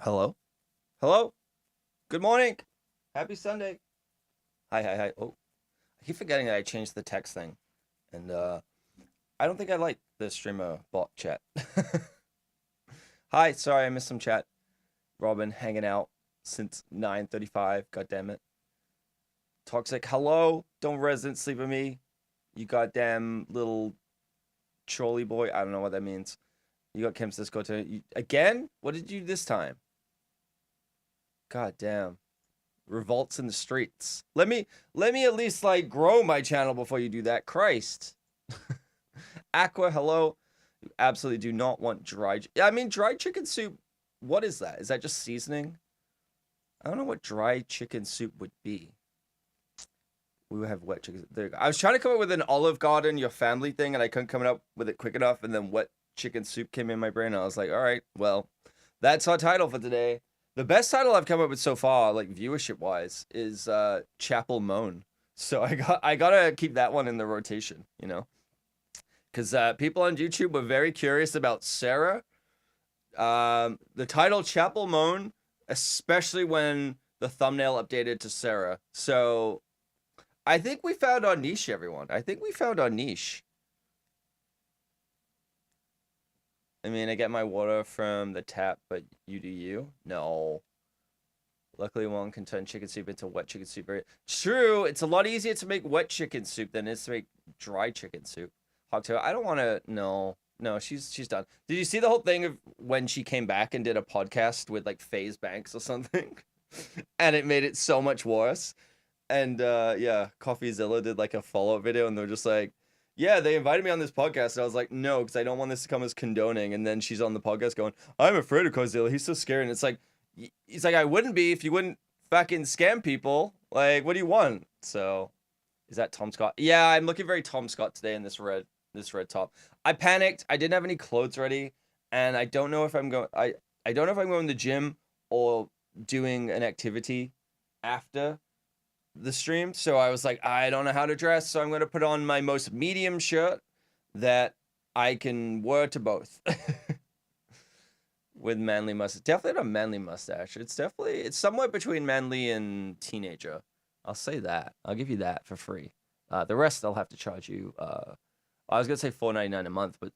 Hello? Hello? Good morning. Happy Sunday. Hi, hi, hi. Oh, I keep forgetting that I changed the text thing. And I don't think I like the streamer bot chat. Hi, sorry I missed some chat. Robin hanging out since 9:35. God damn it. Toxic. Hello. Don't resident sleep with me. You goddamn little trolley boy. I don't know what that means. You got Kim's Discord again? What did you do this time? God damn. Revolts in the streets. Let me at least like grow my channel before you do that. Christ. Aqua, hello. You absolutely do not want dried chicken soup. What is that? Is that just seasoning? I don't know what dried chicken soup would be. We would have wet chicken. There you go. I was trying to come up with an Olive Garden, your family thing, and I couldn't come up with it quick enough. And then wet chicken soup came in my brain. And I was like, all right, well, that's our title for today. The best title I've come up with so far, like viewership wise, is Chapel Moan. So I gotta keep that one in the rotation, you know, because people on YouTube were very curious about Sarah. The title Chapel Moan, especially when the thumbnail updated to Sarah. So I think we found our niche, everyone. I think we found our niche. I mean, I get my water from the tap, but you do you? No. Luckily, one can turn chicken soup into wet chicken soup. True, it's a lot easier to make wet chicken soup than it is to make dry chicken soup. Hogtail, I don't want to. No, no, she's done. Did you see the whole thing of when she came back and did a podcast with like FaZe Banks or something, and it made it so much worse? And yeah, CoffeeZilla did like a follow-up video, and they're just like, yeah, they invited me on this podcast. And I was like, no, because I don't want this to come as condoning. And then she's on the podcast going, I'm afraid of CoffeeZilla. He's so scary. And it's like, he's like, I wouldn't be if you wouldn't fucking scam people. Like, what do you want? So, is that Tom Scott? Yeah, I'm looking very Tom Scott today in this red top. I panicked. I didn't have any clothes ready, and I don't know if I'm going. I don't know if I'm going to the gym or doing an activity after the stream. So I was like, I don't know how to dress, so I'm going to put on my most medium shirt that I can wear to both. With manly mustache. Definitely not a manly mustache. It's somewhere between manly and teenager. I'll say that. I'll give you that for free. The rest I'll have to charge you. I was gonna say $4.99 a month, but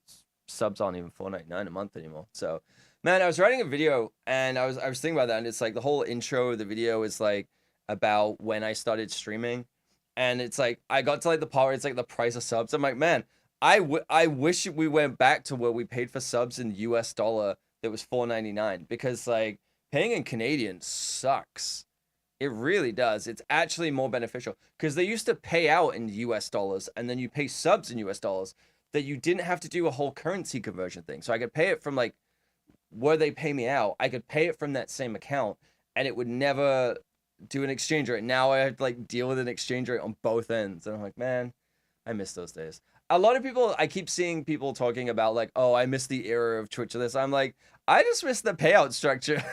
subs aren't even $4.99 a month anymore. So, man, I was writing a video and I was thinking about that, and it's like the whole intro of the video is like about when I started streaming, and it's like I got to like the part where it's like the price of subs. I'm like, man, I wish we went back to where we paid for subs in US dollar that was $4.99, because like paying in Canadian sucks. It really does. It's actually more beneficial because they used to pay out in US dollars and then you pay subs in US dollars, that you didn't have to do a whole currency conversion thing. So I could pay it from like where they pay me out. I could pay it from that same account and it would never do an exchange rate. Now I have to like deal with an exchange rate on both ends. And I'm like, man, I miss those days. A lot of people, I keep seeing people talking about like, oh, I miss the era of Twitch or this. I'm like, I just miss the payout structure.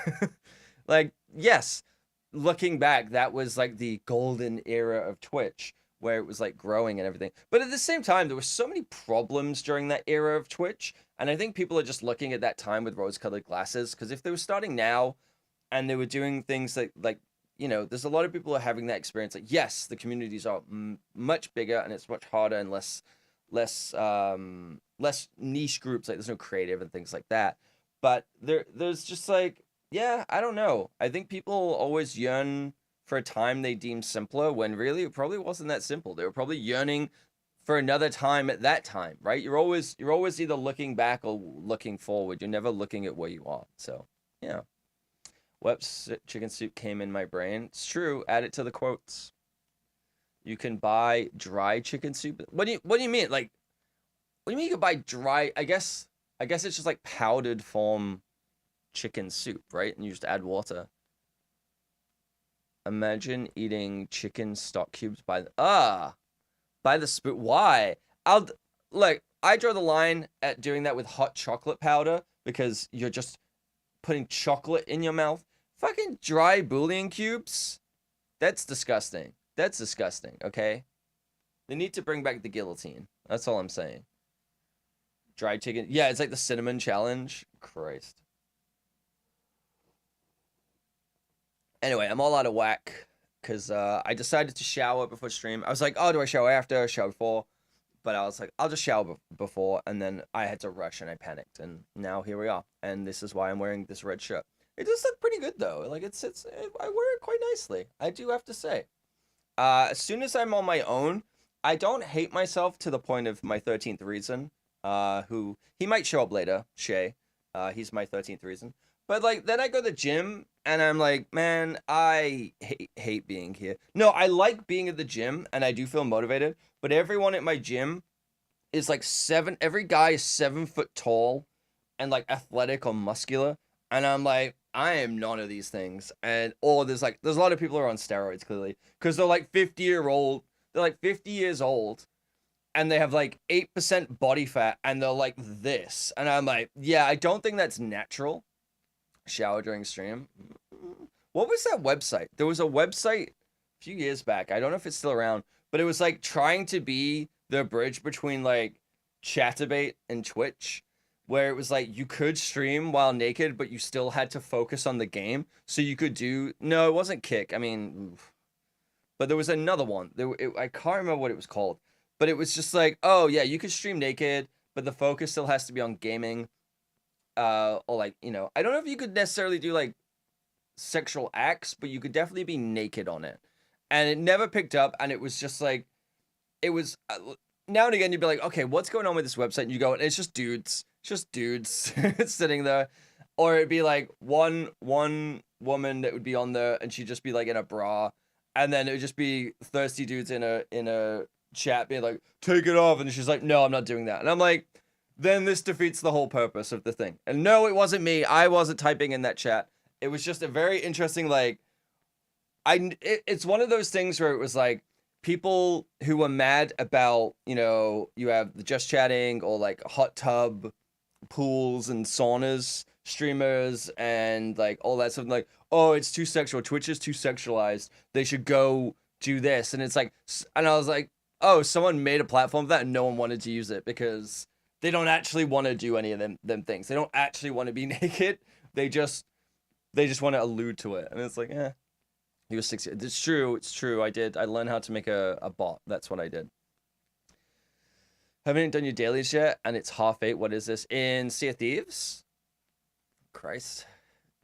Like, yes, looking back, that was like the golden era of Twitch where it was like growing and everything. But at the same time, there were so many problems during that era of Twitch. And I think people are just looking at that time with rose-colored glasses, because if they were starting now and they were doing things like you know, there's a lot of people who are having that experience. Like, yes, the communities are much bigger and it's much harder and less niche groups. Like, there's no creative and things like that. But there's just like, yeah, I don't know. I think people always yearn for a time they deem simpler, when really it probably wasn't that simple. They were probably yearning for another time at that time, right? You're always either looking back or looking forward. You're never looking at where you are. So, yeah. Wet chicken soup came in my brain. It's true. Add it to the quotes. You can buy dry chicken soup. What do you mean? Like, what do you mean you can buy dry? I guess it's just like powdered form chicken soup, right? And you just add water. Imagine eating chicken stock cubes by the spoon. Why? I'll Look, I draw the line at doing that with hot chocolate powder, because you're just putting chocolate in your mouth. Fucking dry bouillon cubes? That's disgusting. That's disgusting, okay? They need to bring back the guillotine. That's all I'm saying. Dried chicken. Yeah, it's like the cinnamon challenge. Christ. Anyway, I'm all out of whack because I decided to shower before stream. I was like, oh, do I shower after, shower before? But I was like, I'll just shower before, and then I had to rush and I panicked, and now here we are. And this is why I'm wearing this red shirt. It does look pretty good though. Like I wear it quite nicely. I do have to say. As soon as I'm on my own, I don't hate myself to the point of my 13th reason. Who he might show up later, Shay. He's my 13th reason. But like then I go to the gym and I'm like, man, I hate being here. No, I like being at the gym and I do feel motivated. But everyone at my gym is like every guy is 7 foot tall and like athletic or muscular. And I'm like, I am none of these things. And there's a lot of people who are on steroids clearly. Because they're like 50-year-old, they're like 50 years old and they have like 8% body fat and they're like this. And I'm like, yeah, I don't think that's natural. Shower during stream. What was that website? There was a website a few years back. I don't know if it's still around, but it was like trying to be the bridge between like Chatterbait and Twitch, where it was like you could stream while naked, but you still had to focus on the game. So you could do no, it wasn't Kick. I mean, oof. But there was another one. I can't remember what it was called, but it was just like, oh yeah, you could stream naked, but the focus still has to be on gaming. Or like, I don't know if you could necessarily do like sexual acts, but you could definitely be naked on it. And it never picked up, and it was just like, it was now and again you'd be like, okay, what's going on with this website? And you go, and it's just dudes sitting there. Or it'd be like one woman that would be on there and she'd just be like in a bra, and then it would just be thirsty dudes in a chat being like, take it off, and she's like, no, I'm not doing that. And I'm like, then this defeats the whole purpose of the thing. And no, it wasn't me. I wasn't typing in that chat. It was just a very interesting, like, it's one of those things where it was like people who were mad about, you have the just chatting or like hot tub pools and saunas streamers and like all that stuff, like, oh, it's too sexual. Twitch is too sexualized. They should go do this. And it's like, and I was like, oh, someone made a platform for that and no one wanted to use it because they don't actually want to do any of them things. They don't actually want to be naked. They just want to allude to it. And it's like, he was 6 years. It's true. I learned how to make a bot. That's what I did. Haven't done your dailies yet, and it's 8:30. What is this? In Sea of Thieves? Christ.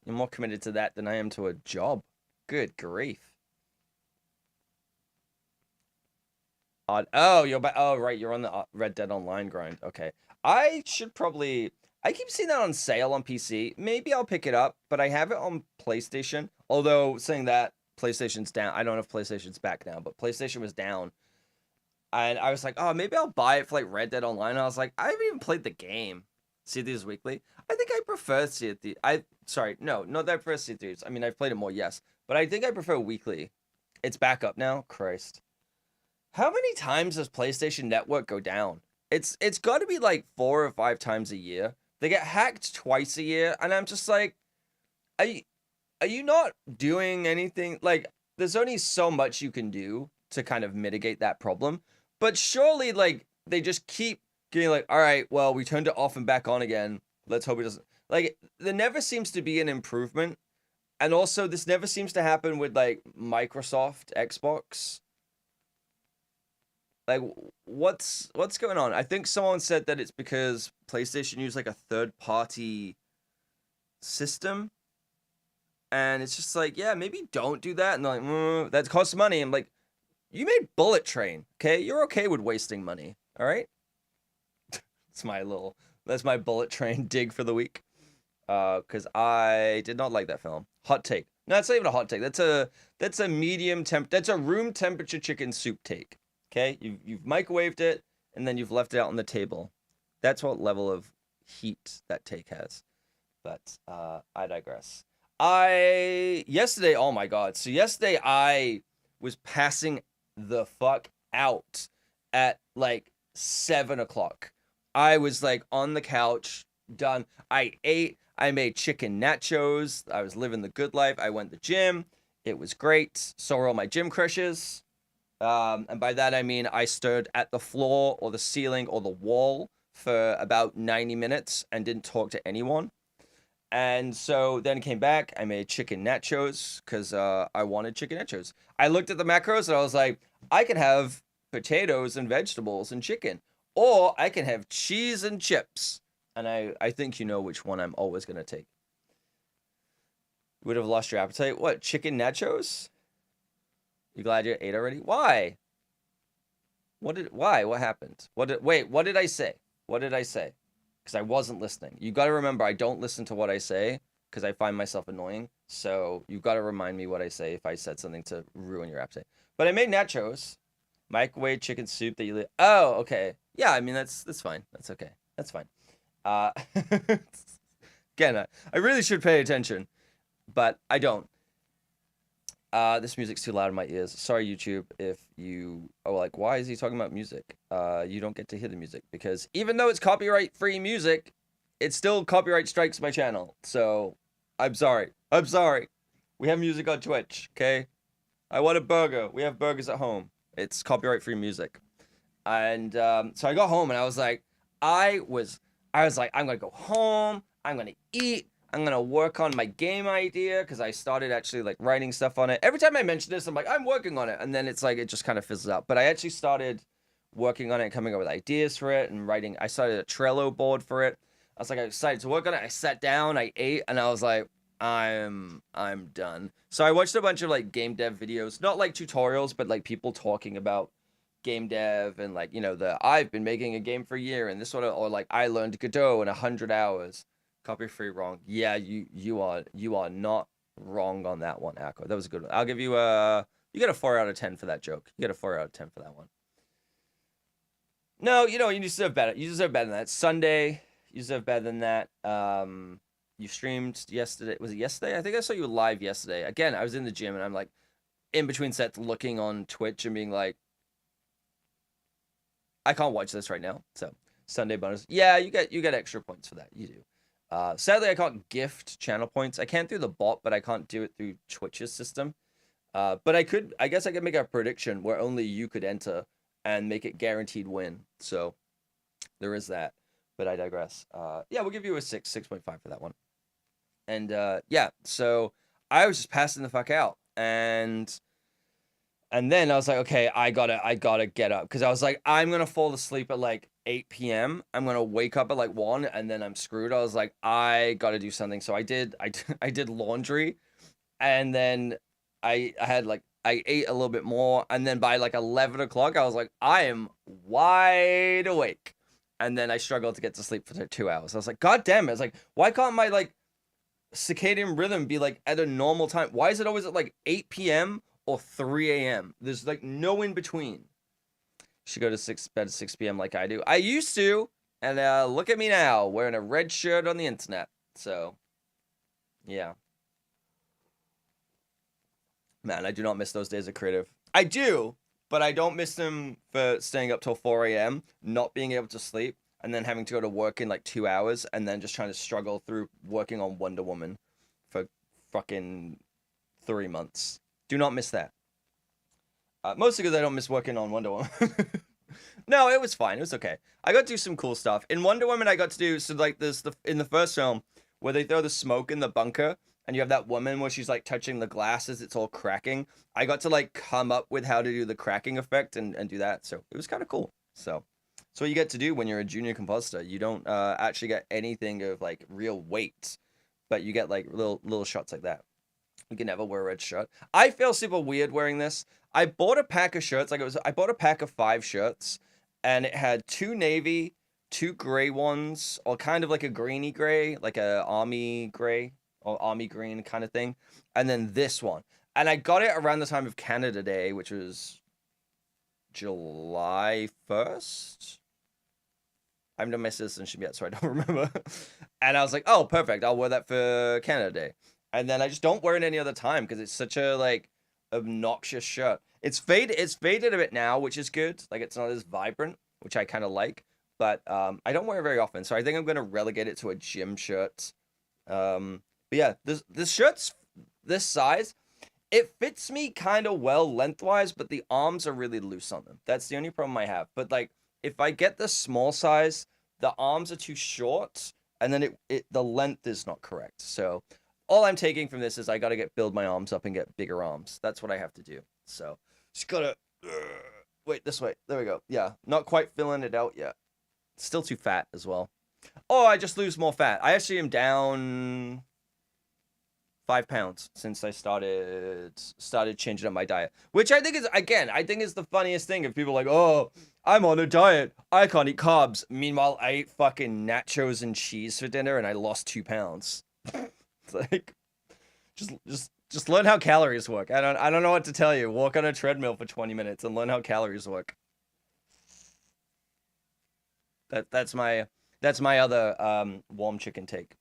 You're more committed to that than I am to a job. Good grief. Oh, you're back. Oh, right. You're on the Red Dead Online grind. Okay. I keep seeing that on sale on PC. Maybe I'll pick it up, but I have it on PlayStation. Although, saying that, PlayStation's down. I don't know if PlayStation's back now, but PlayStation was down. And I was like, oh, maybe I'll buy it for like Red Dead Online. And I was like, I haven't even played the game. Sea of Thieves Weekly. I think I prefer Sea of Thieves. Sorry, no, not that I prefer Sea of Thieves. I mean, I've played it more, yes. But I think I prefer Weekly. It's back up now. Christ. How many times does PlayStation Network go down? It's got to be like 4 or 5 times a year. They get hacked twice a year. And I'm just like, are you not doing anything? Like, there's only so much you can do to kind of mitigate that problem. But surely, like, they just keep getting like, all right, well, we turned it off and back on again. Let's hope it doesn't. Like, there never seems to be an improvement. And also, this never seems to happen with, like, Microsoft, Xbox. Like, what's going on? I think someone said that it's because PlayStation used, like, a third-party system. And it's just like, yeah, maybe don't do that. And they're like, that costs money. I'm like, you made Bullet Train, okay? You're okay with wasting money, all right? That's my Bullet Train dig for the week. Because I did not like that film. Hot take. No, it's not even a hot take. That's a medium temp. That's a room temperature chicken soup take. Okay, you've microwaved it and then you've left it out on the table. That's what level of heat that take has. But I digress. Yesterday, oh my god. So yesterday I was passing the fuck out at like 7 o'clock. I was like on the couch, done. I ate, I made chicken nachos. I was living the good life. I went to the gym. It was great. So were all my gym crushes. And by that I mean I stood at the floor or the ceiling or the wall for about 90 minutes and didn't talk to anyone. And so then came back. I made chicken nachos because I wanted chicken nachos. I looked at the macros and I was like, I can have potatoes and vegetables and chicken, or I can have cheese and chips. And I think you know which one I'm always going to take. You would have lost your appetite. What, chicken nachos? You glad you ate already? Why? Why? What happened? Wait, what did I say? What did I say? Because I wasn't listening. You got to remember, I don't listen to what I say because I find myself annoying. So you got to remind me what I say if I said something to ruin your appetite. But I made nachos, microwave chicken soup that you. Oh, okay. Yeah, I mean that's fine. That's okay. That's fine. Uh, again, I really should pay attention, but I don't. This music's too loud in my ears. Sorry, YouTube, if you are like, why is he talking about music? You don't get to hear the music because even though it's copyright-free music, it still copyright strikes my channel. So, I'm sorry. I'm sorry. We have music on Twitch, okay? I want a burger. We have burgers at home. It's copyright-free music. And so I got home and I was like, I'm gonna go home. I'm gonna eat. I'm gonna work on my game idea because I started actually like writing stuff on it. Every time I mention this, I'm like, I'm working on it, and then it's like it just kind of fizzles out. But I actually started working on it, coming up with ideas for it, and writing. I started a Trello board for it. I was like, I decided to work on it. I sat down, I ate, and I was like, I'm done. So I watched a bunch of like game dev videos, not like tutorials, but like people talking about game dev and like I've been making a game for a year and this sort of, or like I learned Godot in 100 hours. Copy free wrong. Yeah, you are not wrong on that one, Aqua. That was a good one. I'll give you you get a 4 out of 10 for that joke. You get a 4 out of 10 for that one. No, you deserve better. You deserve better than that. Sunday, you deserve better than that. You streamed yesterday. Was it yesterday? I think I saw you live yesterday. Again, I was in the gym and I'm like in between sets looking on Twitch and being like, I can't watch this right now. So Sunday bonus. Yeah, you get extra points for that. You do. Sadly, I can't gift channel points. I can through the bot, but I can't do it through Twitch's system. But I guess I could make a prediction where only you could enter and make it guaranteed win. So there is that. But I digress. Yeah, we'll give you a 6.5 for that one. And yeah, so I was just passing the fuck out. And then I was like, okay, I gotta get up. Because I was like, I'm going to fall asleep at like 8 p.m. I'm going to wake up at like 1 and then I'm screwed. I was like, I got to do something. So I did laundry. And then I ate a little bit more. And then by like 11 o'clock, I was like, I am wide awake. And then I struggled to get to sleep for 2 hours. I was like, God damn it. I was like, why can't my like circadian rhythm be like at a normal time? Why is it always at like 8 p.m. or 3 a.m.? There's like no in between. Should go to bed at 6 p.m. like I do. I used to, and look at me now, wearing a red shirt on the internet. So, yeah. Man, I do not miss those days of creative. I do, but I don't miss them for staying up till 4 a.m., not being able to sleep, and then having to go to work in like 2 hours, and then just trying to struggle through working on Wonder Woman for fucking 3 months. Do not miss that. Mostly because I don't miss working on Wonder Woman. No, it was fine. It was okay. I got to do some cool stuff. In Wonder Woman, I got to do, so like this, in the first film, where they throw the smoke in the bunker, and you have that woman where she's like touching the glasses, it's all cracking. I got to like come up with how to do the cracking effect and do that. So it was kind of cool. So that's what you get to do when you're a junior compositor. You don't actually get anything of like real weight, but you get like little shots like that. You can never wear a red shirt. I feel super weird wearing this. I bought a pack of shirts. I bought a pack of 5 shirts, and it had 2 navy, 2 gray ones, or kind of like a greeny gray, like a army gray or army green kind of thing, and then this one. And I got it around the time of Canada Day, which was July 1st. I haven't done my citizenship yet, so I don't remember. And I was like, oh, perfect. I'll wear that for Canada Day. And then I just don't wear it any other time because it's such a like obnoxious shirt. It's faded a bit now, which is good. Like it's not as vibrant, which I kind of like. But I don't wear it very often, so I think I'm gonna relegate it to a gym shirt. But yeah, this shirt's this size. It fits me kind of well lengthwise, but the arms are really loose on them. That's the only problem I have. But like, if I get the small size, the arms are too short, and then the length is not correct. So all I'm taking from this is I got to build my arms up and get bigger arms. That's what I have to do. So just gotta wait this way. There we go. Yeah, not quite filling it out yet. Still too fat as well. Oh, I just lose more fat. I actually am down 5 pounds since I started changing up my diet, which I think is, again, I think is the funniest thing. If people are like, oh, I'm on a diet, I can't eat carbs. Meanwhile, I ate fucking nachos and cheese for dinner and I lost 2 pounds. It's like, just learn how calories work. I don't know what to tell you. Walk on a treadmill for 20 minutes and learn how calories work. That's my other warm chicken take.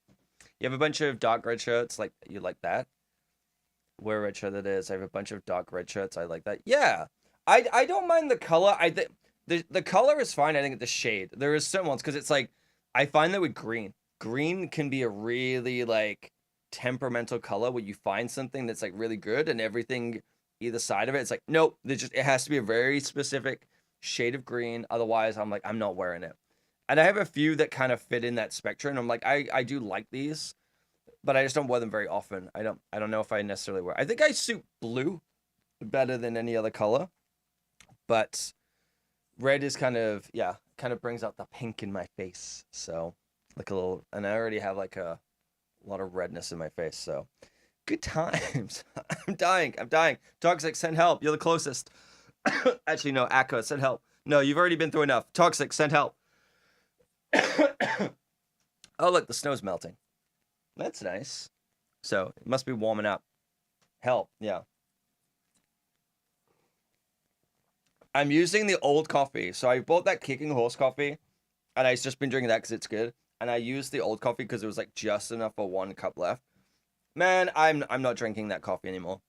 You have a bunch of dark red shirts, like you like that. Where red shirt it is. I have a bunch of dark red shirts. I like that. Yeah. I don't mind the color. I think the color is fine. I think the shade. There is certain ones because it's like I find that with green can be a really like temperamental color where you find something that's like really good and everything either side of it, it's like nope, it has to be a very specific shade of green. Otherwise, I'm like, I'm not wearing it. And I have a few that kind of fit in that spectrum. I'm like, I do like these, but I just don't wear them very often. I don't know if I necessarily wear. I think I suit blue better than any other color, but red is kind of brings out the pink in my face. So like a little, and I already have like a lot of redness in my face. So good times. I'm dying. Toxic, send help. You're the closest. Actually, no, Akka, send help. No, you've already been through enough. Toxic, send help. Oh, look, the snow's melting. That's nice. So it must be warming up. Help, yeah. I'm using the old coffee. So I bought that Kicking Horse coffee, and I've just been drinking that because it's good. And I used the old coffee because it was like just enough for 1 cup left. Man, I'm not drinking that coffee anymore.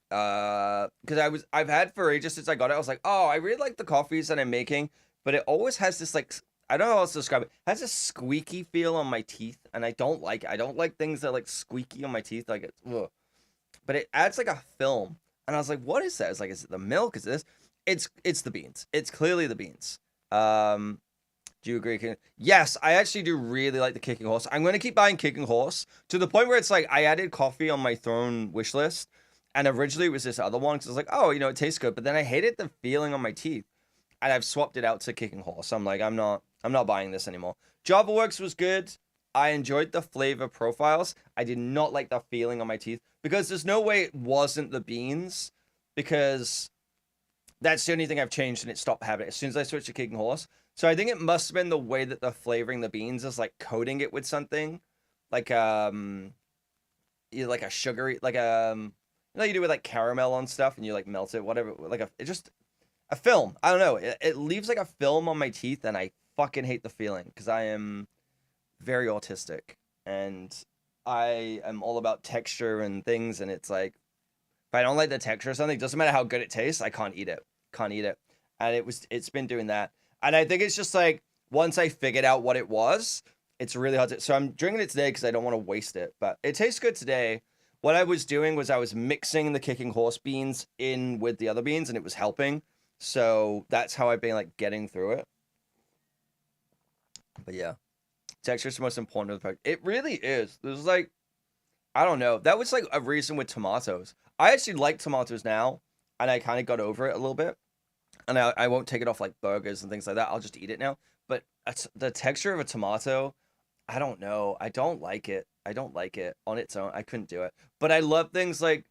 Because I've had for ages since I got it. I was like, oh, I really like the coffees that I'm making, but it always has this like, I don't know how else to describe it. It has a squeaky feel on my teeth, and I don't like it. I don't like things that are like squeaky on my teeth. Like it's, ugh. But it adds like a film, and I was like, what is that? It's like, is it the milk? Is it this? It's the beans. It's clearly the beans. Do you agree? Yes, I actually do really like the Kicking Horse. I'm going to keep buying Kicking Horse to the point where it's like I added coffee on my Throne wish list. And originally it was this other one because I was like, oh, it tastes good. But then I hated the feeling on my teeth. And I've swapped it out to Kicking Horse. I'm like, I'm not buying this anymore. Java Works was good. I enjoyed the flavor profiles. I did not like the feeling on my teeth because there's no way it wasn't the beans because that's the only thing I've changed and it stopped having it as soon as I switched to Kicking Horse. So I think it must have been the way that they're flavoring the beans is like coating it with something like like a sugary you do with like caramel on stuff and you like melt it, whatever, like it's just a film. I don't know. It leaves like a film on my teeth and I fucking hate the feeling because I am very autistic and I am all about texture and things, and it's like if I don't like the texture of something, it doesn't matter how good it tastes, I can't eat it. And it's been doing that. And I think it's just like once I figured out what it was, it's really hard to. So I'm drinking it today because I don't want to waste it, but it tastes good today. What I was doing was I was mixing the Kicking Horse beans in with the other beans, and it was helping. So that's how I've been like getting through it. But yeah, texture is the most important of the fact. It really is. There's like, I don't know. That was like a reason with tomatoes. I actually like tomatoes now, and I kind of got over it a little bit. And I won't take it off like burgers and things like that. I'll just eat it now. But the texture of a tomato, I don't know. I don't like it. I don't like it on its own. I couldn't do it. But I love things like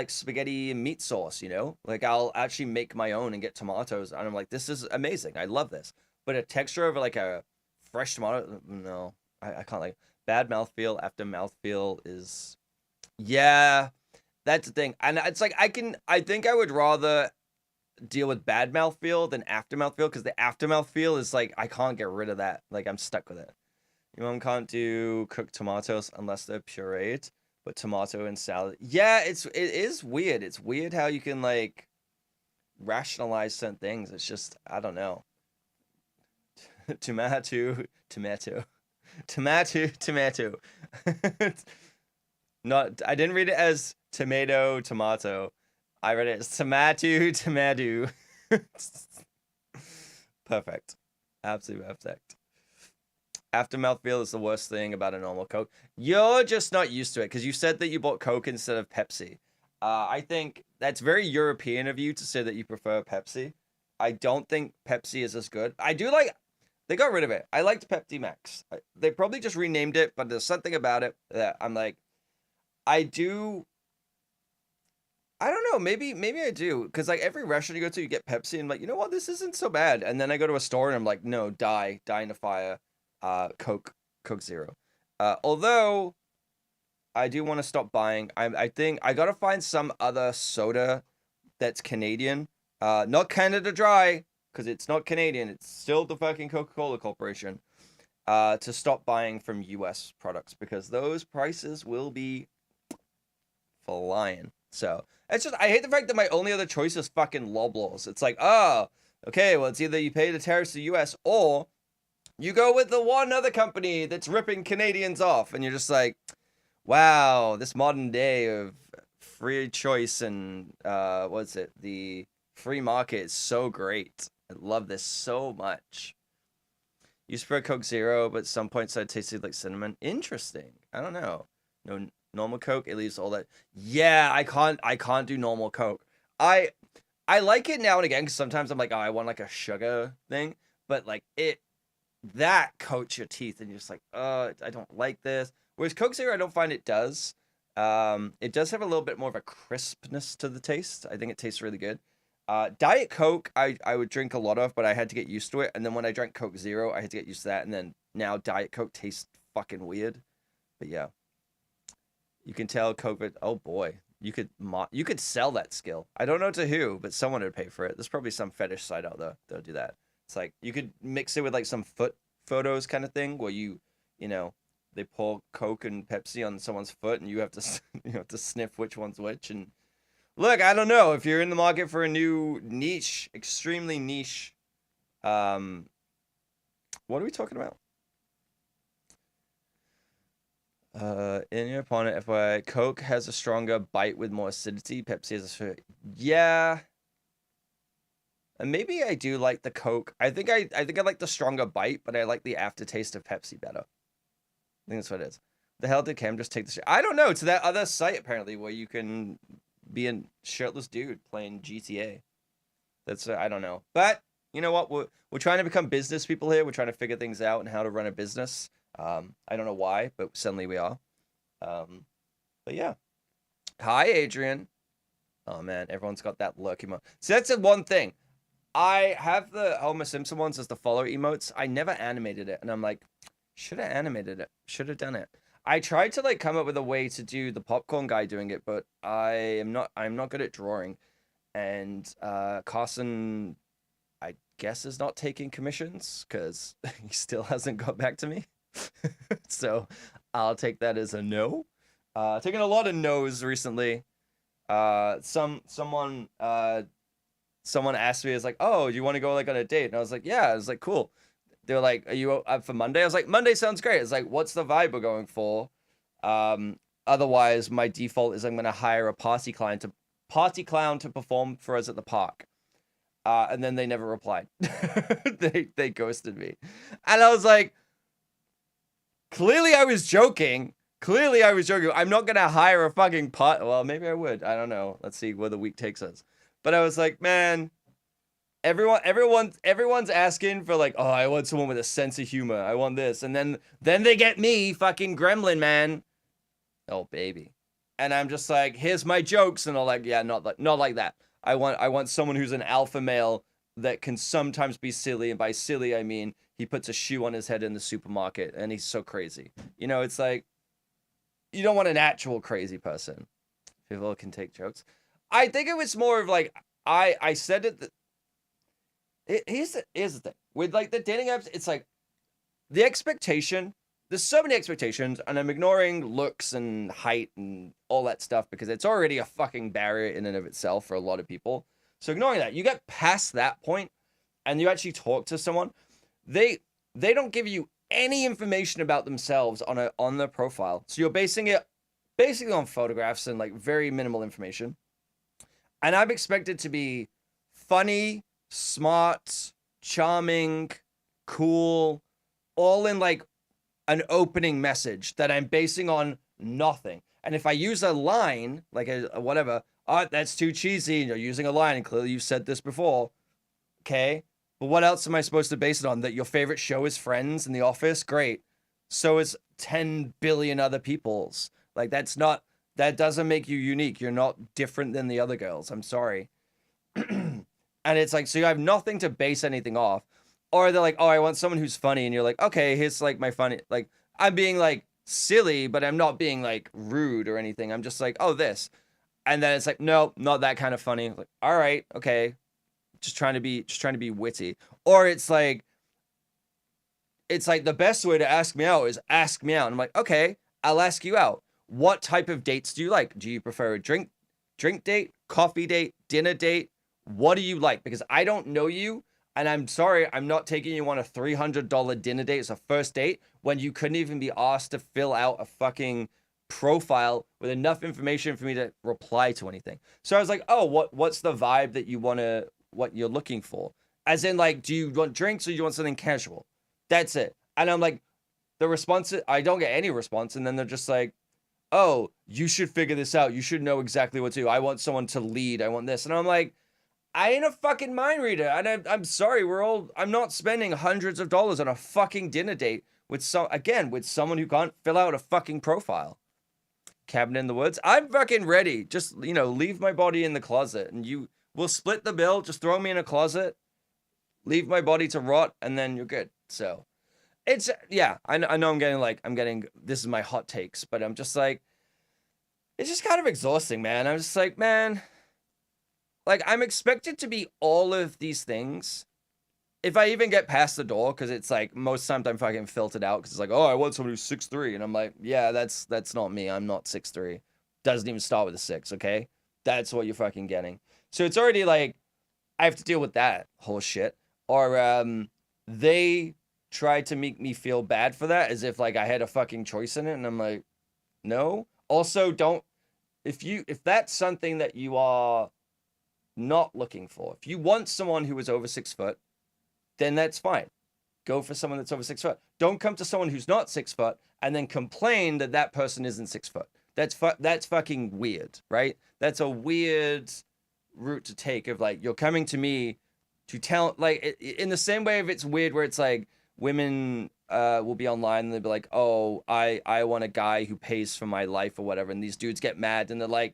spaghetti and meat sauce, Like I'll actually make my own and get tomatoes. And I'm like, this is amazing. I love this. But a texture of like a fresh tomato, no. I can't like bad mouthfeel after mouthfeel is yeah, that's the thing. And it's like I think I would rather deal with bad mouthfeel than aftermath feel because the aftermath feel is like I can't get rid of that. Like I'm stuck with it. Your mom can't do cooked tomatoes unless they're pureed, but tomato and salad. Yeah, it is weird. It's weird how you can like rationalize certain things. It's just I don't know. Tomato. Not I didn't read it as tomato. I read it as tomato. Perfect. Absolutely perfect. Aftermouth feel is the worst thing about a normal Coke. You're just not used to it because you said that you bought Coke instead of Pepsi. I think that's very European of you to say that you prefer Pepsi. I don't think Pepsi is as good. I do like. They got rid of it. I liked Pepsi Max. They probably just renamed it, but there's something about it that I'm like, I do. I don't know. Maybe I do because like every restaurant you go to, you get Pepsi, and I'm like, you know what, this isn't so bad. And then I go to a store and I'm like, no, die in a fire. Coke Zero. Although I do want to stop buying. I think I gotta find some other soda that's Canadian. Not Canada Dry because it's not Canadian. It's still the fucking Coca-Cola Corporation. To stop buying from U.S. products because those prices will be flying. So it's just I hate the fact that my only other choice is fucking Loblaws. It's like, oh, okay, well it's either you pay the tariffs to the U.S. or you go with the one other company that's ripping Canadians off, and you're just like, wow, this modern day of free choice and what's it? The free market is so great. I love this so much. You prefer Coke Zero, but at some points I tasted like cinnamon. Interesting. I don't know. No normal Coke. It leaves all that. Yeah, I can't do normal Coke. I like it now and again because sometimes I'm like, oh, I want like a sugar thing, but like that coats your teeth and you're just like, I don't like this. Whereas Coke Zero, I don't find it does. It does have a little bit more of a crispness to the taste. I think it tastes really good. Diet Coke, I would drink a lot of, but I had to get used to it. And then when I drank Coke Zero, I had to get used to that. And then now Diet Coke tastes fucking weird. But yeah, you can tell COVID. Oh boy, you could sell that skill. I don't know to who, but someone would pay for it. There's probably some fetish site out there that'll do that. It's like you could mix it with like some foot photos kind of thing where you know, they pour Coke and Pepsi on someone's foot and you have to you have to sniff which one's which. And look, I don't know if you're in the market for a new niche, extremely niche. What are we talking about? In your opponent, FYI, Coke has a stronger bite with more acidity. Pepsi has a yeah. And maybe I do like the Coke. I think I like the stronger bite, but I like the aftertaste of Pepsi better. I think that's what it is. The hell did Cam just take the shit? I don't know. To that other site apparently where you can be a shirtless dude playing GTA. That's I don't know. But you know what? We're trying to become business people here. We're trying to figure things out and how to run a business. I don't know why, but suddenly we are. But yeah. Hi, Adrian. Oh man, everyone's got that look emote. So that's the one thing. I have the Homer Simpson ones as the follow emotes. I never animated it, and I'm like, should have animated it. Should have done it. I tried to like come up with a way to do the popcorn guy doing it, but I'm not good at drawing. And Carson, I guess, is not taking commissions because he still hasn't got back to me. So I'll take that as a no. Taking a lot of no's recently. Someone asked me, it's like, oh, do you want to go like on a date? And I was like, yeah. I was like, cool. They're like, are you up for Monday? I was like, Monday sounds great. It's like, what's the vibe we're going for? Otherwise, my default is I'm going to hire a party clown to perform for us at the park. And then they never replied. They ghosted me. And I was like, clearly I was joking. I'm not going to hire a fucking well, maybe I would. I don't know. Let's see where the week takes us. But I was like, man, everyone's asking for like, oh, I want someone with a sense of humor. I want this. And then they get me, fucking gremlin man. Oh, baby. And I'm just like, here's my jokes. And I'm like, yeah, not like that. I want someone who's an alpha male that can sometimes be silly. And by silly, I mean, he puts a shoe on his head in the supermarket and he's so crazy. You know, it's like, you don't want an actual crazy person. People can take jokes. I think it was more of like, I said it. Here's the thing. With like the dating apps, it's like the expectation. There's so many expectations, and I'm ignoring looks and height and all that stuff because it's already a fucking barrier in and of itself for a lot of people. So ignoring that, you get past that point, and you actually talk to someone. They don't give you any information about themselves on their profile. So you're basing it basically on photographs and like very minimal information. And I'm expected to be funny, smart, charming, cool, all in like an opening message that I'm basing on nothing. And if I use a line, like a whatever, oh, that's too cheesy, and you're using a line, and clearly you've said this before, okay? But what else am I supposed to base it on? That your favorite show is Friends in The Office? Great. So is 10 billion other people's. Like, that doesn't make you unique. You're not different than the other girls. I'm sorry. And it's like, so you have nothing to base anything off. Or they're like, oh, I want someone who's funny. And you're like, okay, here's like my funny, like, I'm being like silly, but I'm not being like rude or anything. I'm just like, oh, this. And then it's like, no, not that kind of funny. Like, all right, okay. Just trying to be witty. Or it's like the best way to ask me out is ask me out. And I'm like, okay, I'll ask you out. What type of dates do you like? Do you prefer a drink date, coffee date, dinner date? What do you like? Because I don't know you, and I'm sorry, I'm not taking you on a $300 dinner date as a first date when you couldn't even be asked to fill out a fucking profile with enough information for me to reply to anything. So I was like, oh, what's the vibe that you what you're looking for? As in, like, do you want drinks or do you want something casual? That's it. And I'm like, the response, I don't get any response. And then they're just like, oh, you should figure this out. You should know exactly what to do. I want someone to lead. I want this. And I'm like, I ain't a fucking mind reader. And I'm sorry, I'm not spending hundreds of dollars on a fucking dinner date with someone who can't fill out a fucking profile. Cabin in the Woods. I'm fucking ready. Just, leave my body in the closet and we'll split the bill. Just throw me in a closet, leave my body to rot, and then you're good. So it's, yeah, I know this is my hot takes, but I'm just like, it's just kind of exhausting, man. I'm just like, man, like, I'm expected to be all of these things. If I even get past the door, because it's like, most times I'm fucking filtered out, because it's like, oh, I want someone who's 6'3", and I'm like, yeah, that's not me. I'm not 6'3". Doesn't even start with a 6, okay? That's what you're fucking getting. So it's already like, I have to deal with that whole shit. Or they tried to make me feel bad for that, as if like I had a fucking choice in it, and I'm like, no. Also, if that's something that you are not looking for, if you want someone who is over 6 foot, then that's fine. Go for someone that's over 6 foot. Don't come to someone who's not 6 foot and then complain that person isn't 6 foot. That's fucking weird, right? That's a weird route to take of like, you're coming to me to tell, like, in the same way, if it's weird where it's like women will be online and they'll be like, oh, I want a guy who pays for my life or whatever, and these dudes get mad and they're like,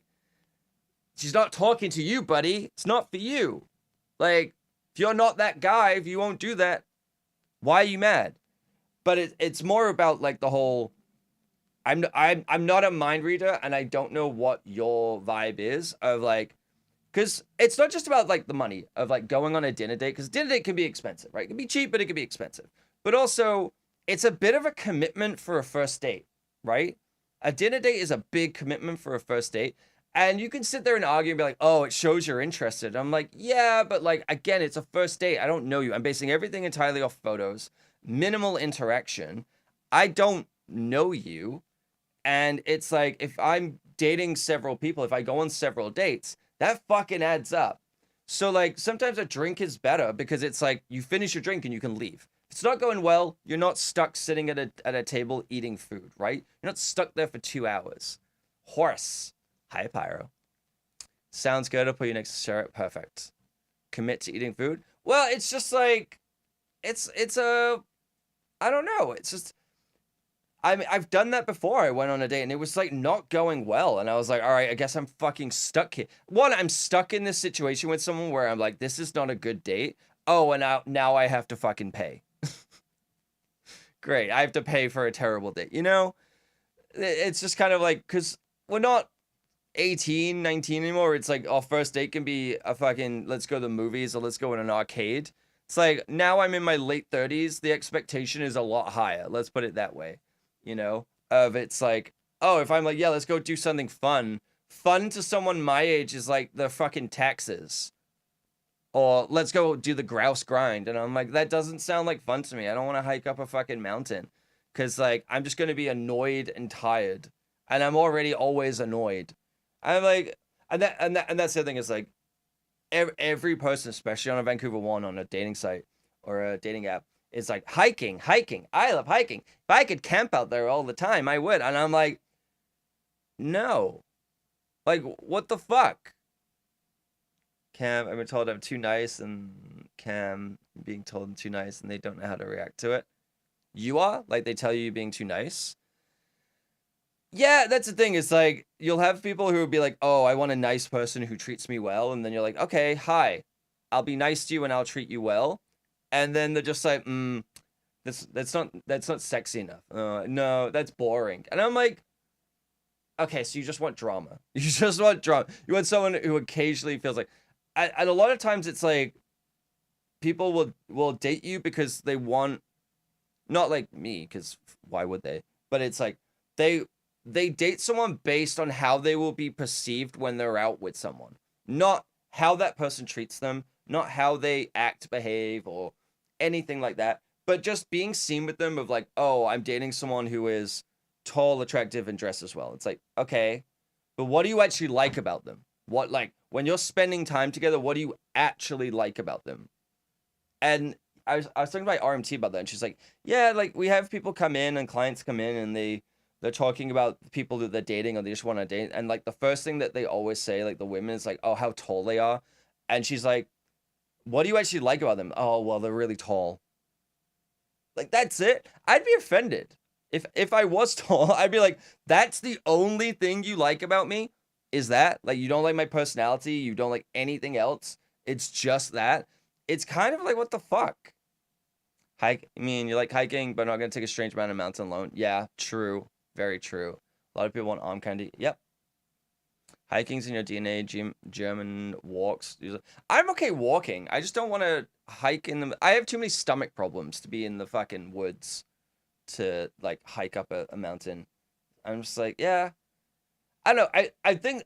she's not talking to you, buddy. It's not for you. Like, if you're not that guy, if you won't do that, why are you mad? But it's more about like the whole, I'm not a mind reader, and I don't know what your vibe is of like, because it's not just about like the money of like going on a dinner date, because dinner date can be expensive, right? It can be cheap, but it can be expensive. But also, it's a bit of a commitment for a first date, right? A dinner date is a big commitment for a first date. And you can sit there and argue and be like, oh, it shows you're interested. I'm like, yeah, but like, again, it's a first date. I don't know you. I'm basing everything entirely off photos, minimal interaction. I don't know you. And it's like, if I'm dating several people, if I go on several dates, that fucking adds up. So like, sometimes a drink is better because it's like, you finish your drink and you can leave. If it's not going well, you're not stuck sitting at a table eating food, right? You're not stuck there for 2 hours. Horse. Hi, Pyro. Sounds good. I'll put you next to Sherrod. Perfect. Commit to eating food. Well, it's just like, it's I don't know. It's just, I mean, I've done that before. I went on a date and it was like not going well. And I was like, all right, I guess I'm fucking stuck here. One, I'm stuck in this situation with someone where I'm like, this is not a good date. Oh, and now I have to fucking pay. Great. I have to pay for a terrible date. It's just kind of like, because we're not 18, 19 anymore. It's like our first date can be a fucking, let's go to the movies or let's go in an arcade. It's like, now I'm in my late 30s. The expectation is a lot higher. Let's put it that way. Of it's like, oh, if I'm like, yeah, let's go do something fun. Fun to someone my age is like the fucking taxes. Or let's go do the grouse grind. And I'm like, that doesn't sound like fun to me. I don't want to hike up a fucking mountain. Because like, I'm just going to be annoyed and tired. And I'm already always annoyed. I'm like, and that's the other thing is like, every person, especially on a Vancouver One on a dating site or a dating app, It's like hiking. I love hiking. If I could camp out there all the time, I would. And I'm like, no. Like, what the fuck? Cam, I've been told I'm too nice, and Cam being told I'm too nice, and they don't know how to react to it. You are? Like, they tell you you're being too nice? Yeah, that's the thing. It's like, you'll have people who will be like, oh, I want a nice person who treats me well. And then you're like, okay, hi. I'll be nice to you and I'll treat you well. And then they're just like, that's not sexy enough. No, that's boring. And I'm like, okay, so you just want drama. You just want drama. You want someone who occasionally feels like, and a lot of times it's like, people will date you because they want, not like me, because why would they? But it's like, they date someone based on how they will be perceived when they're out with someone, not how that person treats them, not how they act, behave, or anything like that, but just being seen with them of like, oh, I'm dating someone who is tall, attractive, and dresses well. It's like, okay, but what do you actually like about them? What, like, when you're spending time together, what do you actually like about them? And I was talking to my RMT about that, and she's like, yeah, like, we have people come in and clients come in and they're talking about the people that they're dating, or they just want to date. And like, the first thing that they always say, like, the women, is like, oh, how tall they are. And she's like, what do you actually like about them? Oh, well, they're really tall. Like, that's it. I'd be offended. If I was tall, I'd be like, that's the only thing you like about me? Is that? Like, you don't like my personality, you don't like anything else? It's just that? It's kind of like, what the fuck? I mean, you like hiking, but not gonna take a strange man on a mountain alone. Yeah, true. Very true. A lot of people want arm candy. Yep. Hiking's in your DNA. German walks. I'm okay walking. I just don't want to hike in the. I have too many stomach problems to be in the fucking woods to like hike up a mountain. I'm just like, yeah. I don't know. I think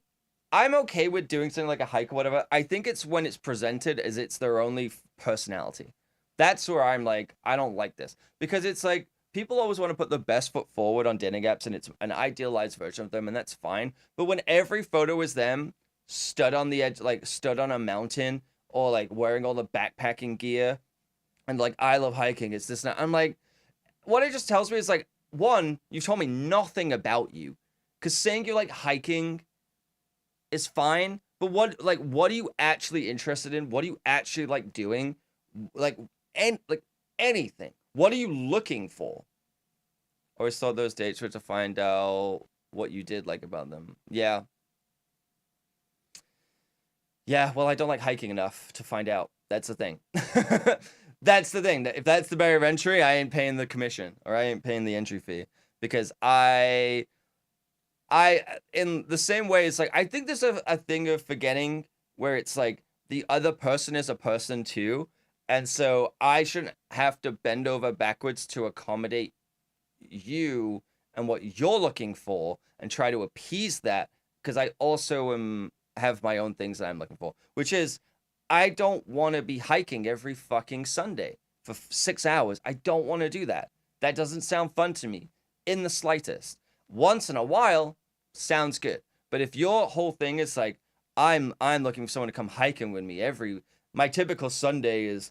I'm okay with doing something like a hike or whatever. I think it's when it's presented as it's their only personality. That's where I'm like, I don't like this, because it's like, people always want to put the best foot forward on dating apps, and it's an idealized version of them, and that's fine. But when every photo is them stood on the edge, like stood on a mountain, or like wearing all the backpacking gear, and like, I love hiking, it's this and that. I'm like, what it just tells me is like, one, you've told me nothing about you, because saying you like hiking is fine, but what are you actually interested in? What are you actually like doing? Like, and like, anything. What are you looking for? Always thought those dates were to find out what you did like about them. Yeah. Yeah, well, I don't like hiking enough to find out. That's the thing. That's the thing. If that's the barrier of entry, I ain't paying the commission, or I ain't paying the entry fee, because in the same way, it's like, I think there's a thing of forgetting where it's like, the other person is a person too. And so I shouldn't have to bend over backwards to accommodate you and what you're looking for and try to appease that, because I also have my own things that I'm looking for, which is, I don't want to be hiking every fucking Sunday for 6 hours. I don't want to do that. That doesn't sound fun to me in the slightest. Once in a while sounds good. But if your whole thing is like, I'm looking for someone to come hiking with me my typical Sunday is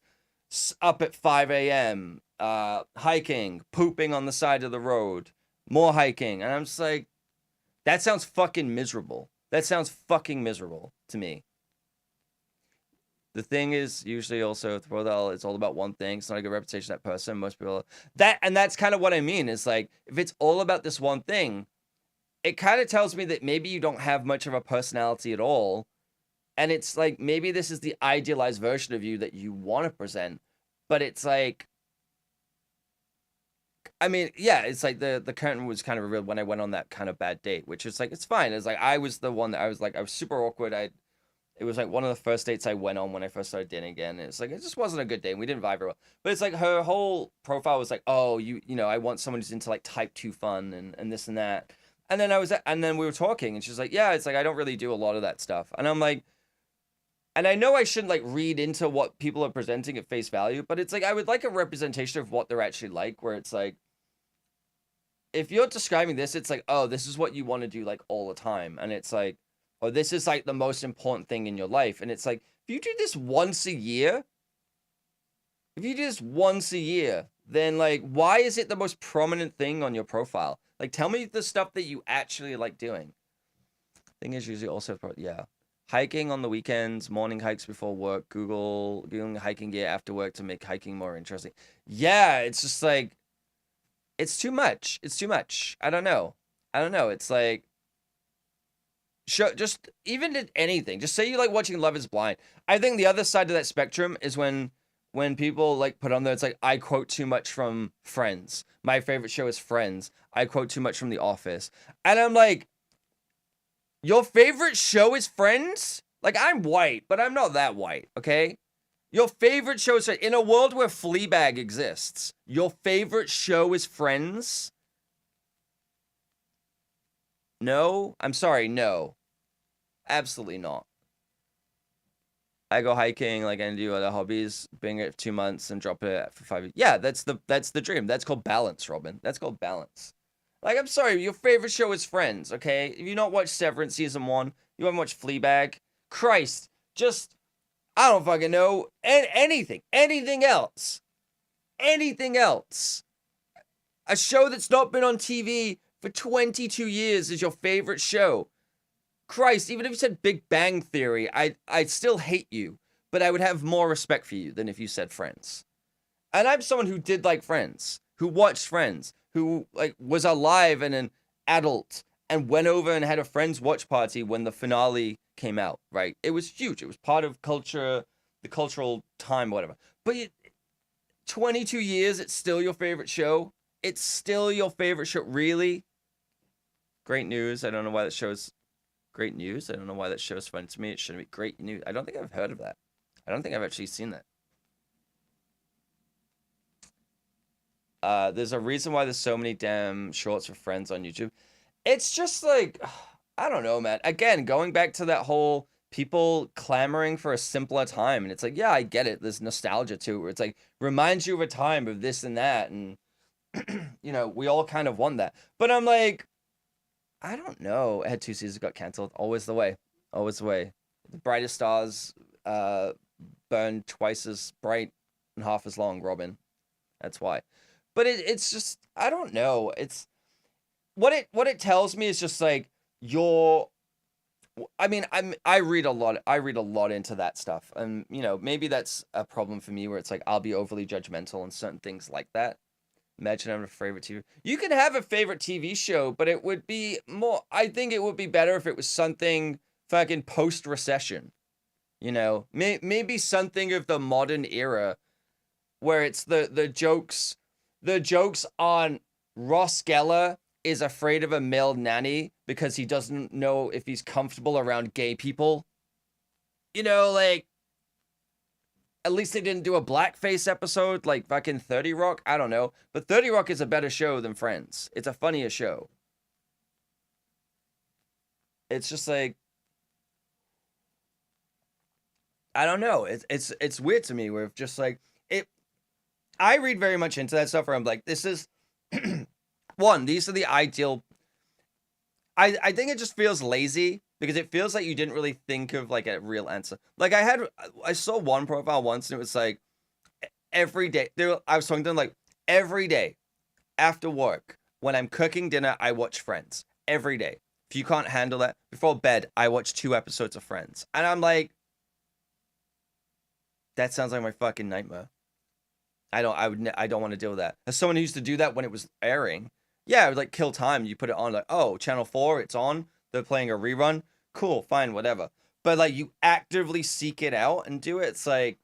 up at 5 a.m., hiking, pooping on the side of the road, more hiking. And I'm just like, that sounds fucking miserable. That sounds fucking miserable to me. The thing is, usually also with Rodel, it's all about one thing. It's not a good reputation of that person. Most people, and that's kind of what I mean. Is like, if it's all about this one thing, it kind of tells me that maybe you don't have much of a personality at all. And it's like, maybe this is the idealized version of you that you want to present. But it's like, I mean, yeah, it's like the curtain was kind of revealed when I went on that kind of bad date, which is like, it's fine. It's like, I was the one that I was super awkward. It was like one of the first dates I went on when I first started dating again. And it's like, it just wasn't a good date. We didn't vibe very well. But it's like, her whole profile was like, oh, you know, I want someone who's into like type 2 fun and this and that. And then we were talking, and she's like, yeah, it's like, I don't really do a lot of that stuff. And I'm like, and I know I shouldn't like read into what people are presenting at face value, but it's like, I would like a representation of what they're actually like, where it's like, if you're describing this, it's like, oh, this is what you want to do like all the time. And it's like, oh, this is like the most important thing in your life. And it's like, if you do this once a year, If you do this once a year, then like, why is it the most prominent thing on your profile? Like, tell me the stuff that you actually like doing. Thing is usually also, yeah. Hiking on the weekends, morning hikes before work, Googling hiking gear after work to make hiking more interesting. Yeah, it's just like, it's too much. It's too much. I don't know. It's like, just even did anything. Just say you like watching Love Is Blind. I think the other side of that spectrum is when people like put on there, it's like, I quote too much from Friends. My favorite show is Friends. I quote too much from The Office. And I'm like, your favorite show is Friends? Like, I'm white, but I'm not that white, okay? Your favorite show is, in a world where Fleabag exists, your favorite show is Friends? No? I'm sorry, no. Absolutely not. I go hiking, like, and do other hobbies, bring it 2 months and drop it for 5 years. Yeah, that's the dream. That's called balance, Robin. That's called balance. Like, I'm sorry, your favorite show is Friends, okay? If you not watched Severance Season 1, you haven't watched Fleabag, Christ, just, I don't fucking know, anything else. Anything else. A show that's not been on TV for 22 years is your favorite show. Christ, even if you said Big Bang Theory, I'd still hate you, but I would have more respect for you than if you said Friends. And I'm someone who did like Friends, who watched Friends, who like was alive and an adult and went over and had a Friends watch party when the finale came out, right? It was huge. It was part of culture, the cultural time, whatever. But 22 years, it's still your favorite show? It's still your favorite show? Really? Great news. I don't know why that show's great news. I don't know why that show's fun to me. It shouldn't be great news. I don't think I've heard of that. I don't think I've actually seen that. There's a reason why there's so many damn shorts for Friends on YouTube. It's just like, I don't know, man. Again, going back to that whole people clamoring for a simpler time. And it's like, yeah, I get it. There's nostalgia too, where it's like, reminds you of a time of this and that. And, you know, we all kind of want that. But I'm like, I don't know. It had 2 seasons, got canceled. Always the way. Always the way. The brightest stars burn twice as bright and half as long, Robin. That's why. But it's just, I don't know. It's what it tells me is just like I mean, I read a lot into that stuff. And you know, maybe that's a problem for me where it's like I'll be overly judgmental on certain things like that. Imagine having a favorite TV. You can have a favorite TV show, but it would be more, I think it would be better if it was something fucking post-recession. You know, maybe something of the modern era where it's the jokes on Ross Geller is afraid of a male nanny because he doesn't know if he's comfortable around gay people. You know, like, at least they didn't do a blackface episode like fucking 30 Rock. I don't know. But 30 Rock is a better show than Friends. It's a funnier show. It's just like, I don't know. It's weird to me where just like it I read very much into that stuff where I'm like, this is one, these are the ideal. I think it just feels lazy because it feels like you didn't really think of like a real answer. Like I saw one profile once and it was like every day I was talking to them like every day after work when I'm cooking dinner, I watch Friends every day. If you can't handle that, before bed, I watch 2 episodes of Friends. And I'm like, that sounds like my fucking nightmare. I don't want to deal with that. As someone who used to do that when it was airing, yeah, it would like kill time. You put it on like, oh, channel 4, it's on. They're playing a rerun. Cool, fine, whatever. But like you actively seek it out and do it. It's like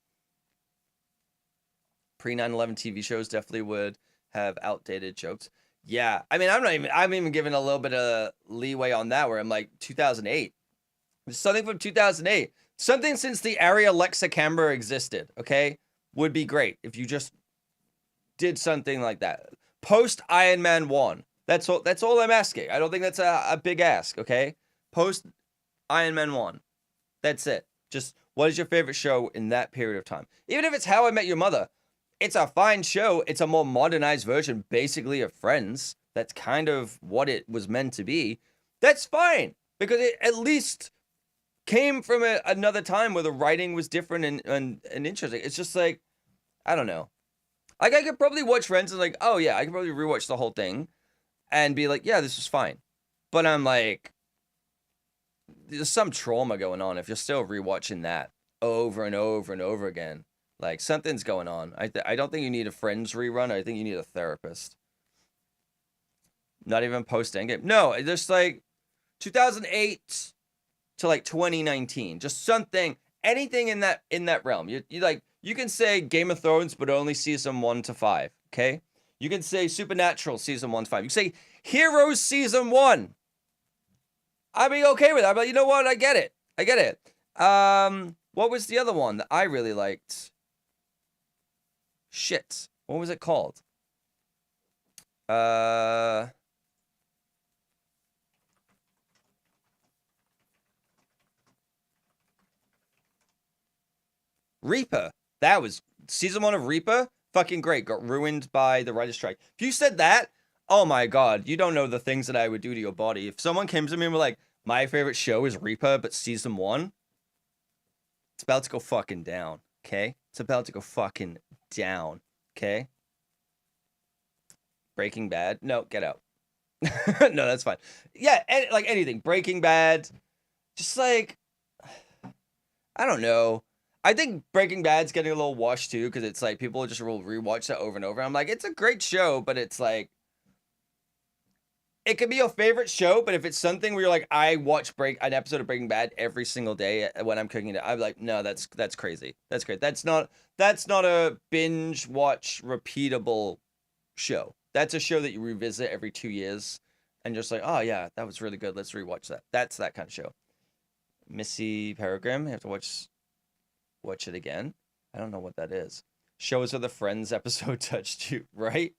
pre 9/11 TV shows definitely would have outdated jokes. Yeah, I mean, I'm even giving a little bit of leeway on that where I'm like 2008. Something from 2008. Something since the Arri Alexa camera existed, okay? Would be great if you just did something like that. Post Iron Man 1. That's all I'm asking. I don't think that's a big ask, okay? Post Iron Man 1. That's it. Just what is your favorite show in that period of time? Even if it's How I Met Your Mother, it's a fine show. It's a more modernized version, basically, of Friends. That's kind of what it was meant to be. That's fine because it at least came from another time where the writing was different and interesting. It's just like, I don't know. Like, I could probably watch Friends and like, oh yeah, I could probably rewatch the whole thing and be like, yeah, this was fine. But I'm like, there's some trauma going on if you're still rewatching that over and over and over again. Like, something's going on. I don't think you need a Friends rerun. I think you need a therapist. Not even post Endgame. No, just like 2008 to like 2019. Just something, anything in that realm. You like, you can say Game of Thrones, but only season 1 to 5. Okay, you can say Supernatural season 1 to 5. You can say Heroes season 1. I'd be okay with that. But you know what? I get it. I get it. What was the other one that I really liked? Shit. What was it called? Reaper. That was season 1 of Reaper. Fucking great. Got ruined by the writer's strike. If you said that, oh my god, you don't know the things that I would do to your body. If someone came to me and were like, my favorite show is Reaper, but season 1, it's about to go fucking down. Okay? It's about to go fucking down. Okay? Breaking Bad. No, get out. No, that's fine. Yeah, like anything. Breaking Bad. Just like, I don't know. I think Breaking Bad's getting a little washed too, because it's like people just will rewatch that over and over. I'm like, it's a great show, but it's like, it could be your favorite show, but if it's something where you're like, I watch an episode of Breaking Bad every single day when I'm cooking it, I'm like, no, that's crazy. That's great. That's not a binge watch repeatable show. That's a show that you revisit every 2 years and just like, oh yeah, that was really good. Let's rewatch that. That's that kind of show. Missy Peregrine, you have to watch it again. I don't know what that is. Shows where the Friends episode touched you, right?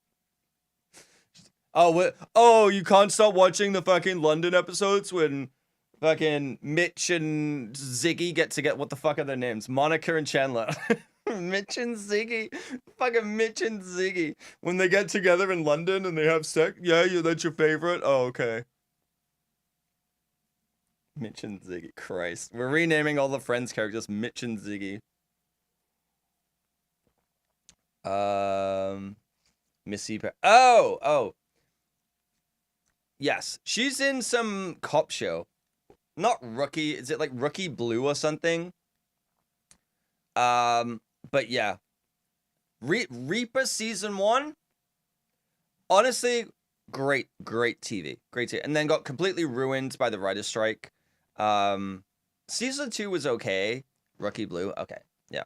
Oh, what? Oh, you can't stop watching the fucking London episodes when fucking Mitch and Ziggy get what the fuck are their names? Monica and Chandler. Mitch and Ziggy. Fucking Mitch and Ziggy. When they get together in London and they have sex. Yeah, that's your favorite? Oh, okay. Mitch and Ziggy. Christ. We're renaming all the Friends characters Mitch and Ziggy. Missy. Oh. Yes. She's in some cop show. Not Rookie. Is it like Rookie Blue or something? But yeah. Reaper season 1. Honestly, great TV. Great TV. And then got completely ruined by the writer's strike. Season 2 was okay. Rookie Blue. Okay. Yeah.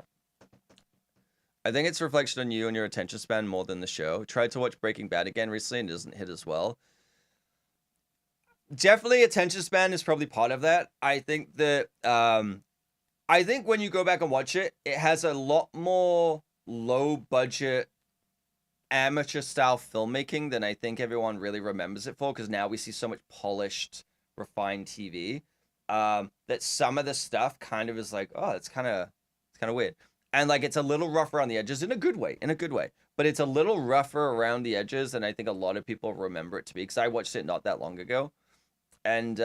I think it's a reflection on you and your attention span more than the show. Tried to watch Breaking Bad again recently and it doesn't hit as well. Definitely attention span is probably part of that. I think that I think when you go back and watch it, it has a lot more low budget amateur style filmmaking than I think everyone really remembers it for, because now we see so much polished, refined TV. That some of the stuff kind of is like, oh, it's kind of weird. And like it's a little rough around the edges in a good way. But it's a little rougher around the edges than I think a lot of people remember it to be, because I watched it not that long ago. And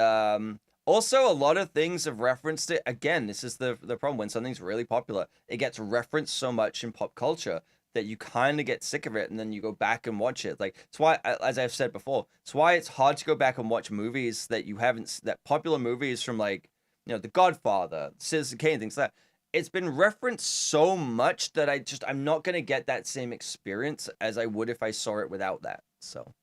also a lot of things have referenced it. Again, this is the problem when something's really popular. It gets referenced so much in pop culture that you kind of get sick of it, and then you go back and watch it. Like, it's why, as I've said before, it's why it's hard to go back and watch movies that you haven't, that popular movies from like, you know, The Godfather, Citizen Kane, things like that. It's been referenced so much that I'm not going to get that same experience as I would if I saw it without that. So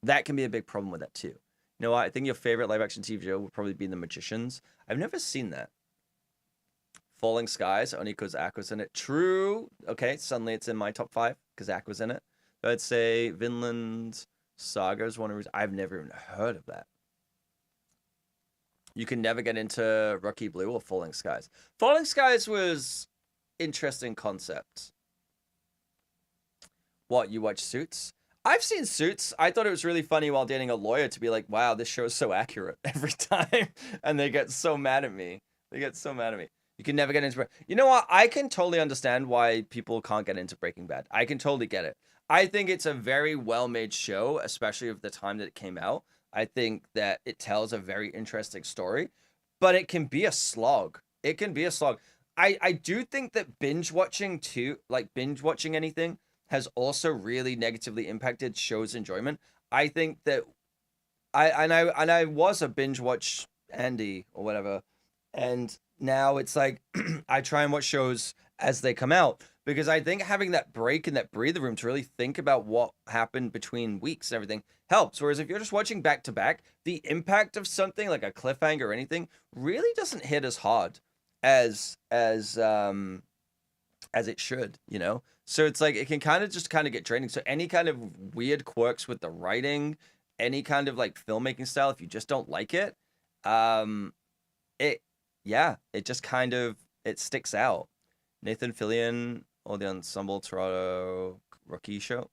that can be a big problem with that too. You know what? I think your favorite live action TV show would probably be The Magicians. I've never seen that. Falling Skies, only because Aqua's in it. True. Okay, suddenly it's in my top 5 because Aqua's in it. But I'd say Vinland Saga is one of the, I've never even heard of that. You can never get into Rookie Blue or Falling Skies. Falling Skies was interesting concept. What, you watch Suits? I've seen Suits. I thought it was really funny while dating a lawyer to be like, wow, this show is so accurate every time. And they get so mad at me. You can never get into it. You know what? I can totally understand why people can't get into Breaking Bad. I can totally get it. I think it's a very well-made show, especially of the time that it came out. I think that it tells a very interesting story, but it can be a slog. I do think that binge watching too, like binge watching anything, has also really negatively impacted shows' enjoyment. I think that I was a binge watch Andy or whatever, and now it's like I try and watch shows as they come out because I think having that break and that breather room to really think about what happened between weeks and everything helps. Whereas if you're just watching back to back, the impact of something like a cliffhanger or anything really doesn't hit as hard as it should, you know? So it's like it can kind of just kind of get draining. So any kind of weird quirks with the writing, any kind of like filmmaking style, if you just don't like it, um, it yeah, it just kind of it sticks out. Nathan Fillion or the Ensemble Toronto Rookie Show.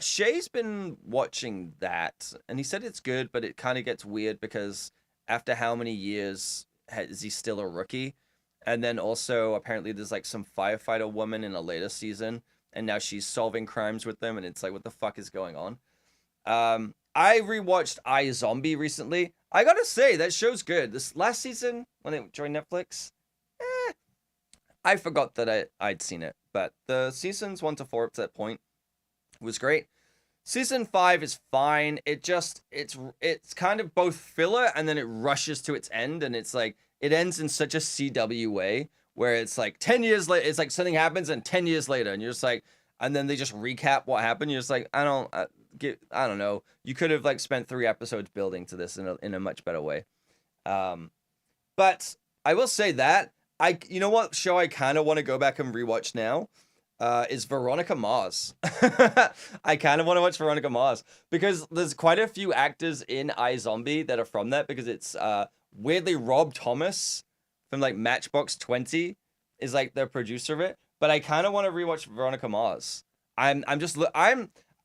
Shay's been watching that, and he said it's good, but it kind of gets weird because after how many years is he still a rookie? And then also apparently there's like some firefighter woman in a later season, and now she's solving crimes with them, and it's like what the fuck is going on? I rewatched iZombie recently. I gotta say that show's good. This last season when it joined Netflix, I forgot that I'd seen it, but the seasons 1 to 4 up to that point was great. Season 5 is fine. It's kind of both filler and then it rushes to its end, and it's like it ends in such a CW way where it's like 10 years later, it's like something happens and 10 years later, and you're just like, and then they just recap what happened. You're just like, I don't know. You could have like spent 3 episodes building to this in a much better way. But I will say that you know what show I kind of want to go back and rewatch now is Veronica Mars. I kind of want to watch Veronica Mars because there's quite a few actors in iZombie that are from that, because it's weirdly Rob Thomas from like Matchbox 20 is like the producer of it. But I kind of want to rewatch Veronica Mars. I'm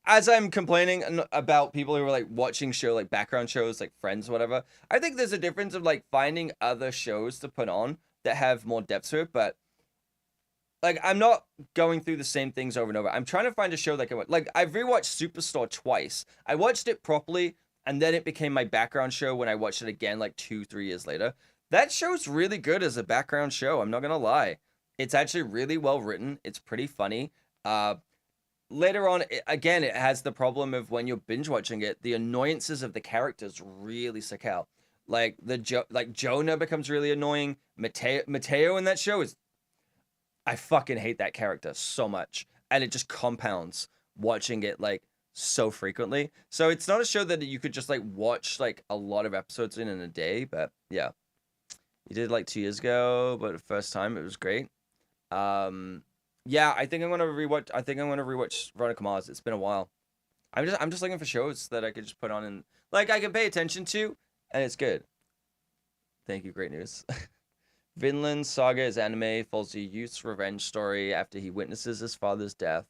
as I'm complaining about people who are like watching show like background shows like Friends or whatever. I think there's a difference of like finding other shows to put on that have more depth to it, but like I'm not going through the same things over and over. I'm trying to find a show that can watch. Like I've rewatched Superstore twice. I watched it properly, and then it became my background show when I watched it again like 2-3 years later. That show's really good as a background show. I'm not gonna lie. It's actually really well written. It's pretty funny. Later on, again, it has the problem of when you're binge watching it, the annoyances of the characters really stick out. Like like Jonah becomes really annoying. Mateo in that show is, I fucking hate that character so much, and it just compounds watching it like so frequently. So it's not a show that you could just like watch like a lot of episodes in a day, but yeah, you did like 2 years ago, but the first time it was great. Yeah, I think I'm gonna rewatch. I think I'm gonna rewatch Veronica Mars. It's been a while. I'm just looking for shows that I could just put on and like I can pay attention to, and it's good. Thank you, great news. Vinland Saga is anime, follows a youth's revenge story after he witnesses his father's death,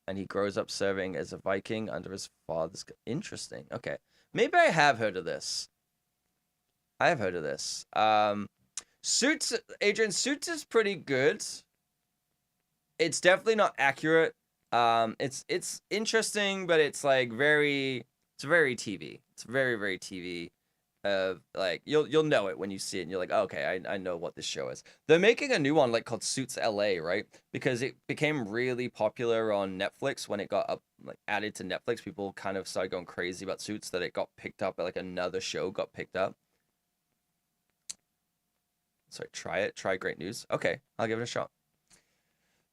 and he grows up serving as a Viking under his father's. Interesting. Okay, maybe I have heard of this. I have heard of this. Suits, Adrian, Suits is pretty good. It's definitely not accurate. It's interesting, but it's like it's very TV. It's very very TV. Like you'll know it when you see it, and you're like, oh, okay, I know what this show is. They're making a new one like called Suits LA, right? Because it became really popular on Netflix when it got up like added to Netflix. People kind of started going crazy about Suits that it got picked up, like another show got picked up. So try great news. Okay, I'll give it a shot.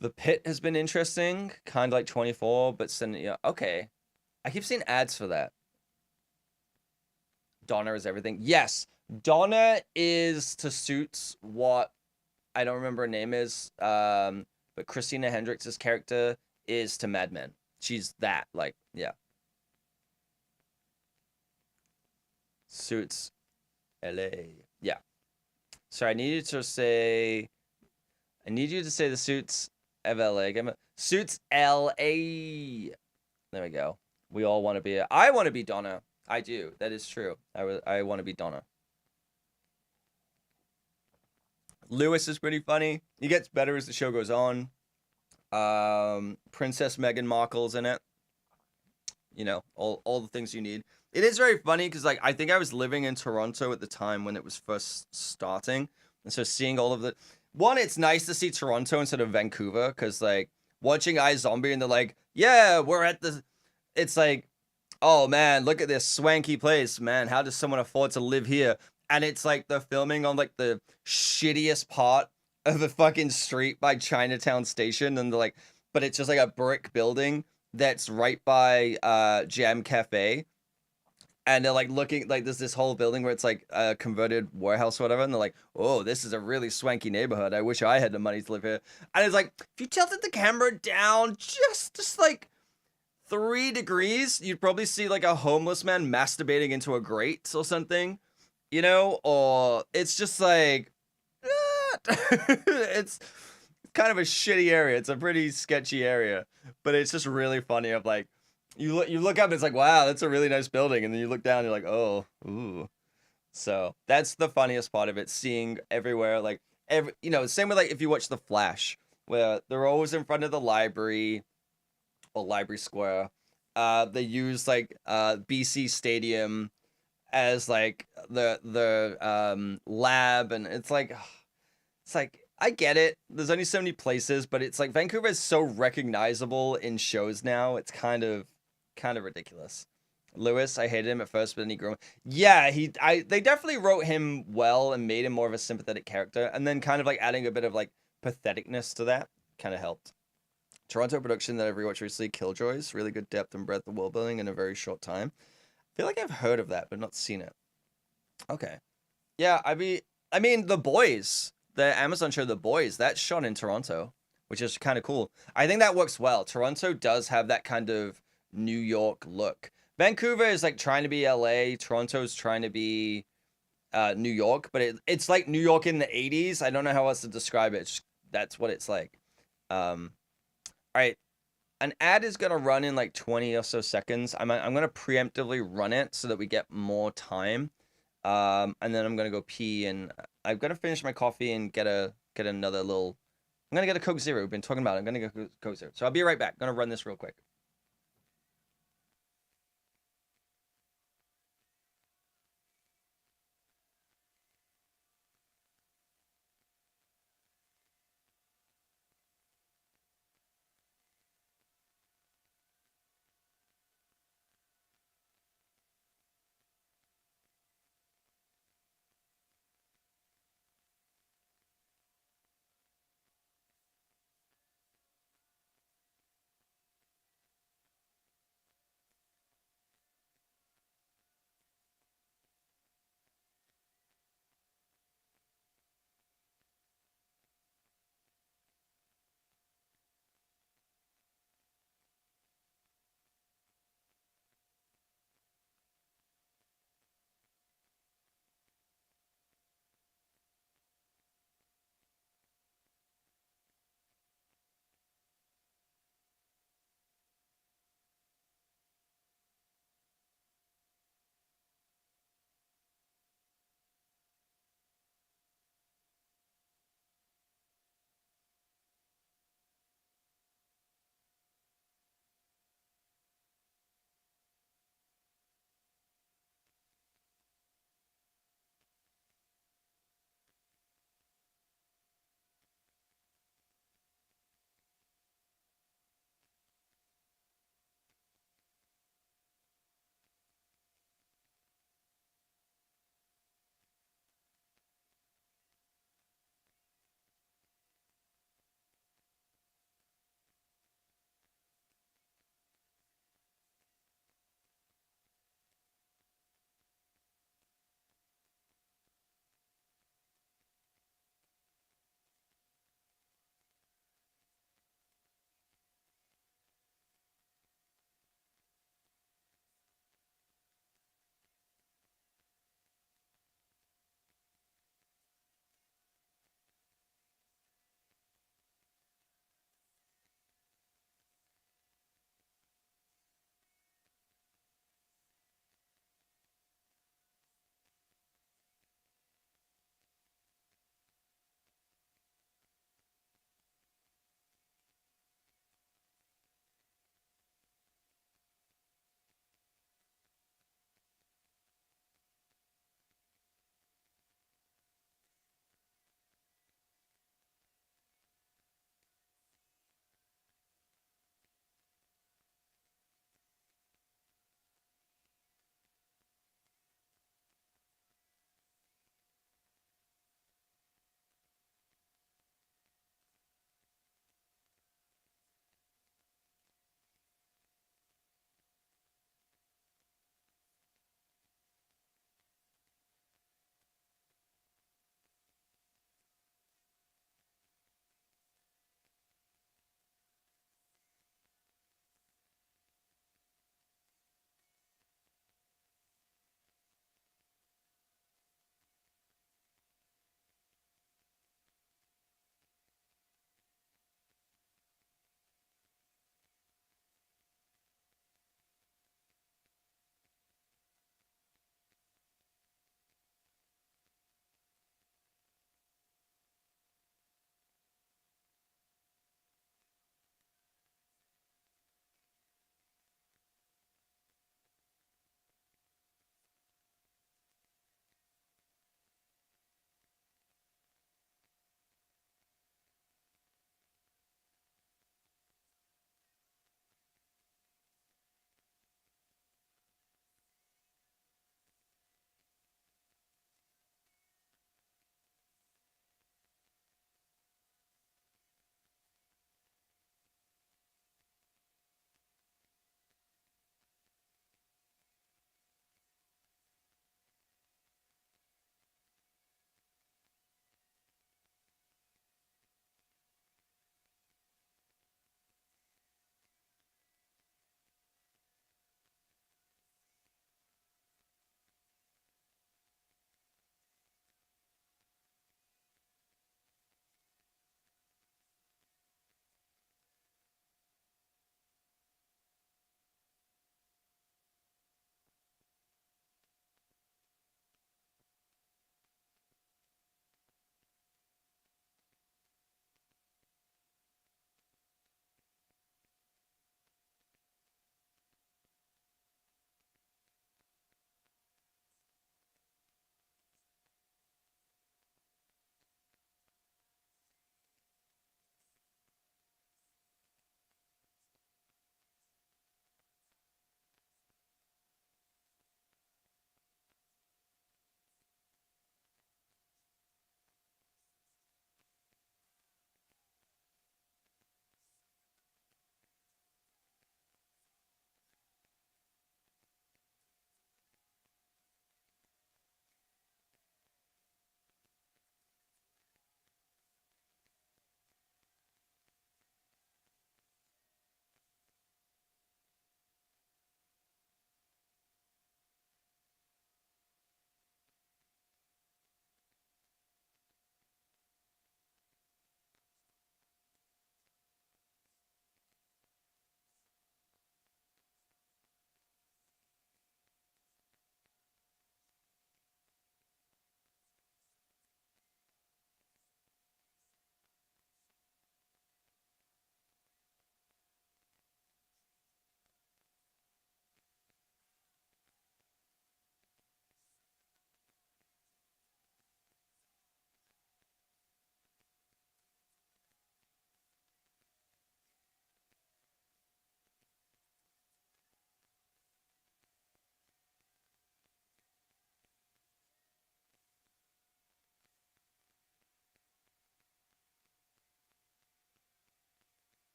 The Pit has been interesting, kind of like 24, but yeah, okay. I keep seeing ads for that. Donna is everything. Yes, Donna is to Suits what I don't remember her name is. But Christina Hendricks' character is to Mad Men. She's that, like, yeah. Suits LA. Yeah. So I need you to say the Suits of LA. Suits LA. There we go. We all want to be. I want to be Donna. I do. That is true. I want to be Donna. Lewis is pretty funny. He gets better as the show goes on. Princess Meghan Markle's in it. You know, all the things you need. It is very funny because like I think I was living in Toronto at the time when it was first starting, and so seeing all of the one, it's nice to see Toronto instead of Vancouver, because like watching iZombie and they're like, yeah, we're at the. It's like, oh man, look at this swanky place, man. How does someone afford to live here? And it's like the filming on like the shittiest part of the fucking street by Chinatown Station, and they're like, but it's just like a brick building that's right by Jam Cafe, and they're like looking like there's this whole building where it's like a converted warehouse or whatever, and they're like, oh, this is a really swanky neighborhood. I wish I had the money to live here. And it's like, if you tilted the camera down just like 3 degrees, you'd probably see like a homeless man masturbating into a grate or something, you know? Or it's just like, it's kind of a shitty area. It's a pretty sketchy area, but it's just really funny. Of like, you look up, and it's like, wow, that's a really nice building, and then you look down, and you're like, oh, ooh. So that's the funniest part of it. Seeing everywhere, like same with like if you watch The Flash, where they're always in front of the library or Library Square. They use like BC Stadium as like the lab, and it's like I get it. There's only so many places, but it's like Vancouver is so recognizable in shows now. It's kind of ridiculous. Lewis, I hated him at first, but then he grew. Yeah, they definitely wrote him well and made him more of a sympathetic character, and then kind of like adding a bit of like patheticness to that kind of helped. Toronto production that I've rewatched recently, Killjoys, really good depth and breadth of world building in a very short time. I feel like I've heard of that, but not seen it. Okay. Yeah, I mean, The Boys, the Amazon show The Boys, that's shot in Toronto, which is kind of cool. I think that works well. Toronto does have that kind of New York look. Vancouver is like trying to be LA. Toronto's trying to be New York, but it's like New York in the 80s. I don't know how else to describe it. That's what it's like. Um, all right. An ad is gonna run in like 20 or so seconds. I'm gonna preemptively run it so that we get more time. And then I'm gonna go pee, and I've got to finish my coffee and get another little. I'm gonna get a Coke Zero. We've been talking about it. I'm gonna get a Coke Zero. So I'll be right back. Gonna run this real quick.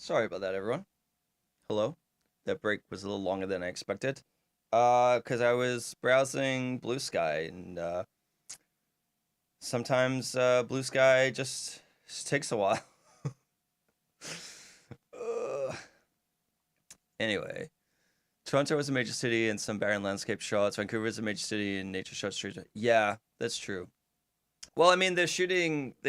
Sorry about that, everyone. Hello. That break was a little longer than I expected. Because I was browsing Blue Sky, and sometimes Blue Sky just takes a while. Ugh. Anyway, Toronto is a major city and some barren landscape shots. Vancouver is a major city and nature shots. Yeah, that's true. Well, I mean, they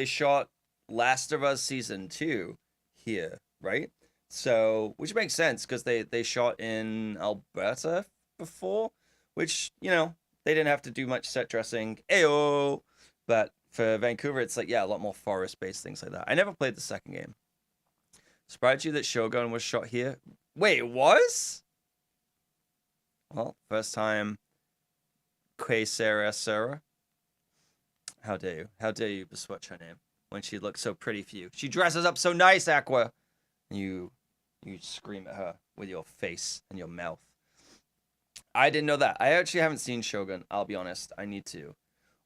shot Last of Us season 2 here, right? So, which makes sense because they shot in Alberta before, which, they didn't have to do much set dressing. Ayo. But for Vancouver, it's like, yeah, a lot more forest-based things like that. I never played the second game. Surprised you that Shogun was shot here? Wait, it was? Well, first time Que Sarah. How dare you? How dare you besmirch her name when she looks so pretty for you? She dresses up so nice, Aqua. You scream at her with your face and your mouth. I didn't know that. I actually haven't seen Shogun. I'll be honest. I need to.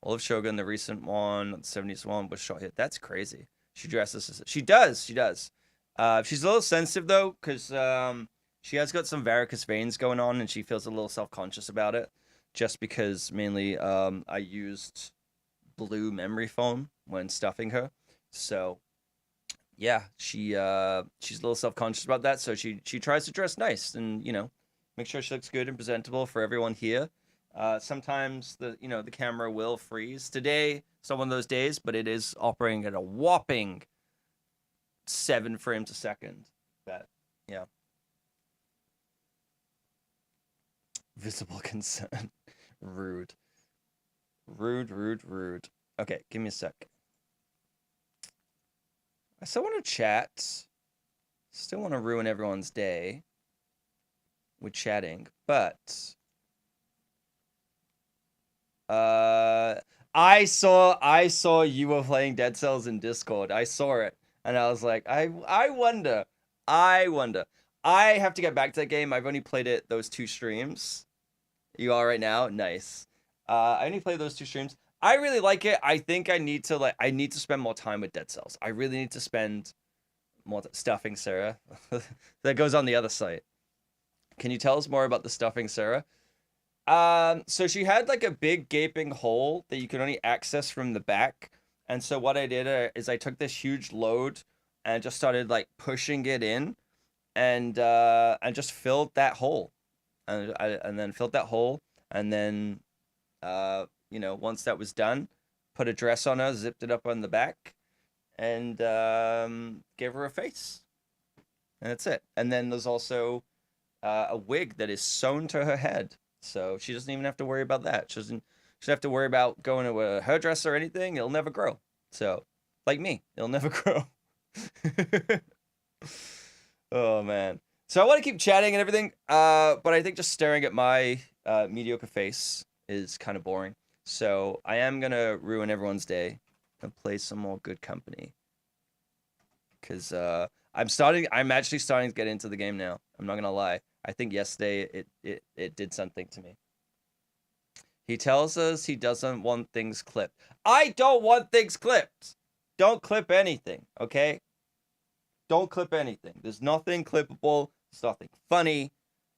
All of Shogun, the recent one, the 70s one, was shot here. That's crazy. She dresses. She does. She's a little sensitive though, because she has got some varicose veins going on, and she feels a little self-conscious about it. Just because mainly I used blue memory foam when stuffing her, so yeah, she's a little self-conscious about that. So she tries to dress nice and make sure she looks good and presentable for everyone here. Sometimes the camera will freeze. Today, it's not one of those days, but it is operating at a whopping 7 frames a second. But yeah, visible concern. Rude. Okay, give me a sec. I still want to chat. Still want to ruin everyone's day with chatting, but I saw you were playing Dead Cells in Discord. I saw it, and I was like, I wonder. I have to get back to that game. I've only played it those 2 streams. You are right now? Nice. I only played those 2 streams. I really like it. I think I need to spend more time with Dead Cells. I really need to spend more stuffing Sarah. That goes on the other site. Can you tell us more about the stuffing Sarah? So she had like a big gaping hole that you could only access from the back. And so what I did is I took this huge load and just started like pushing it in, and just filled that hole. And then filled that hole, and then once that was done, put a dress on her, zipped it up on the back, and gave her a face. And that's it. And then there's also a wig that is sewn to her head. So she doesn't even have to worry about that. She doesn't have to worry about going to a hairdresser or anything. It'll never grow. So, like me, it'll never grow. Oh, man. So I want to keep chatting and everything, but I think just staring at my mediocre face is kind of boring. So I am going to ruin everyone's day and play some more Good Company. Because I'm actually starting to get into the game now. I'm not going to lie. I think yesterday it did something to me. He tells us he doesn't want things clipped. I don't want things clipped. Don't clip anything, okay? Don't clip anything. There's nothing clippable. There's nothing funny.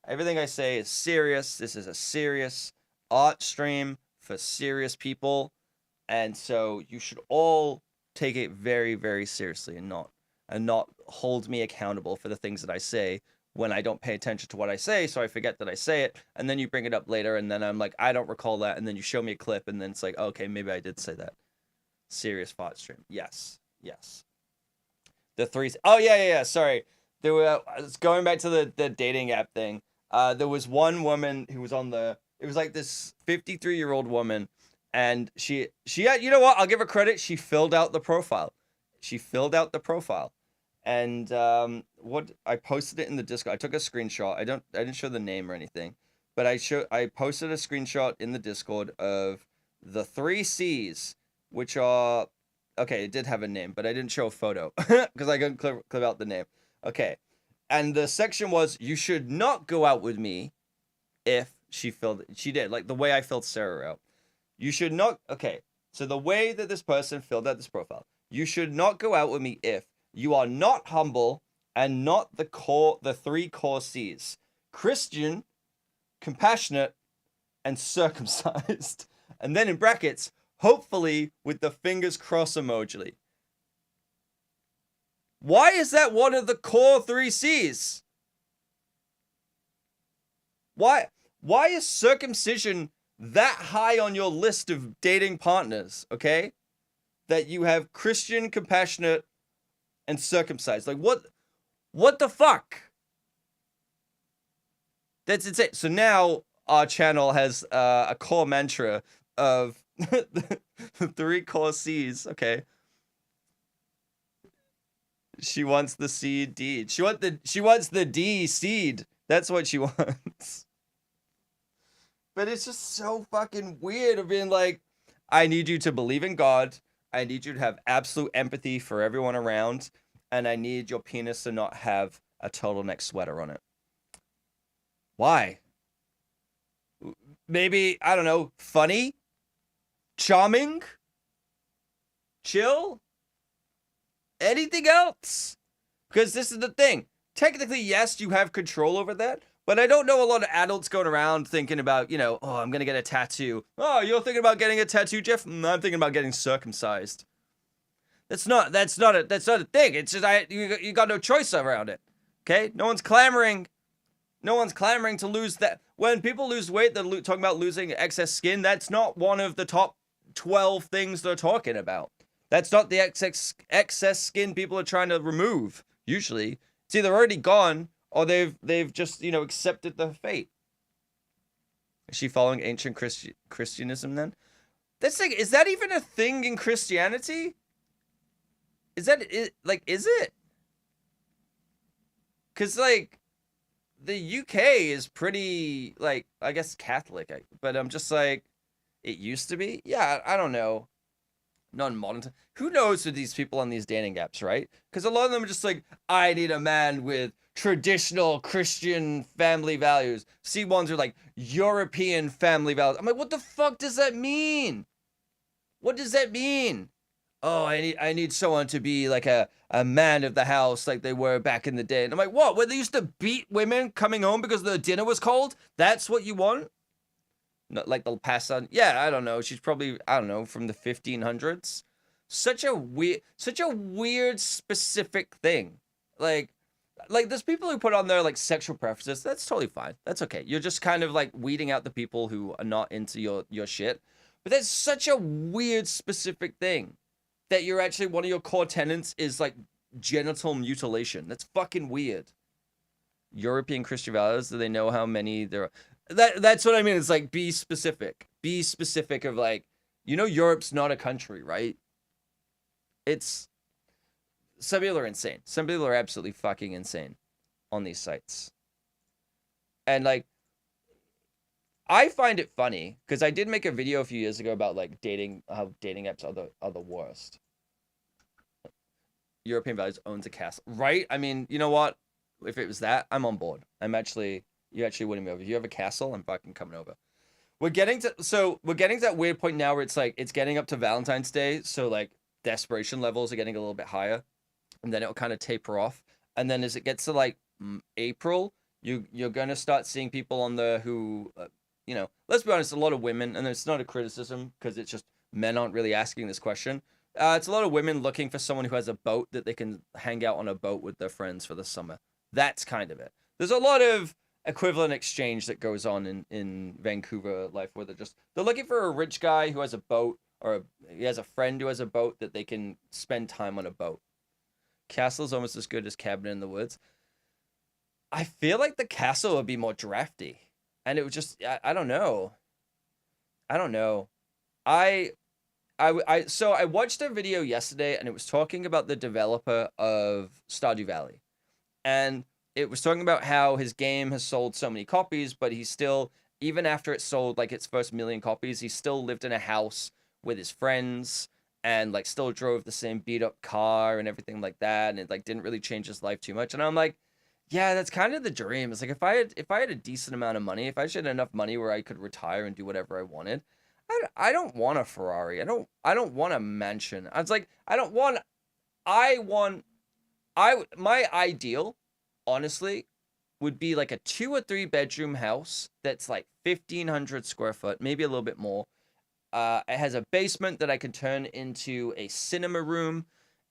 Everything I say is serious. This is a serious art stream for serious people. And so you should all take it very, very seriously and not hold me accountable for the things that I say when I don't pay attention to what I say, so I forget that I say it, and then you bring it up later, and then I'm like, I don't recall that, and then you show me a clip, and then it's like, okay, maybe I did say that. Serious fart stream. Yes. The 3... Oh, yeah, sorry. There were... going back to the dating app thing. There was one woman who was on the... It was like this 53-year-old woman, and she had... You know what? I'll give her credit. She filled out the profile. And what I posted it in the Discord. I took a screenshot. I didn't show the name or anything, but I posted a screenshot in the Discord of the 3 C's, which are... Okay, it did have a name, but I didn't show a photo because I couldn't clip out the name. Okay, and the section was, you should not go out with me if she did, like the way I filled Sarah out. You should not... Okay, so the way that this person filled out this profile, you should not go out with me if you are not humble, and not the three core C's: Christian, compassionate, and circumcised. And then in brackets, hopefully with the fingers crossed emoji. Why is that one of the core three C's? Why is circumcision that high on your list of dating partners, okay? That you have Christian, compassionate, and circumcised. Like, what the fuck? That's insane. So now our channel has a core mantra of the three core C's, okay? She wants the seed deed. She wants the D seed. That's what she wants. But it's just so fucking weird of being like, I need you to believe in God. I need you to have absolute empathy for everyone around. And I need your penis to not have a turtleneck sweater on it. Why? Maybe, I don't know, funny? Charming? Chill? Anything else? Because this is the thing. Technically, yes, you have control over that. But I don't know a lot of adults going around thinking about, you know, oh, I'm going to get a tattoo. Oh, you're thinking about getting a tattoo, Jeff? I'm thinking about getting circumcised. That's not a thing. It's just, you got no choice around it. Okay? No one's clamoring to lose that. When people lose weight, they're talking about losing excess skin. That's not one of the top 12 things they're talking about. That's not the excess skin people are trying to remove, usually. It's either already gone or they've just, you know, accepted the fate. Is she following ancient Christianism then? That's like, is that even a thing in Christianity? Is it? Because, like, the UK is pretty, like, I guess Catholic, but I'm just like, it used to be? Yeah, I don't know. Not in modern time. Who knows with these people on these dating apps, right? Because a lot of them are just like, I need a man with traditional Christian family values. C1s are like, European family values. I'm like, what the fuck does that mean? What does that mean? Oh, I need someone to be like a man of the house like they were back in the day. And I'm like, what? Where they used to beat women coming home because the dinner was cold? That's what you want? Not like they'll pass on. Yeah, I don't know. She's probably, I don't know, from the 1500s. Such a weird specific thing. Like there's people who put on their like sexual preferences. That's totally fine. That's okay. You're just kind of like weeding out the people who are not into your shit. But that's such a weird specific thing that you're actually, one of your core tenets is like genital mutilation. That's fucking weird. European Christian values, do they know how many there are? That's what I mean. It's like, be specific. Be specific of like, you know, Europe's not a country, right? It's, some people are insane. Some people are absolutely fucking insane on these sites. And like, I find it funny because I did make a video a few years ago about like how dating apps are the worst. European values owns a castle, right? I mean, you know what? If it was that, I'm on board. You actually winning me over. If you have a castle, I'm fucking coming over. We're getting to that weird point now where it's like, it's getting up to Valentine's Day. So like desperation levels are getting a little bit higher and then it'll kind of taper off. And then as it gets to like April, you're going to start seeing people on there who, you know, let's be honest, a lot of women, and it's not a criticism because it's just men aren't really asking this question. It's a lot of women looking for someone who has a boat that they can hang out on a boat with their friends for the summer. That's kind of it. There's a lot of equivalent exchange that goes on in Vancouver life where they're looking for a rich guy who has a boat, or he has a friend who has a boat that they can spend time on a boat. Castle's almost as good as Cabin in the Woods. I feel like the castle would be more drafty. And it would just, I don't know. So I watched a video yesterday and it was talking about the developer of Stardew Valley. And it was talking about how his game has sold so many copies, but he's still, even after it sold like its first 1 million copies, he still lived in a house with his friends and like still drove the same beat up car and everything like that. And it like didn't really change his life too much. And I'm like, yeah, that's kind of the dream. It's like, if I had a decent amount of money, if I just had enough money where I could retire and do whatever I wanted, I don't want a Ferrari. I don't want a mansion. I was like, I want my ideal, honestly, would be like a 2 or 3 bedroom house that's like 1,500 square foot, maybe a little bit more. It has a basement that I can turn into a cinema room,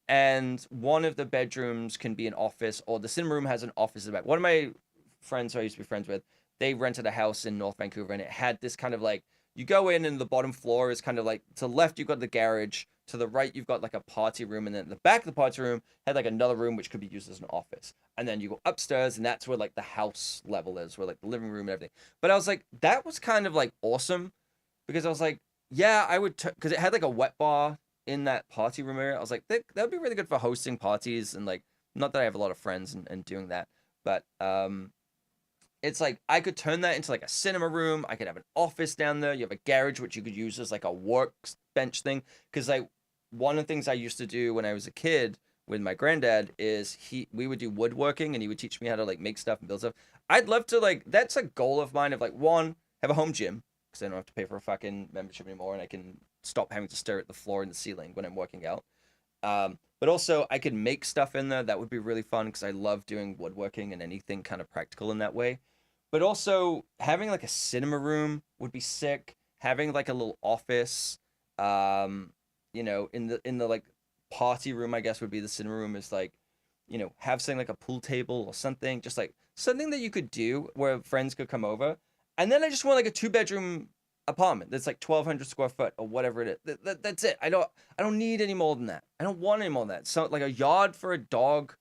and one of the bedrooms can be an office, or the cinema room has an office in the back. One of my friends who I used to be friends with, they rented a house in North Vancouver, and it had this kind of like, you go in and the bottom floor is kind of like, to the left you've got the garage, to the right you've got like a party room, and then the back of the party room had like another room which could be used as an office. And then you go upstairs, and that's where like the house level is, where like the living room and everything. But I was like, that was kind of like awesome, because I was like, yeah, I would, because it had like a wet bar in that party room area. I was like, that would be really good for hosting parties, and like, not that I have a lot of friends and doing that, but it's like I could turn that into like a cinema room. I could have an office down there. You have a garage which you could use as like a workbench thing. Because like one of the things I used to do when I was a kid with my granddad is we would do woodworking, and he would teach me how to like make stuff and build stuff. I'd love to, like, that's a goal of mine, of like, one, have a home gym, because I don't have to pay for a fucking membership anymore, and I can stop having to stare at the floor and the ceiling when I'm working out. But also I could make stuff in there. That would be really fun, because I love doing woodworking and anything kind of practical in that way. But also having like a cinema room would be sick. Having like a little office, you know, in the like party room, I guess would be the cinema room, is like, you know, have something like a pool table or something, just like something that you could do where friends could come over. And then I just want like a 2-bedroom apartment that's like 1,200 square foot or whatever it is. That's it. I don't need any more than that. I don't want any more than that. So like a yard for a dog.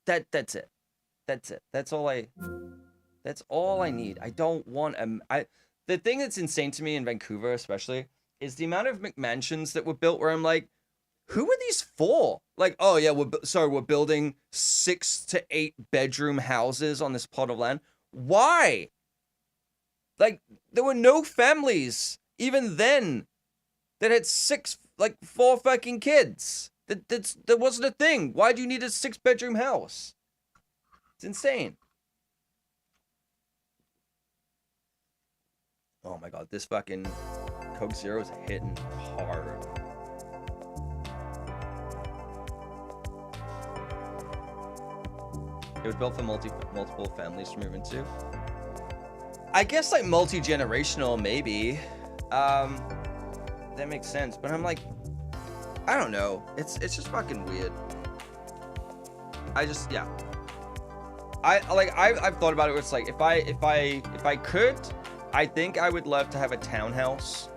That's it. That's it. That's all I need. I don't want the thing that's insane to me in Vancouver especially is the amount of McMansions that were built where I'm like, who are these for? Like, oh yeah, we're building 6 to 8 bedroom houses on this plot of land. Why? Like, there were no families even then that had 4 fucking kids. That wasn't a thing. Why do you need a 6-bedroom house? It's insane. Oh my god, this fucking Coke Zero is hitting hard. It was built for multiple families to move into. I guess like multi-generational, maybe. That makes sense. But I'm like, I don't know. It's just fucking weird. I've thought about it. Where it's like, if I could, I think I would love to have a townhouse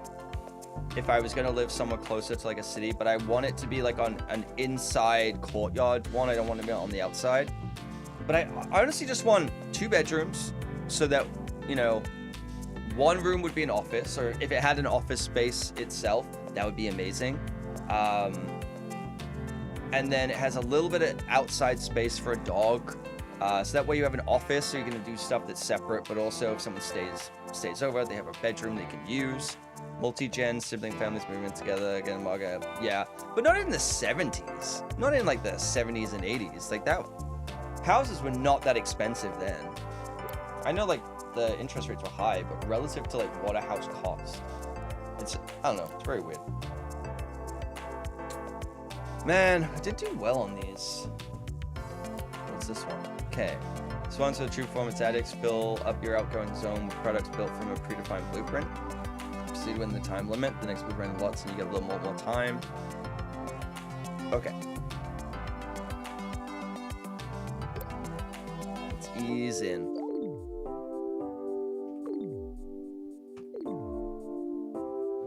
if I was gonna live somewhere closer to like a city. But I want it to be like on an inside courtyard one. I don't want to be on the outside. But I honestly just want 2 bedrooms, so that, you know, one room would be an office, or if it had an office space itself, that would be amazing. And then it has a little bit of outside space for a dog, so that way you have an office, so you're gonna do stuff that's separate, but also if someone stays over, they have a bedroom they can use. Multi-gen sibling families moving together again, yeah, but not in the 70s, not in like the 70s and 80s, like that. Houses were not that expensive then. I know like the interest rates were high, but relative to like what a house cost, I don't know, it's very weird. Man, I did do well on these. What's this one? Okay. Swans to the true performance addicts, fill up your outgoing zone with products built from a predefined blueprint. Proceed within the time limit. The next blueprint lots, and you get a little more time. Okay. Let's ease in.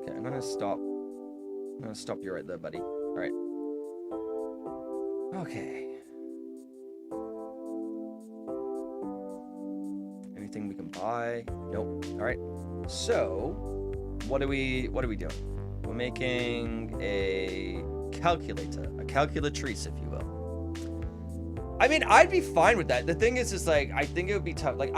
Okay, I'm gonna stop you right there, buddy. All right. Okay. Anything we can buy? Nope. All right. So, what are we doing? We're making a calculator, a calculatrice, if you will. I mean, I'd be fine with that. The thing is like, I think it would be tough. Like,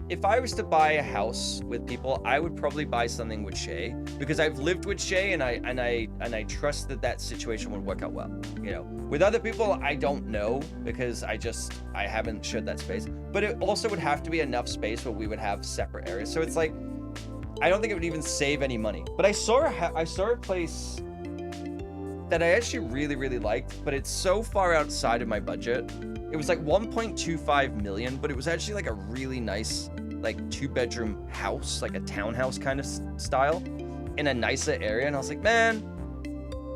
if I was to buy a house with people, I would probably buy something with Shay, because I've lived with Shay, and I trust that situation would work out well. You know, with other people, I don't know, because I haven't shared that space. But it also would have to be enough space where we would have separate areas. So it's like, I don't think it would even save any money. But I saw a place that I actually really, really liked, but it's so far outside of my budget. It was like 1.25 million, but it was actually like a really nice, like 2-bedroom house, like a townhouse kind of style in a nicer area. And I was like, man,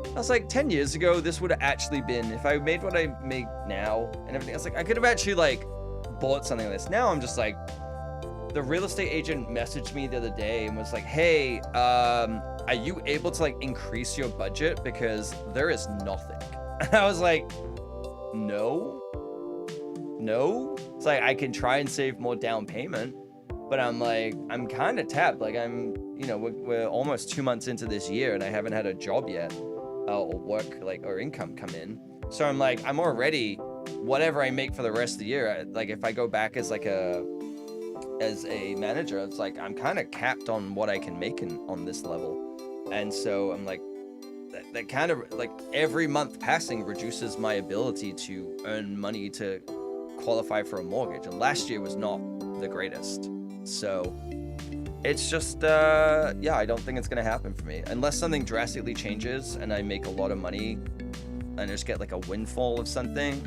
I was like 10 years ago, this would have actually been, if I made what I make now and everything, I was like, I could have actually like bought something like this. Now I'm just like, the real estate agent messaged me the other day and was like, hey, are you able to like increase your budget? Because there is nothing. And I was like, no. It's like, I can try and save more down payment, but I'm like, I'm kind of tapped. Like we're almost 2 months into this year and I haven't had a job yet or work or income come in. So I'm like, I'm already, whatever I make for the rest of the year, like if I go back as a manager, it's like I'm kind of capped on what I can make on this level. And so I'm like, that kind of like every month passing reduces my ability to earn money to qualify for a mortgage. And last year was not the greatest. So it's just, yeah, I don't think it's going to happen for me unless something drastically changes and I make a lot of money and I just get like a windfall of something.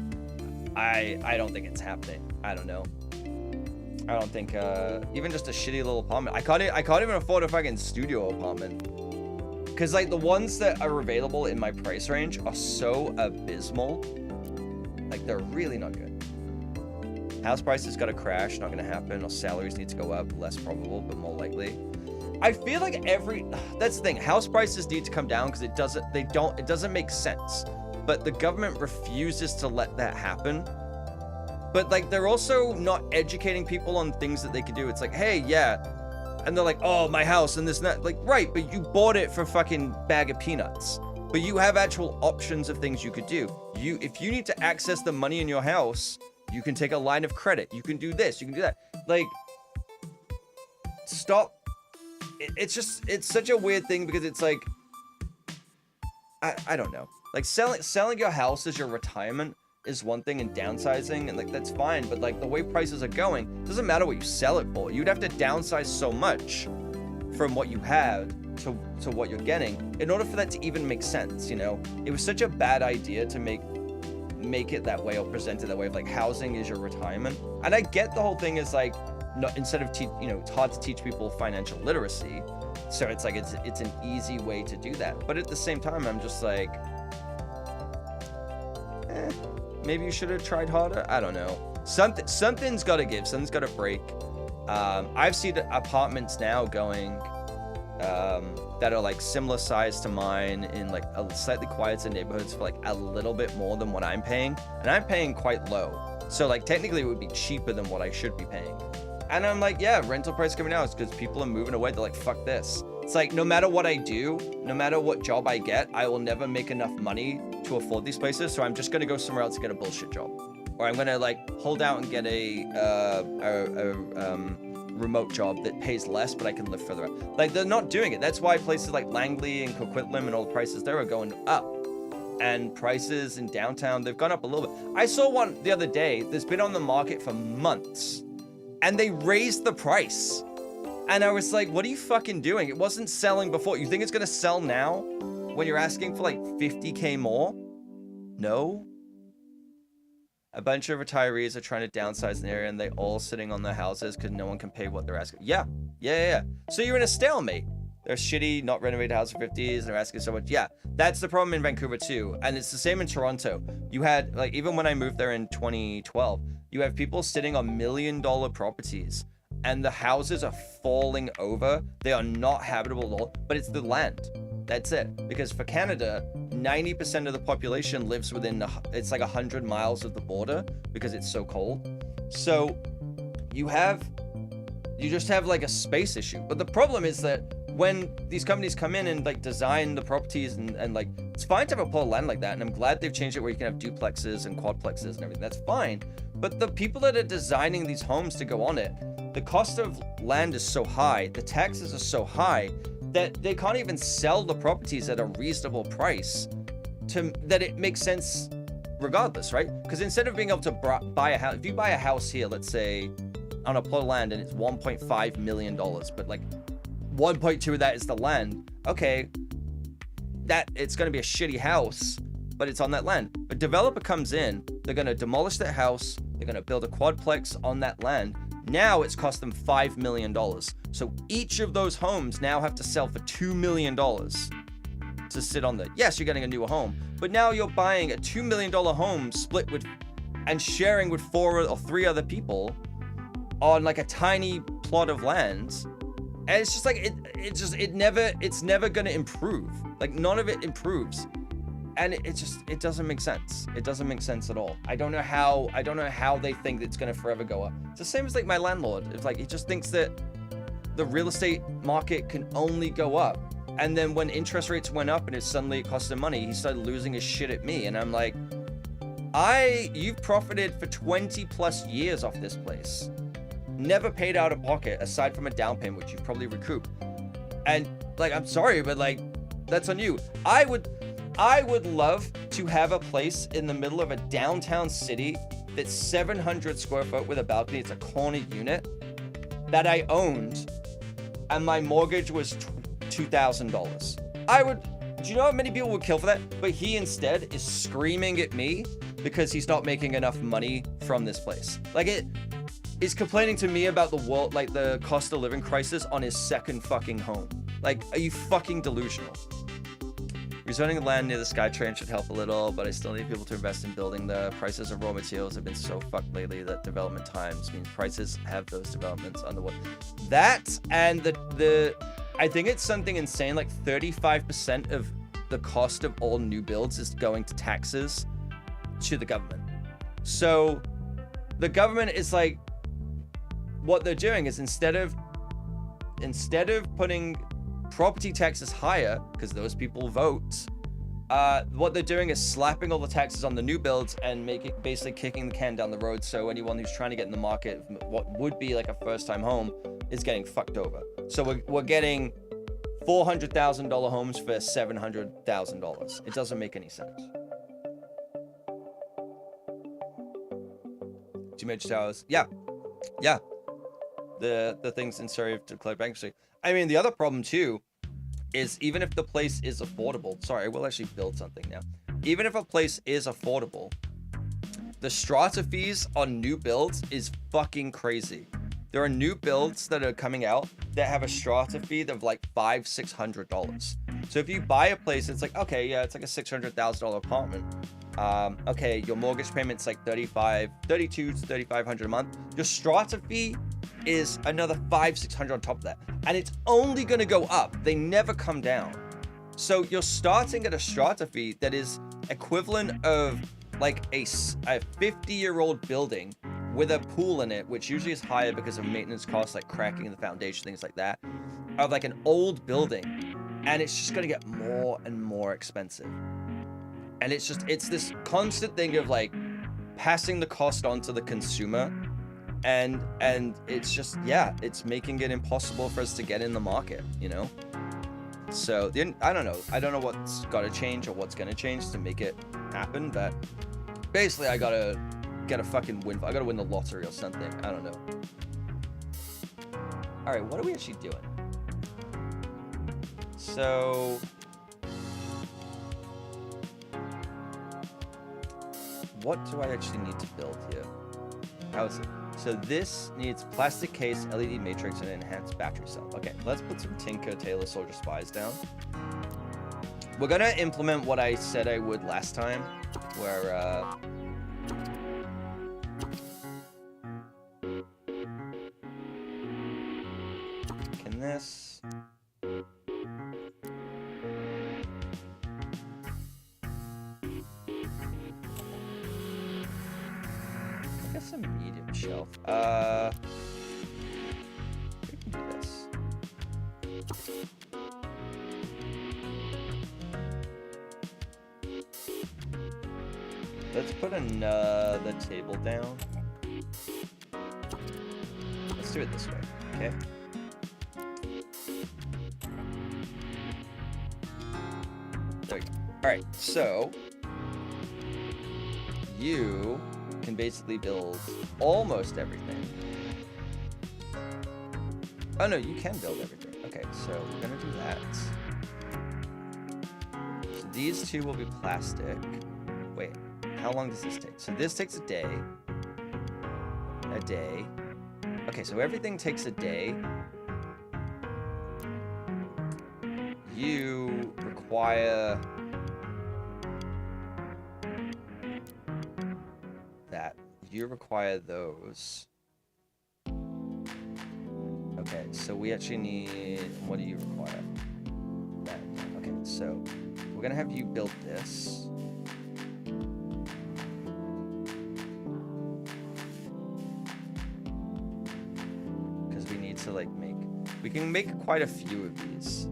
I don't think it's happening. I don't know. I don't think even just a shitty little apartment. I can't even afford a fucking studio apartment. Cause like the ones that are available in my price range are so abysmal. Like they're really not good. House prices gotta crash, not gonna happen. Or salaries need to go up, less probable, but more likely. I feel like that's the thing. House prices need to come down because it doesn't make sense. But the government refuses to let that happen. But like they're also not educating people on things that they can do. It's like, hey, yeah. And they're like, oh, my house and this and that. Like, right, but you bought it for a fucking bag of peanuts. But you have actual options of things you could do. If you need to access the money in your house, you can take a line of credit. You can do this, you can do that. Like, stop. It's such a weird thing because it's like, I don't know. Like selling your house as your retirement is one thing, and downsizing, and like that's fine, but like the way prices are going, it doesn't matter what you sell it for. You'd have to downsize so much from what you have to what you're getting in order for that to even make sense, you know? It was such a bad idea to make it that way or present it that way of like housing is your retirement. And I get the whole thing is like, no, instead of it's hard to teach people financial literacy, so it's like it's an easy way to do that. But at the same time, I'm just like, maybe you should have tried harder. I don't know. Something's got to give. Something's got to break. I've seen apartments now going that are like similar size to mine in like a slightly quieter neighborhoods for like a little bit more than what I'm paying, and I'm paying quite low. So like technically it would be cheaper than what I should be paying. And I'm like, yeah, rental price coming out is because people are moving away. They're like, fuck this. It's like, no matter what I do, no matter what job I get, I will never make enough money to afford these places. So I'm just going to go somewhere else and get a bullshit job. Or I'm going to like hold out and get a remote job that pays less, but I can live further out. Like they're not doing it. That's why places like Langley and Coquitlam and all the prices there are going up. And prices in downtown, they've gone up a little bit. I saw one the other day that's been on the market for months. And they raised the price. And I was like, what are you fucking doing? It wasn't selling before. You think it's going to sell now when you're asking for like 50K more? No. A bunch of retirees are trying to downsize an area and they all sitting on their houses because no one can pay what they're asking. Yeah. So you're in a stalemate. They're shitty, not renovated houses for 50s, and they're asking so much. Yeah, that's the problem in Vancouver too. And it's the same in Toronto. You had, like, even when I moved there in 2012, you have people sitting on $1 million properties and the houses are falling over. They are not habitable at all, but it's the land. That's it. Because for Canada, 90% of the population lives within, it's like 100 miles of the border because it's so cold. So you just have like a space issue. But the problem is that when these companies come in and like design the properties and like, it's fine to have a plot of land like that. And I'm glad they've changed it where you can have duplexes and quadplexes and everything. That's fine. But the people that are designing these homes to go on it, the cost of land is so high, the taxes are so high that they can't even sell the properties at a reasonable price that it makes sense regardless, right? Because instead of being able to buy a house, if you buy a house here, let's say on a plot of land and it's $1.5 million, but like 1.2 of that is the land. Okay, that it's going to be a shitty house, but it's on that land. A developer comes in, they're going to demolish that house, they're going to build a quadplex on that land. Now it's cost them $5 million. So each of those homes now have to sell for $2 million to sit on the, yes, you're getting a new home, but now you're buying a $2 million home split with and sharing with 4 or 3 other people on like a tiny plot of land. And it's just like, it's never going to improve. Like none of it improves. And it doesn't make sense. It doesn't make sense at all. I don't know how they think it's going to forever go up. It's the same as like my landlord. It's like, he just thinks that the real estate market can only go up. And then when interest rates went up and it suddenly cost him money, he started losing his shit at me. And I'm like, you've profited for 20 plus years off this place. Never paid out of pocket aside from a down payment, which you've probably recouped. And like, I'm sorry, but like, that's on you. I would love to have a place in the middle of a downtown city that's 700 square foot with a balcony. It's a corner unit that I owned, and my mortgage was $2,000. Do you know how many people would kill for that? But he instead is screaming at me because he's not making enough money from this place. Like, it is complaining to me about the world, like the cost of living crisis on his second fucking home. Like, are you fucking delusional? Rezoning the land near the SkyTrain should help a little, but I still need people to invest in building. The prices of raw materials have been so fucked lately that development times means prices have those developments underwater. That and I think it's something insane, like 35% of the cost of all new builds is going to taxes to the government. So the government is like, what they're doing is instead of putting property taxes higher, because those people vote, what they're doing is slapping all the taxes on the new builds and basically kicking the can down the road. So anyone who's trying to get in the market, what would be like a first-time home, is getting fucked over. So we're getting $400,000 homes for $700,000. It doesn't make any sense. Two major towers, yeah. The things in Surrey have declared bankruptcy. I mean, the other problem too is even if the place is affordable, sorry, I will actually build something now. Even if a place is affordable, the strata fees on new builds is fucking crazy. There are new builds that are coming out that have a strata fee of like $500-$600. So if you buy a place, it's like, okay, yeah, it's like a $600,000 apartment. Okay, your mortgage payment's like $3,200 to $3,500 a month. Your strata fee is another $500-$600 on top of that, and it's only going to go up. They never come down. So you're starting at a strata fee that is equivalent of like a 50-year-old building with a pool in it, which usually is higher because of maintenance costs like cracking the foundation, things like that, of like an old building, and it's just going to get more and more expensive. And it's this constant thing of like passing the cost on to the consumer. And it's just, yeah, it's making it impossible for us to get in the market, you know? So I don't know what's got to change or what's going to change to make it happen, but basically I gotta get a fucking win. I gotta win the lottery or something. I don't know. All right, what are we actually doing? So what do I actually need to build here? How is it? So this needs plastic case, LED matrix, and enhanced battery cell. Okay, let's put some Tinker Tailor Soldier Spies down. We're gonna implement what I said I would last time, where can this a medium shelf. We can do this. Let's put another table down. Let's do it this way, okay? There we go. All right, so you can basically build almost everything. Oh no, you can build everything. Okay, so we're gonna do that. these two will be plastic. Wait, how long does this take? So this takes a day. A day. Okay, so everything takes a day. You require that. You require those. Okay, so we actually need... What do you require? That. Okay, so we're gonna have you build this. Because we need to, like, make... We can make quite a few of these.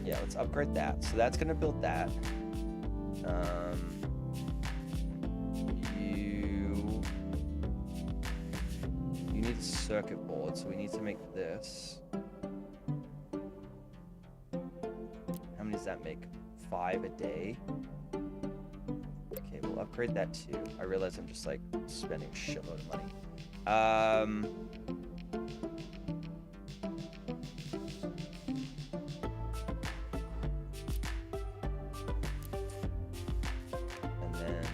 Yeah, let's upgrade that. So that's gonna build that. You need a circuit board, so we need to make this. How many does that make? 5 a day? Okay, we'll upgrade that too. I realize I'm just like spending a shitload of money. And then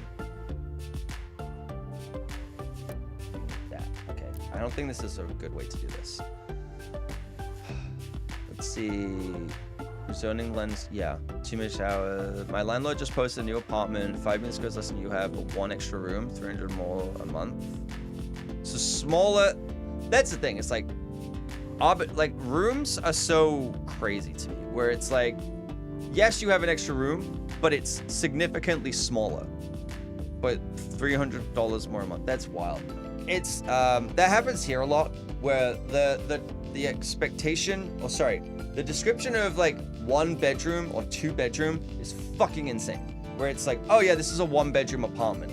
that. Okay, I don't think this is a good way to do this. Let's see. Zoning lens, yeah. 2-minute shower. My landlord just posted a new apartment. 5 minutes goes less than you have, but 1 extra room, 300 more a month. So smaller. That's the thing. It's like, rooms are so crazy to me. Where it's like, yes, you have an extra room, but it's significantly smaller. But $300 more a month. That's wild. It's that happens here a lot. Where the expectation, or sorry, the description of like 1 bedroom or 2 bedroom is fucking insane. Where it's like, oh yeah, this is a 1-bedroom apartment.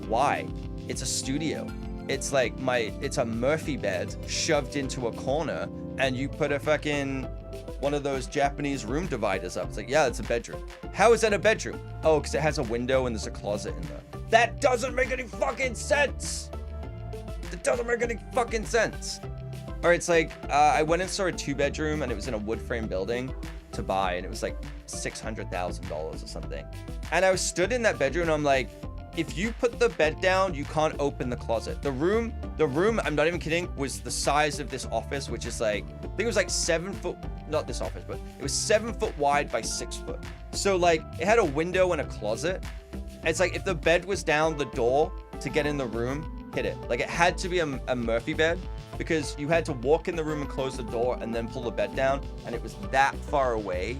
Why? It's a studio. It's like it's a Murphy bed shoved into a corner, and you put a fucking one of those Japanese room dividers up. It's like, yeah, it's a bedroom. How is that a bedroom? Oh, because it has a window and there's a closet in there. That doesn't make any fucking sense. That doesn't make any fucking sense. Or it's like, I went and saw a 2-bedroom and it was in a wood frame building to buy, and it was like $600,000 or something. And I was stood in that bedroom and I'm like, if you put the bed down, you can't open the closet. The room, I'm not even kidding, was the size of this office, which is like, I think it was like 7 foot, not this office, but it was 7 foot wide by 6 foot. So like, it had a window and a closet. And it's like, if the bed was down, the door to get in the room, hit it. Like, it had to be a Murphy bed, because you had to walk in the room and close the door and then pull the bed down, and it was that far away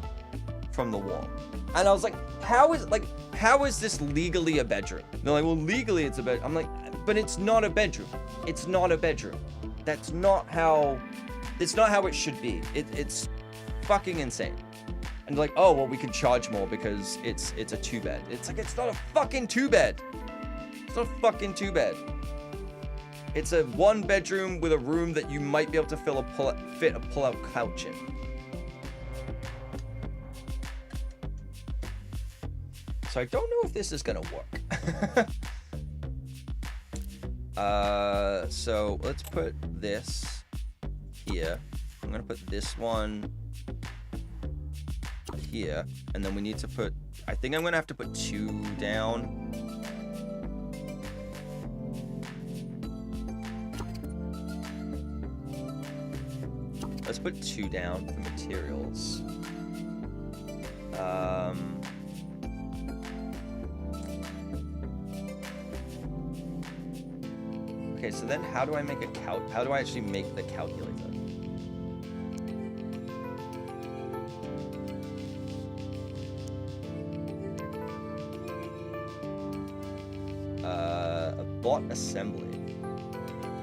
from the wall. And I was like, how is this legally a bedroom? And they're like, well, legally it's a bed. I'm like, but it's not a bedroom. It's not a bedroom. That's not how it should be. It's fucking insane. And they're like, oh, well, we can charge more because it's a 2-bed. It's like, it's not a fucking 2-bed. It's not a fucking 2-bed. It's a 1-bedroom with a room that you might be able to fit a pull-out couch in. So I don't know if this is gonna work. So let's put this here. I'm gonna put this one here, and then we need to put, I think I'm gonna have to put 2 down. Let's put 2 down for materials. Okay, so then how do I make a how do I actually make the calculator? A bot assembly.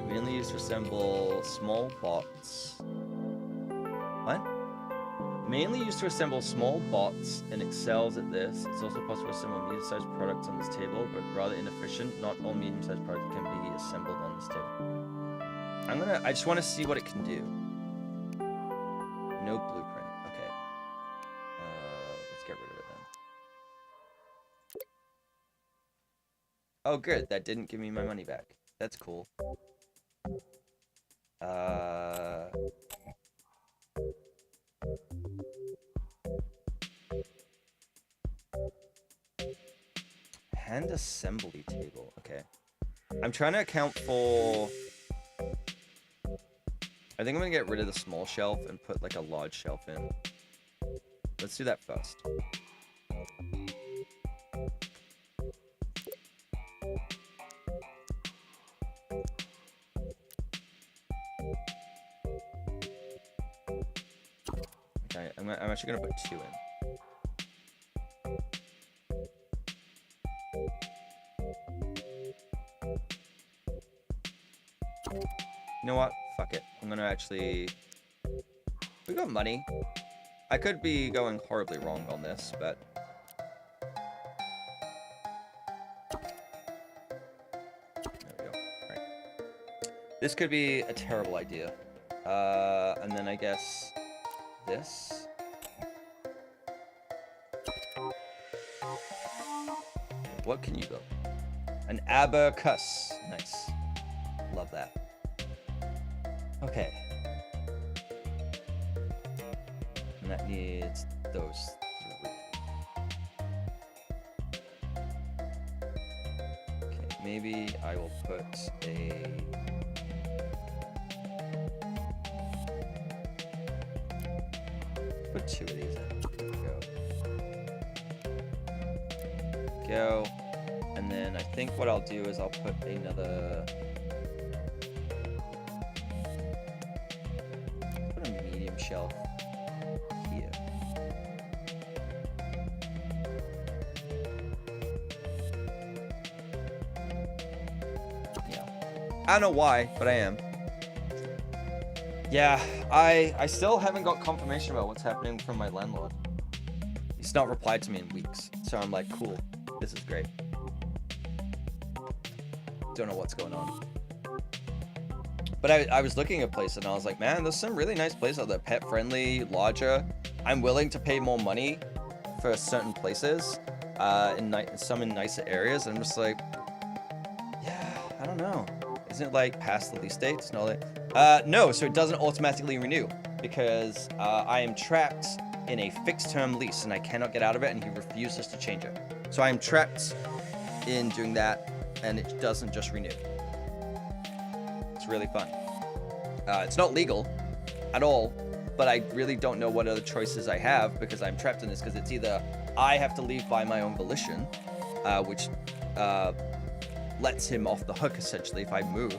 Mainly used to assemble small bots. What? Mainly used to assemble small bots and excels at this. It's also possible to assemble medium-sized products on this table, but rather inefficient. Not all medium-sized products can be assembled on this table. I just want to see what it can do. No blueprint. Okay. Let's get rid of it then. Oh, good. That didn't give me my money back. That's cool. Hand assembly table. Okay. I'm trying to account for... I think I'm gonna get rid of the small shelf and put like a large shelf in. Let's do that first. Okay, I'm actually gonna put 2 in. You know what? Fuck it. I'm gonna actually... We got money. I could be going horribly wrong on this, but... There we go. Right. This could be a terrible idea. And then I guess... This? What can you go? An abacus. Nice. Love that. Okay. And that needs those 3. Okay, maybe I will put a... Put 2 of these in. Go. And then I think what I'll do is I'll put another... Put a medium shelf here. Yeah. I don't know why, but I am. Yeah, I still haven't got confirmation about what's happening from my landlord. He's not replied to me in weeks. So I'm like, cool. This is great. Don't know what's going on. But I was looking at places and I was like, man, there's some really nice places out there. Pet friendly, larger. I'm willing to pay more money for certain places. Some in nicer areas. And I'm just like, yeah, I don't know. Isn't it like past the lease date? No, so it doesn't automatically renew because I am trapped in a fixed term lease and I cannot get out of it and he refuses to change it. So I am trapped in doing that and it doesn't just renew. It's really fun. It's not legal at all, but I really don't know what other choices I have because I'm trapped in this because it's either I have to leave by my own volition, which lets him off the hook essentially if I move.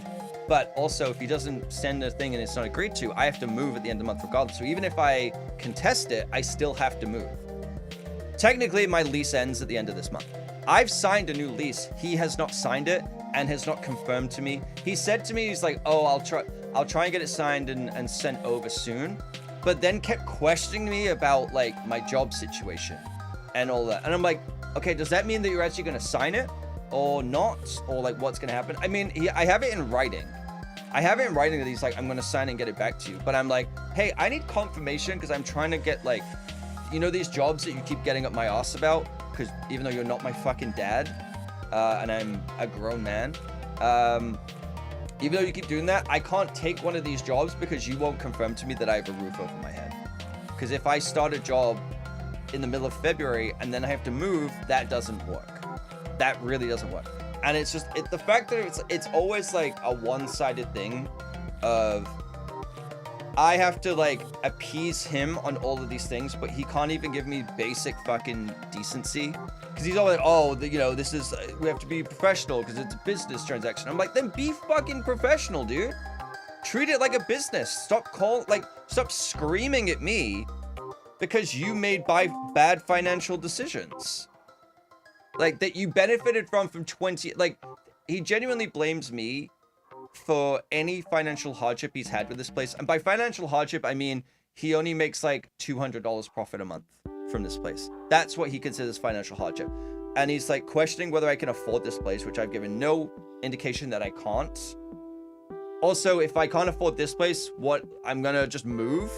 But also, if he doesn't send a thing and it's not agreed to, I have to move at the end of the month regardless. So even if I contest it, I still have to move. Technically, my lease ends at the end of this month. I've signed a new lease. He has not signed it and has not confirmed to me. He said to me, he's like, oh, I'll try and get it signed and sent over soon. But then kept questioning me about like my job situation and all that. And I'm like, okay, does that mean that you're actually going to sign it or not? Or like what's going to happen? I mean, I have it in writing. I have it in writing that he's like, I'm going to sign and get it back to you. But I'm like, hey, I need confirmation because I'm trying to get like, you know, these jobs that you keep getting up my ass about? Because even though you're not my fucking dad, and I'm a grown man, even though you keep doing that, I can't take one of these jobs because you won't confirm to me that I have a roof over my head. Because if I start a job in the middle of February and then I have to move, that doesn't work. That really doesn't work. And it's just, the fact that it's always like a one-sided thing of, I have to like appease him on all of these things, but he can't even give me basic fucking decency. Because he's always like, oh, you know, this is, we have to be professional because it's a business transaction. I'm like, then be fucking professional, dude. Treat it like a business. Stop screaming at me because you made bad financial decisions. Like, that you benefited from 20, like, he genuinely blames me for any financial hardship he's had with this place. And by financial hardship, I mean, he only makes like $200 profit a month from this place. That's what he considers financial hardship. And he's like questioning whether I can afford this place, which I've given no indication that I can't. Also, if I can't afford this place, what, I'm gonna just move?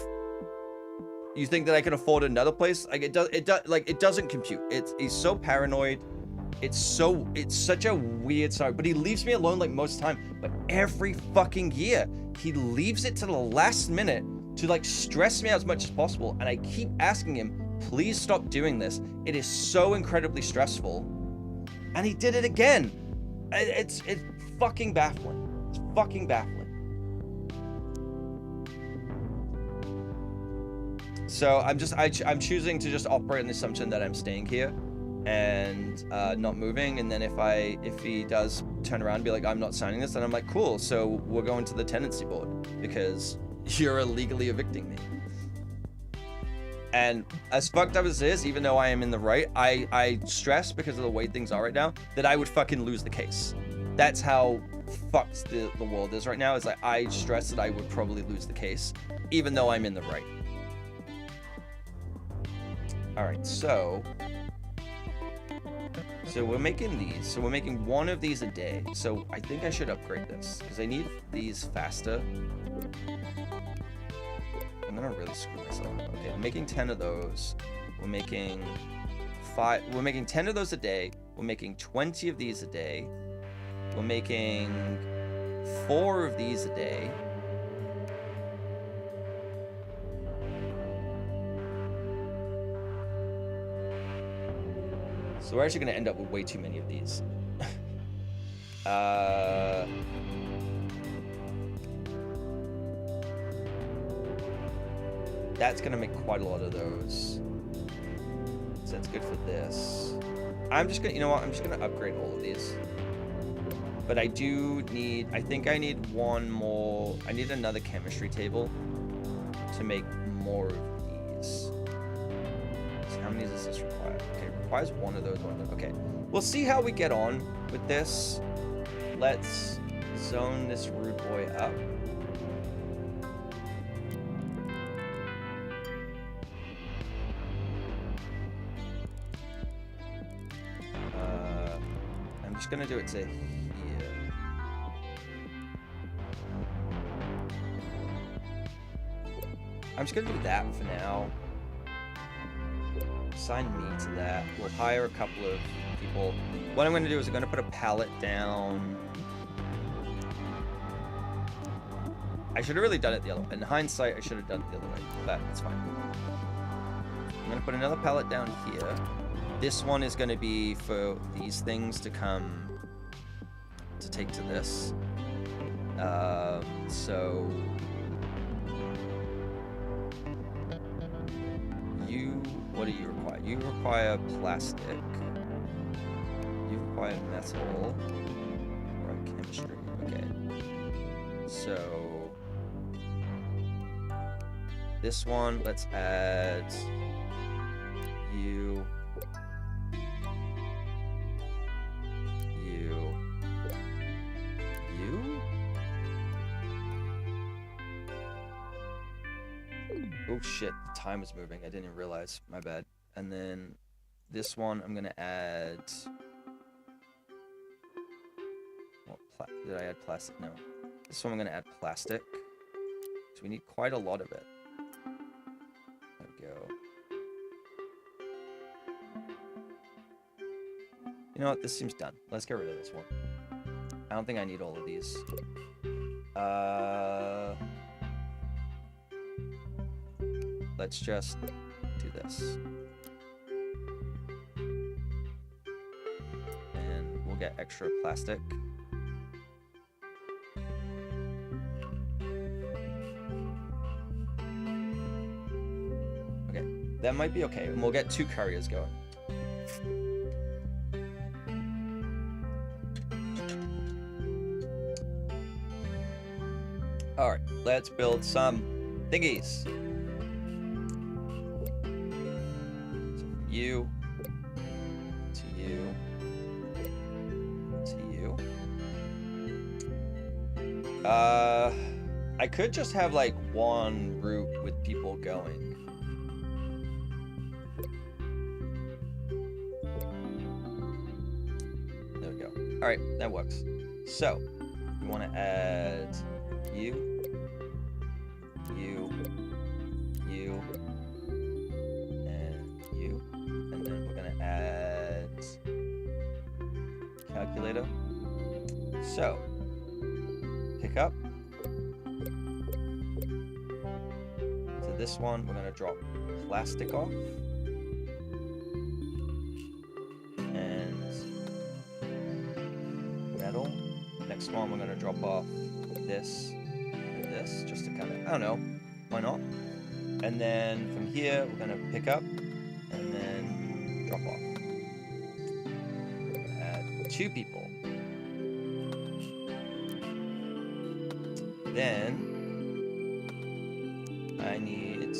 You think that I can afford another place? Like it doesn't compute. He's so paranoid. It's such a weird song, but he leaves me alone like most of the time. But every fucking year, he leaves it to the last minute to like stress me out as much as possible. And I keep asking him, please stop doing this. It is so incredibly stressful. And he did it again. It's fucking baffling. It's fucking baffling. So I'm choosing to just operate on the assumption that I'm staying here and not moving. And then if he does turn around and be like, I'm not signing this, then I'm like, cool. So we're going to the tenancy board because you're illegally evicting me. And as fucked up as it is, even though I am in the right, I stress because of the way things are right now that I would fucking lose the case. That's how fucked the world is right now. It's like I stress that I would probably lose the case, even though I'm in the right. All right, so we're making these. So we're making one of these a day. So I think I should upgrade this because I need these faster. I'm gonna really screw myself up. Okay, I'm making 10 of those. We're making 10 of those a day. We're making 20 of these a day. We're making 4 of these a day. So we're actually gonna end up with way too many of these. That's gonna make quite a lot of those. So that's good for this. I'm just gonna, you know what? I'm just gonna upgrade all of these. But I think I need one more. I need another chemistry table to make more of these. So how many does this require? Okay, it requires one of those. Okay, we'll see how we get on with this. Let's zone this rude boy up. I'm just gonna do it to here. I'm just gonna do that for now. Assign me to that. We'll hire a couple of people. What I'm gonna do is I'm gonna put a pallet down. I should have really done it the other way. In hindsight, I should have done it the other way, but it's fine. I'm gonna put another pallet down here. This one is gonna be for these things to come to take to this. So what do you require? You require plastic. You require metal. Right, chemistry. Okay. So this one, let's add you. Oh shit, the time is moving. I didn't even realize. My bad. And then this one, I'm gonna add. Did I add plastic? No. This one, I'm gonna add plastic. So we need quite a lot of it. There we go. You know what? This seems done. Let's get rid of this one. I don't think I need all of these. Let's just do this. And we'll get extra plastic. Okay, that might be okay. And we'll get 2 couriers going. Alright, let's build some thingies. You to you to you. I could just have like one route with people going. There we go. All right, that works. So we want to add you. So, pick up. To this one, we're gonna drop plastic off. And metal. Next one, we're gonna drop off this and this, just to kind of, I don't know, why not? And then from here, we're gonna pick up and then drop off. We're gonna add 2 people. Then I need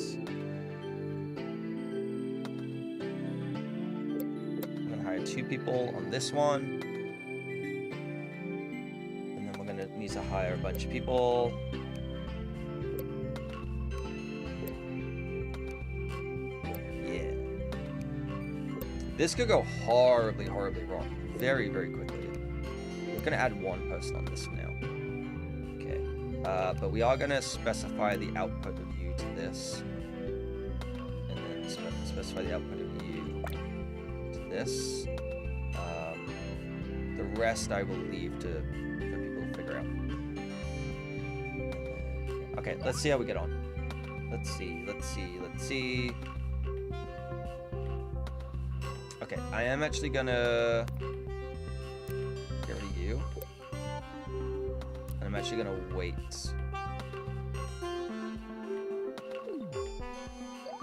I'm gonna hire 2 people on this one. And then we're gonna need to hire a bunch of people. Yeah. This could go horribly, horribly wrong. Very, very quickly. We're gonna add 1 person on this now. But we are going to specify the output of you to this. And then specify the output of you to this. The rest I will leave for people to figure out. Okay, let's see how we get on. Let's see. Okay, I am actually going to get rid of you. I'm actually gonna wait.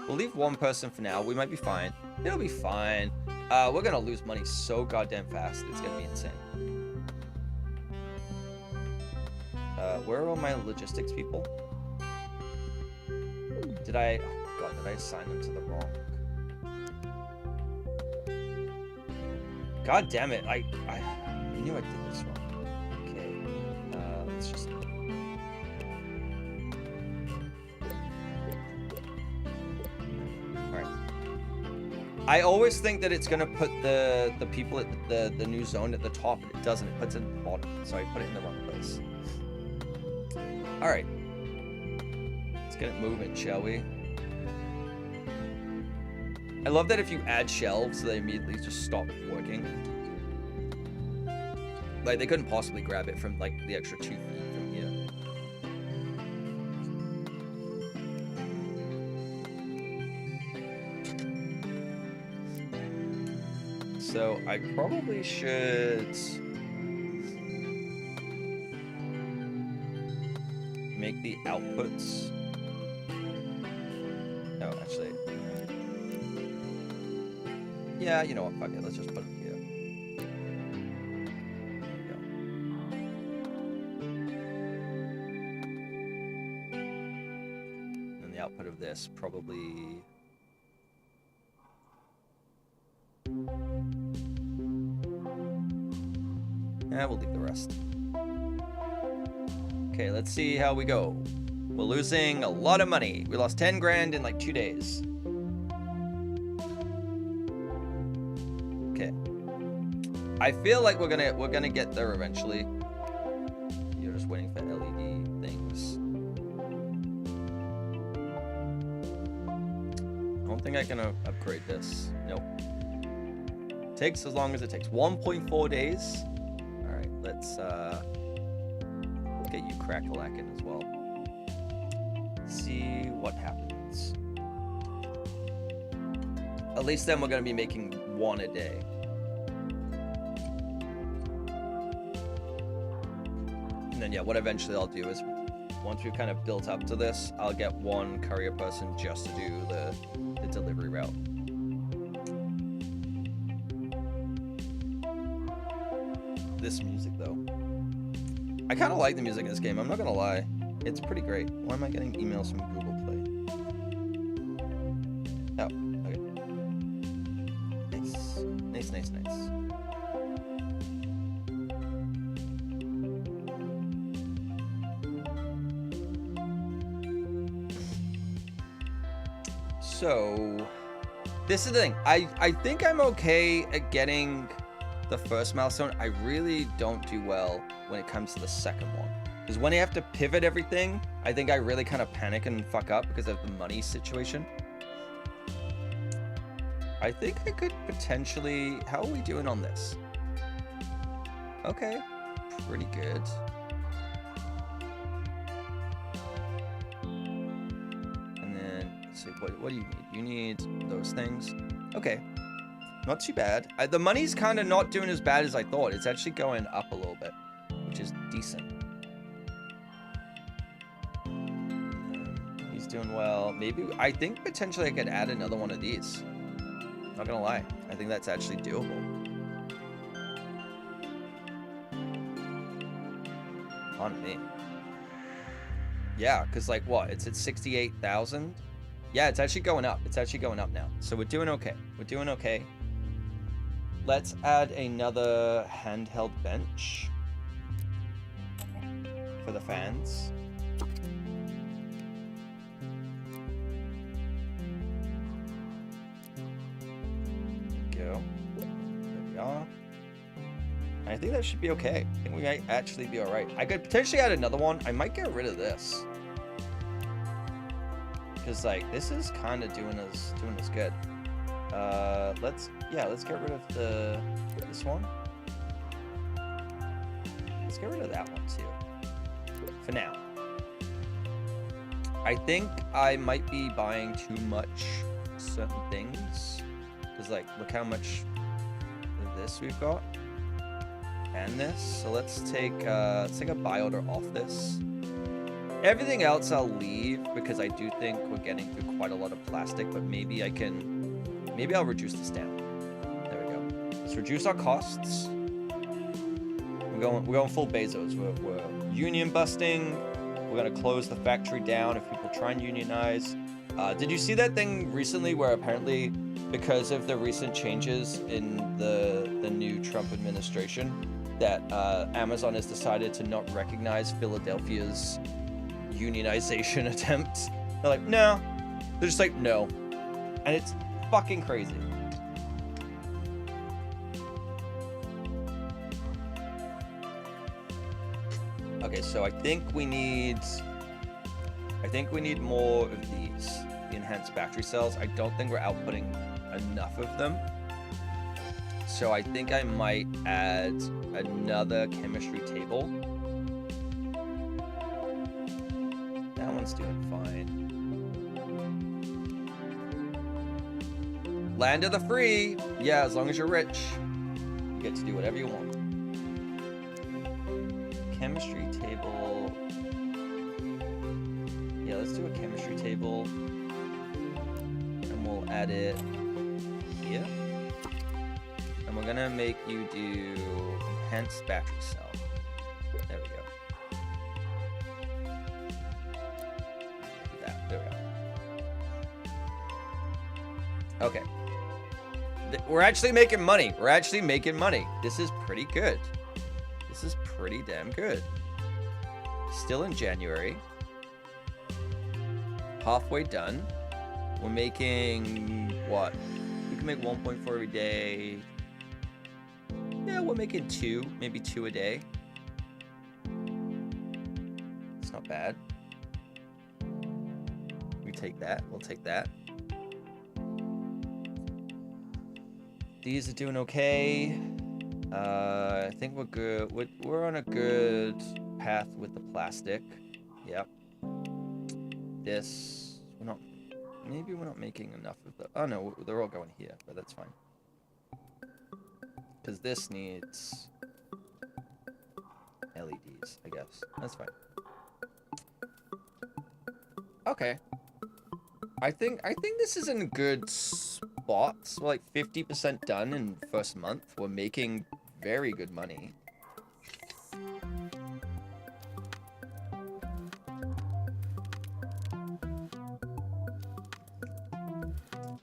We'll leave 1 person for now. We might be fine. It'll be fine. We're gonna lose money so goddamn fast. It's gonna be insane. Where are all my logistics people? Did I assign them to the wrong? God damn it! I knew I did this wrong. Let's just... Alright. I always think that it's gonna put the people at the new zone at the top, but it doesn't. It puts it at the bottom. So I put it in the wrong place. Alright. Let's get it moving, shall we? I love that if you add shelves, they immediately just stop working. Like, they couldn't possibly grab it from, like, the extra 2 feet from here. So, I probably should make the outputs... No, actually... Yeah, you know what, fuck it, let's just put them here. Output of this probably we'll leave the rest. Okay, let's see how we go. We're losing a lot of money. We lost 10 grand in like 2 days. Okay, I feel like we're gonna get there eventually. You're just waiting for LED things. I don't think I can upgrade this. Nope. Takes as long as it takes. 1.4 days. All right, let's get you crack-a-lackin' as well. See what happens. At least then we're gonna be making 1 a day. And then yeah, what eventually I'll do is once we've kind of built up to this, I'll get 1 courier person just to do the delivery route. This music though. I kind of like the music in this game, I'm not gonna lie. It's pretty great. Why am I getting emails from Google Play? Oh, okay. Nice. Nice, nice, nice. So, this is the thing. I think I'm okay at getting the first milestone. I really don't do well when it comes to the second one. Because when I have to pivot everything, I think I really kind of panic and fuck up because of the money situation. I think I could potentially... How are we doing on this? Okay. pretty good. And then, let's see, what do you need? You need those things. Okay. Not too bad. The money's kind of not doing as bad as I thought. It's actually going up a little bit, which is decent. He's doing well. Maybe, I think potentially I could add another one of these. Not gonna lie. I think that's actually doable. On me. Yeah, because like what? It's at 68,000. Yeah, it's actually going up. It's actually going up now. So we're doing okay. We're doing okay. Let's add another handheld bench for the fans. There we go. There we are. I think that should be okay. I think we might actually be all right. I could potentially add another one. I might get rid of this. Because like this is kind of doing us good. Let's get rid of this one. Let's get rid of that one too. For now. I think I might be buying too much certain things. Because like look how much of this we've got. And this. So let's take a buy order off this. Everything else I'll leave because I do think we're getting through quite a lot of plastic, but maybe I'll reduce this down. There we go. Let's reduce our costs. We're going full Bezos. We're union busting. We're gonna close the factory down if people try and unionize. Did you see that thing recently where apparently because of the recent changes in the new Trump administration that Amazon has decided to not recognize Philadelphia's unionization attempts? They're like, no. They're just like, no. And it's fucking crazy. Okay, so I think we need more of these, the enhanced battery cells. I don't think we're outputting enough of them. So I think I might add another chemistry table. That one's doing fine. Land of the free. Yeah, as long as you're rich, you get to do whatever you want. Chemistry table. Yeah, let's do a chemistry table. And we'll add it here. And we're gonna make you do enhanced battery cell. There we go. Do that. There we go. Okay. We're actually making money. We're actually making money. This is pretty good. This is pretty damn good. Still in January. Halfway done. We're making what? We can make 1.4 every day. Yeah, we're making 2, maybe 2 a day. It's not bad. We take that. We'll take that. These are doing okay. I think we're good. We're on a good path with the plastic. Yep. This, maybe we're not making enough of the, oh no, they're all going here, but that's fine. Because this needs LEDs, I guess. That's fine. Okay. I think this is in a good spot. So like 50% done in the first month. We're making very good money.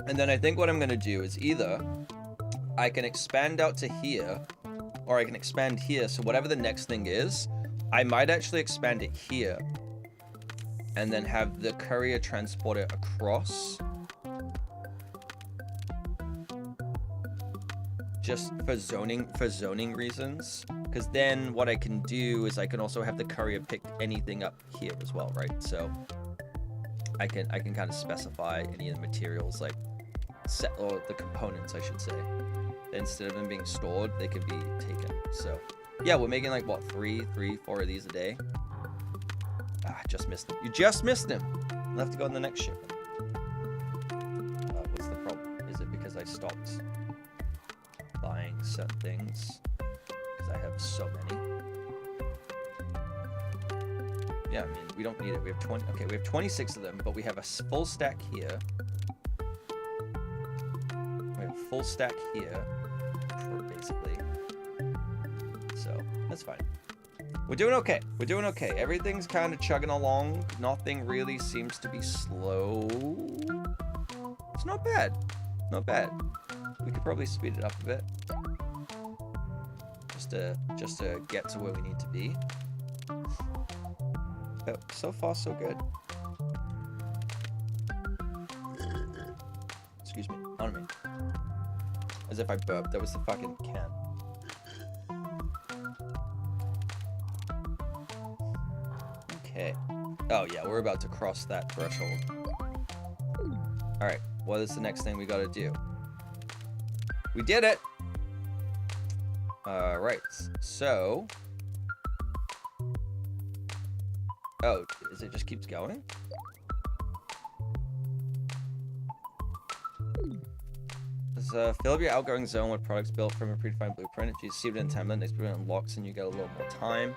And then I think what I'm gonna do is either I can expand out to here, or I can expand here. So whatever the next thing is, I might actually expand it here. And then have the courier transport it across. Just for zoning reasons. Because then what I can do is I can also have the courier pick anything up here as well, right? So I can kind of specify any of the materials, like or the components, I should say. Instead of them being stored, they can be taken. So Yeah, we're making like, what, 3, 4 of these a day? Ah, just missed him. You just missed him. I'll have to go on the next shipment. What's the problem? Is it because I stopped buying certain things? Because I have so many. Yeah, I mean, we don't need it. We have 20. Okay, we have 26 of them, but we have a full stack here. We have a full stack here, basically. So, that's fine. We're doing okay. We're doing okay. Everything's kind of chugging along. Nothing really seems to be slow. It's not bad. Not bad. We could probably speed it up a bit. Just to get to where we need to be. But so far, so good. Excuse me. On me. As if I burped. That was the fucking can. Okay. Oh, yeah. We're about to cross that threshold. Alright. What is the next thing we gotta do? We did it! Alright. So... Oh, is it just keeps going? Fill up your outgoing zone with products built from a predefined blueprint. If you receive it in time, the next blueprint unlocks and you get a little more time.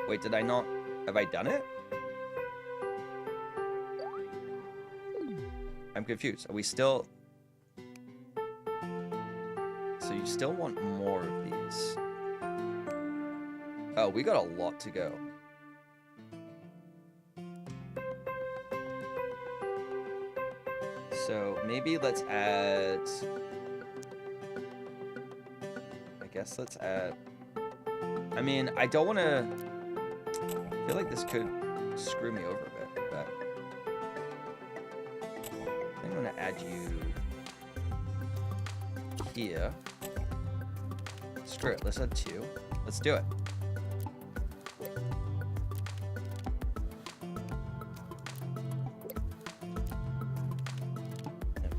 Wait, did I not... Have I done it? I'm confused. Are we still... So you still want more of these. Oh, we got a lot to go. So maybe let's add... I guess let's add... I mean, I don't want to... I feel like this could screw me over a bit, but... I'm going to add you... here. Screw it, let's add 2. Let's do it.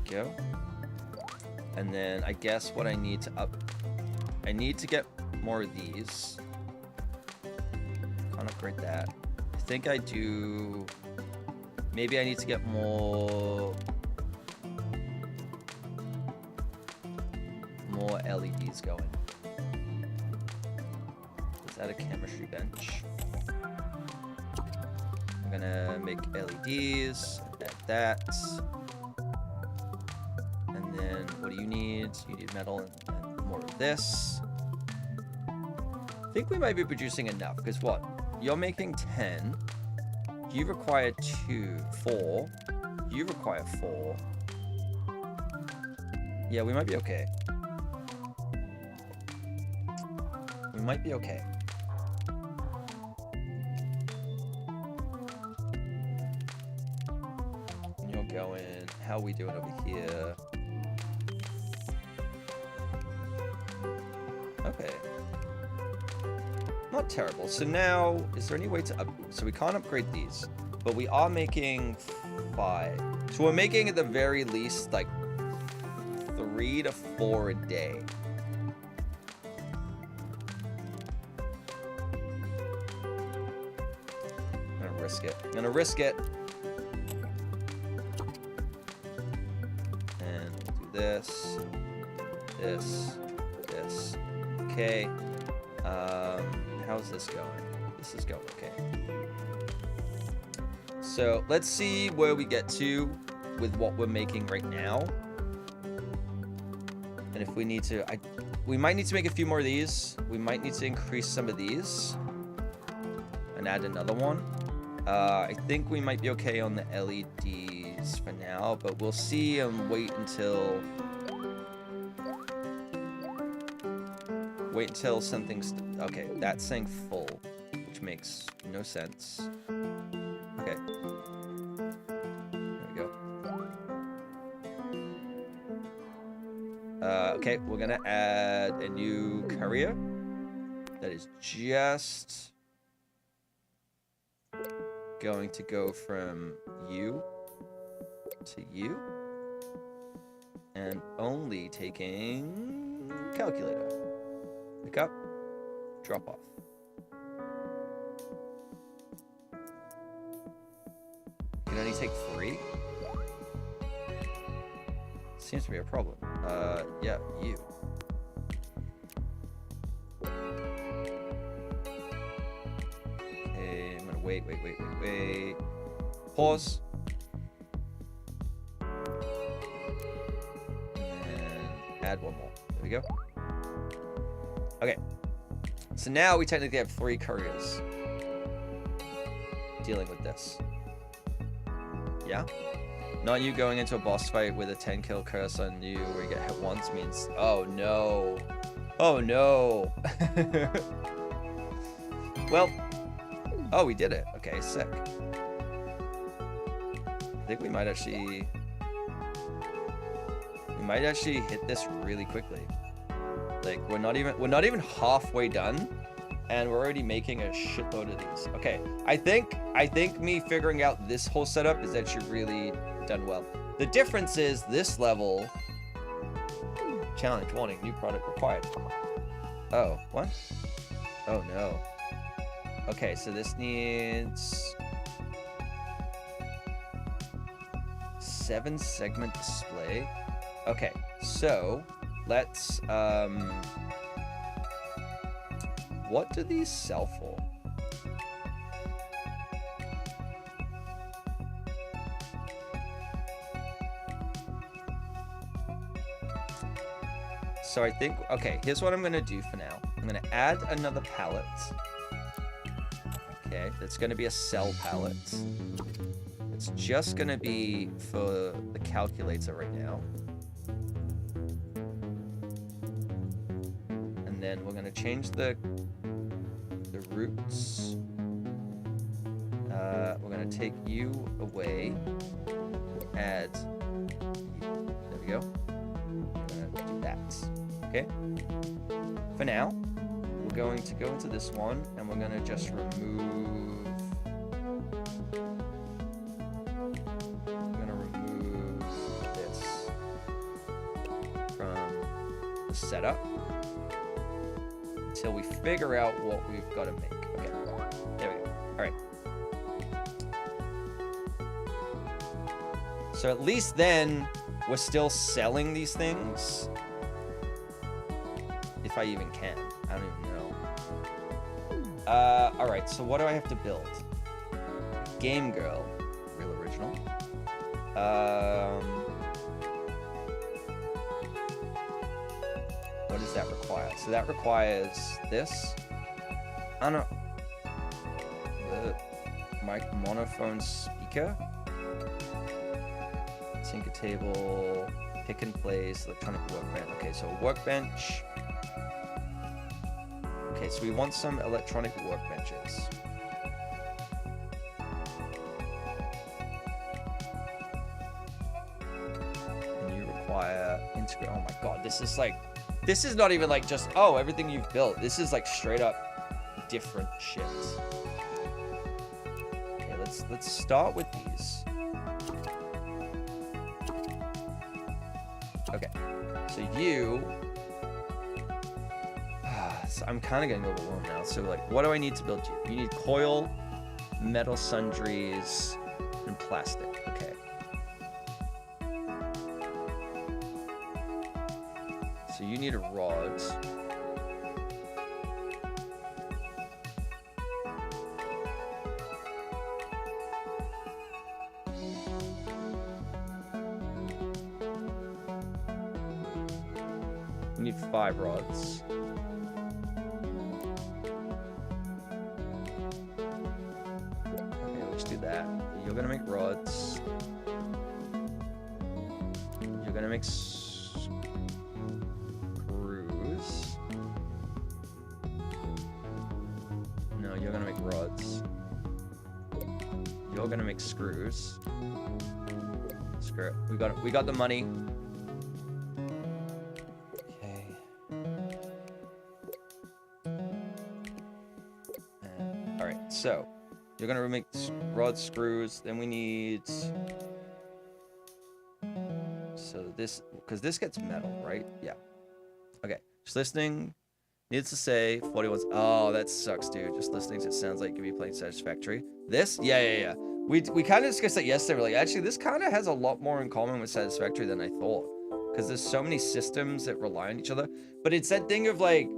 Go. And then I guess what I need to I need to get more of these. Can't upgrade that. I think I do. Maybe I need to get more LEDs going. Let's add a chemistry bench. I'm gonna make LEDs. Add that. What do you need? You need metal and more of this. I think we might be producing enough, because what? You're making 10. You require 4. You require 4. Yeah, we might be okay. We might be okay. And you're going... How are we doing over here? Okay. Not terrible. So now, is there any way to so we can't upgrade these, but we are making 5. So we're making at the very least like 3 to 4 a day. I'm gonna risk it. I'm gonna risk it. And we'll do this, this. Okay. How's this going? This is going okay. So let's see where we get to with what we're making right now. And if we need to, we might need to make a few more of these. We might need to increase some of these and add another one. I think we might be okay on the LEDs for now, but we'll see and wait until something's... Okay, that's saying full, which makes no sense. Okay. There we go. Okay, we're gonna add a new courier. That is just going to go from you to you. And only taking calculator. Pick up. Drop off. You can only take 3? Seems to be a problem. Yeah, you. Okay, I'm gonna wait. Pause. And add one more. There we go. Okay. So now we technically have 3 couriers dealing with this. Yeah? Not you going into a boss fight with a 10 kill curse on you where you get hit once means... Oh, no. Oh, no. Well. Oh, we did it. Okay, sick. I think we might actually... We might actually hit this really quickly. Like, we're not even halfway done, and we're already making a shitload of these. Okay, I think me figuring out this whole setup is actually really done well. The difference is this level, challenge warning, new product required. Oh, what? Oh no. Okay, so this needs 7 segment display. Okay, so let's what do these sell for? So I think, okay, here's what I'm gonna do for now. I'm gonna add another pallet. Okay, that's gonna be a cell pallet. It's just gonna be for the calculator right now. And then we're gonna change the roots. We're gonna take you away. Add you. There we go. We're gonna do that. Okay. For now, we're going to go into this one and we're gonna just remove. I'm gonna remove this from the setup until we figure out what we've got to make. Okay, there we go. All right. So at least then we're still selling these things. If I even can. I don't even know. All right, so what do I have to build? Game Girl. Real original. What does that require? So that requires this. I don't know. The mic monophone speaker. Tinker table. Pick and place. Electronic workbench. Okay, so workbench. Okay, so we want some electronic workbenches. And you require integrate. Oh my god, this is like, this is not even like just, oh, everything you've built. This is like straight up different shit. Okay, let's start with these. Okay, so you. So I'm kind of getting overwhelmed now. So like, what do I need to build you? You need coil, metal sundries, and plastic. Okay. So you need a rod. You need 5 rods. That. You're gonna make rods. You're gonna make screws. No, you're gonna make rods. You're gonna make screws. Screw it. We got the money. Okay. All right. So. You're gonna make rod screws, then we need, so this, because this gets metal, right? Yeah. Okay, just listening, Needs to say 41. Oh, that sucks, dude. Just listening to it sounds like you'd be playing Satisfactory. This? Yeah. We kind of discussed that yesterday. We're like, actually, this kind of has a lot more in common with Satisfactory than I thought. Because there's so many systems that rely on each other. But it's that thing of like,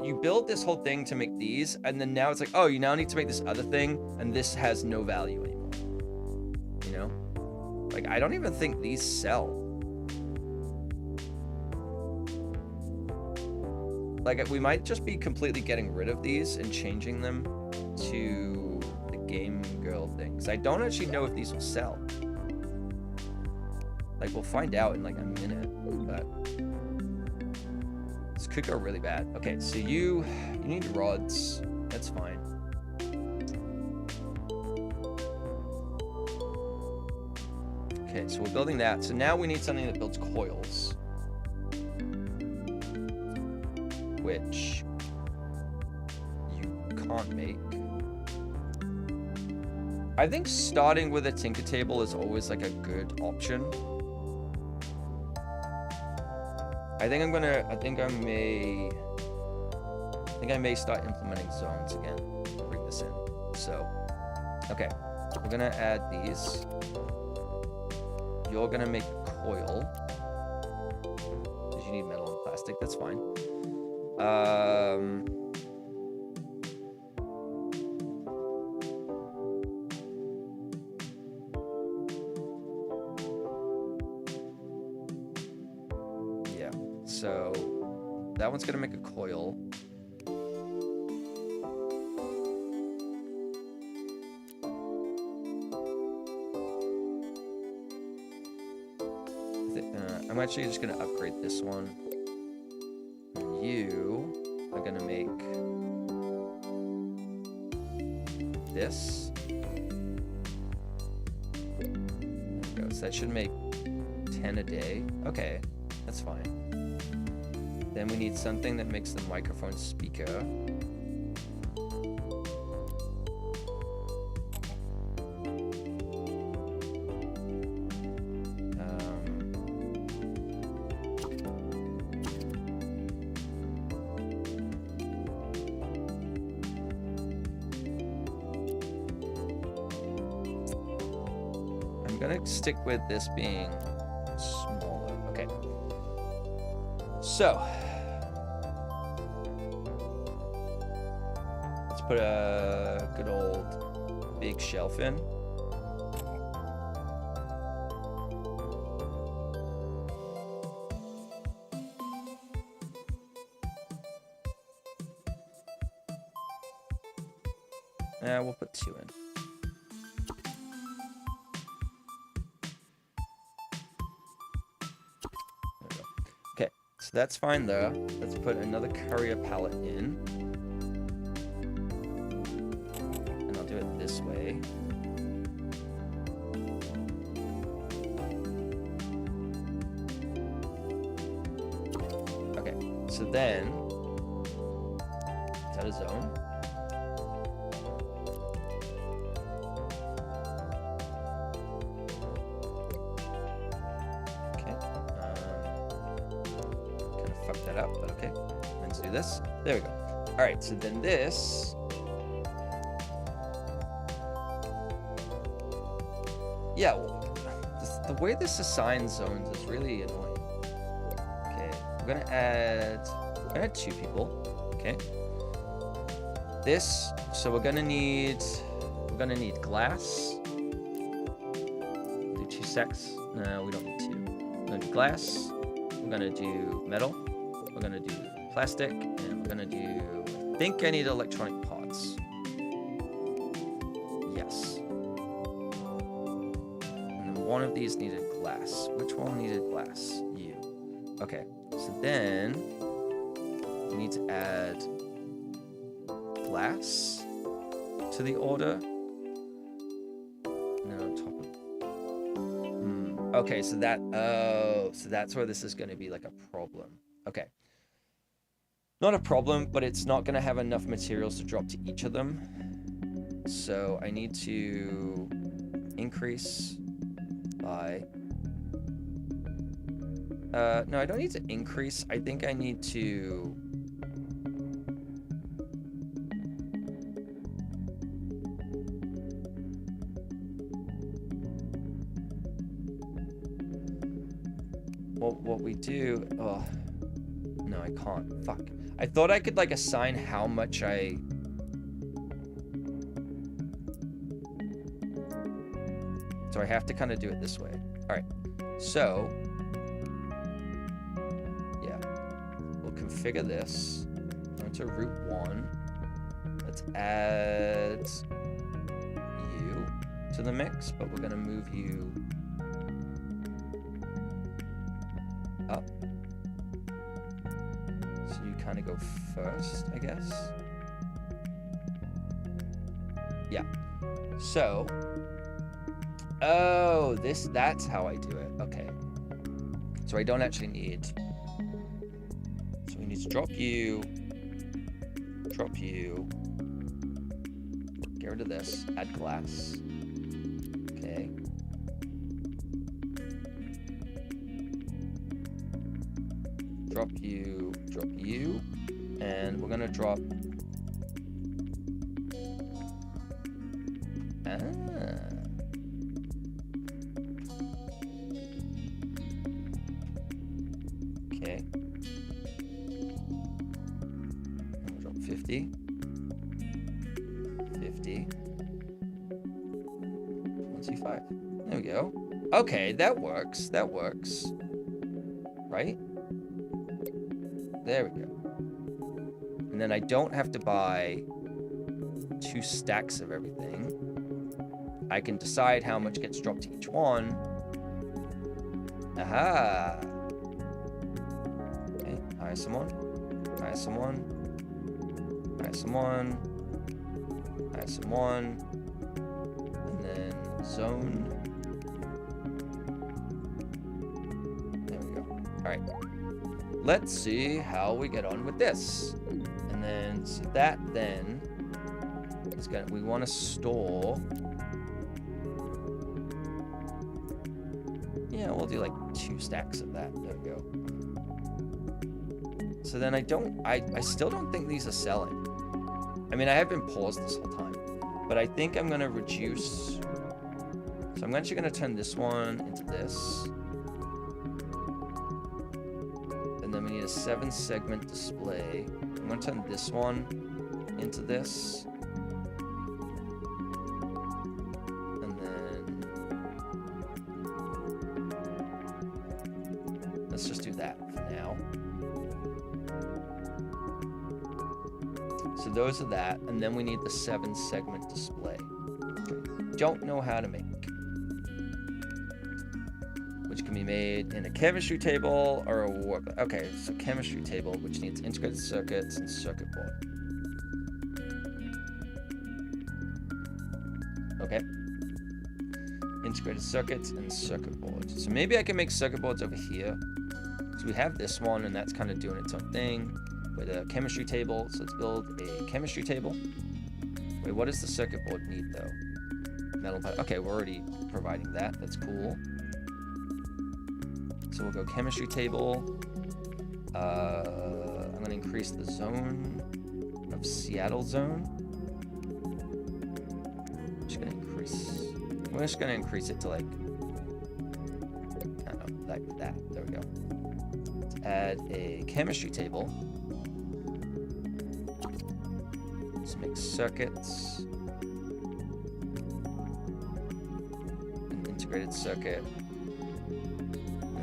you build this whole thing to make these, and then now it's like, oh, you now need to make this other thing, and this has no value anymore. You know? Like, I don't even think these sell. Like, we might just be completely getting rid of these and changing them to the Game Girl things. I don't actually know if these will sell. Like, we'll find out in like a minute, but this could go really bad. Okay, so you need rods. That's fine. Okay, so we're building that. So now we need something that builds coils. Which you can't make. I think starting with a Tinker Table is always like a good option. I think I may start implementing zones again. Bring this in. So, okay, we're gonna add these. You're gonna make a coil. Because you need metal and plastic, that's fine. Yeah, so that one's gonna make a coil. I'm actually just gonna upgrade this one. You are gonna make this. There we go. So that should make 10 a day. Okay, that's fine. Then we need something that makes the microphone speaker. Stick with this being smaller. Okay. So let's put a good old big shelf in. We'll put 2 in. So that's fine there. Let's put another courier pallet in. And I'll do it this way. Okay, so then, is that a zone? This. There we go. All right, so then this. Yeah, well, the way this assigns zones is really annoying. Okay, we're gonna add 2 people. Okay. This, so we're gonna need glass. Do 2 sets. No, we don't need 2. We're gonna do glass. We're gonna do metal. We're gonna do plastic, and we're gonna do, I think I need electronic pots. Yes. And then one of these needed glass. Which one needed glass? You. Okay, so then we need to add glass to the order. And then on top of, okay, so that's where this is gonna be like a problem. Okay. Not a problem, but it's not going to have enough materials to drop to each of them. So I need to increase by... no, I don't need to increase. I think I need to what we do... Oh, no, I can't. Fuck. I thought I could, like, assign how much I... So I have to kind of do it this way. All right. So, yeah. We'll configure this. Go into route 1. Let's add you to the mix, but we're going to move you up. So you kind of go first, I guess. Yeah. So, oh, that's how I do it. Okay. So I don't actually need... So we need to drop you, get rid of this, add glass. Okay. Drop you, and we're gonna drop... Okay. We'll drop 50. 50. 125. There we go. Okay, that works. That works. Right? There we go. And then I don't have to buy 2 stacks of everything. I can decide how much gets dropped to each one. Aha! Okay, hire someone. Hire someone. Hire someone. Hire someone. And then zone. There we go. Alright. Let's see how we get on with this. And then, so that then is gonna, we want to store. Yeah, we'll do like 2 stacks of that. There we go. So then I still don't think these are selling. I mean, I have been paused this whole time, but I think I'm gonna reduce. So I'm actually gonna turn this one into this. And then we need a 7-segment display. I'm gonna turn this one into this. And then let's just do that for now. So those are that, and then we need the 7-segment display. Don't know how to make. Which can be made in a chemistry table or a work. Okay, so chemistry table, which needs integrated circuits and circuit board. Okay. Integrated circuits and circuit boards. So maybe I can make circuit boards over here. So we have this one, and that's kind of doing its own thing with a chemistry table. So let's build a chemistry table. Wait, what does the circuit board need though? Metal pipe. Okay, we're already providing that. That's cool. So we'll go chemistry table. I'm going to increase the zone of Seattle zone. We're just going to increase it to like, I don't know, like that. There we go. Let's add a chemistry table. Let's make circuits. An integrated circuit.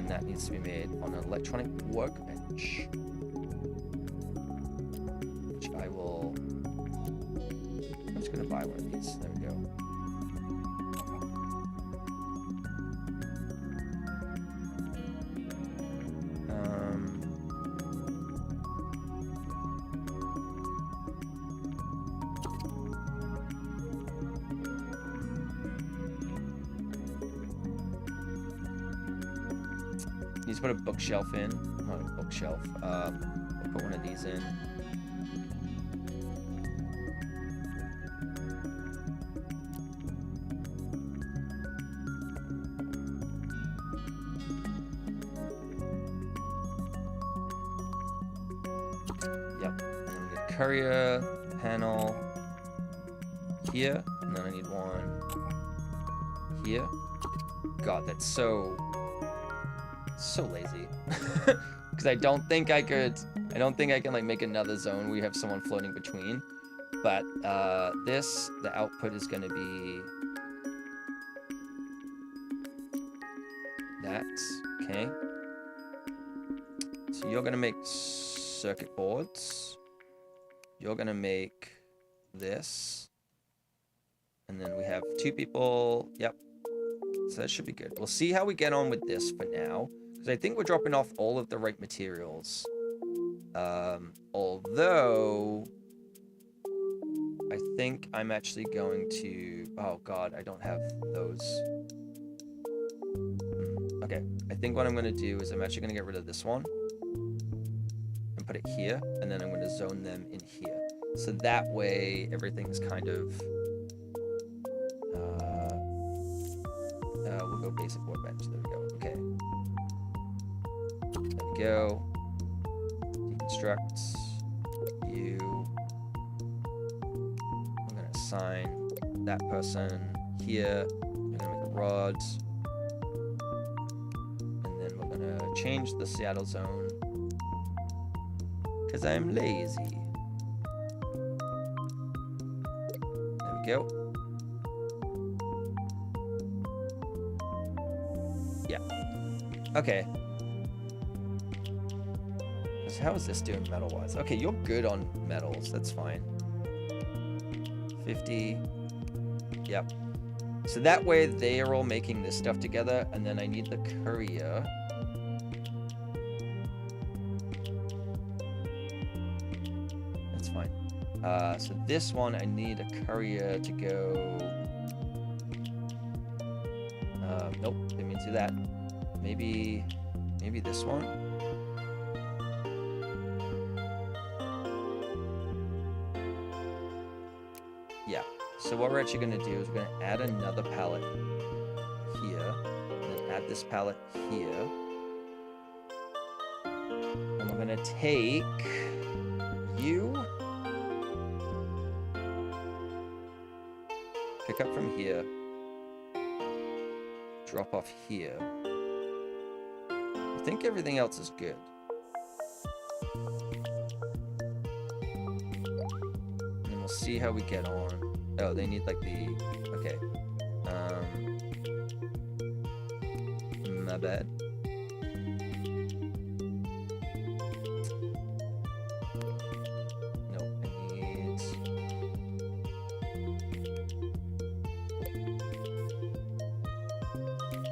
That needs to be made on an electronic workbench, which I will. I'm just gonna buy one of these. There we go. Need to put a bookshelf in. Not a bookshelf. I'll put one of these in. Yep. And then we get courier panel here, and then I need one here. God, that's so so lazy. Because I don't think I can like make another zone where you have someone floating between. But the output is going to be that. Okay. So you're going to make circuit boards. You're going to make this. And then we have 2 people. Yep. So that should be good. We'll see how we get on with this for now. Because I think we're dropping off all of the right materials. Although I think I'm actually going to... Oh, God, I don't have those. Okay, I think what I'm going to do is I'm actually going to get rid of this one. And put it here. And then I'm going to zone them in here. So that way, everything's kind of... we'll go basic workbench. There we go. Okay. There we go. Deconstruct. You. I'm going to assign that person here. I'm going to make a rod. And then we're going to change the Seattle zone. Because I'm lazy. There we go. Yeah. Okay. So how is this doing metal-wise? Okay, you're good on metals. That's fine. 50. Yep. So that way they are all making this stuff together, and then I need the courier. That's fine. So this one, I need a courier to go... nope, didn't mean to do that. Maybe this one? Yeah. So what we're actually going to do is we're going to add another pallet here, and then add this pallet here. And we're going to take you, pick up from here, drop off here. I think everything else is good. And then we'll see how we get on. Oh, they need like the... Okay. My bad. No, I need...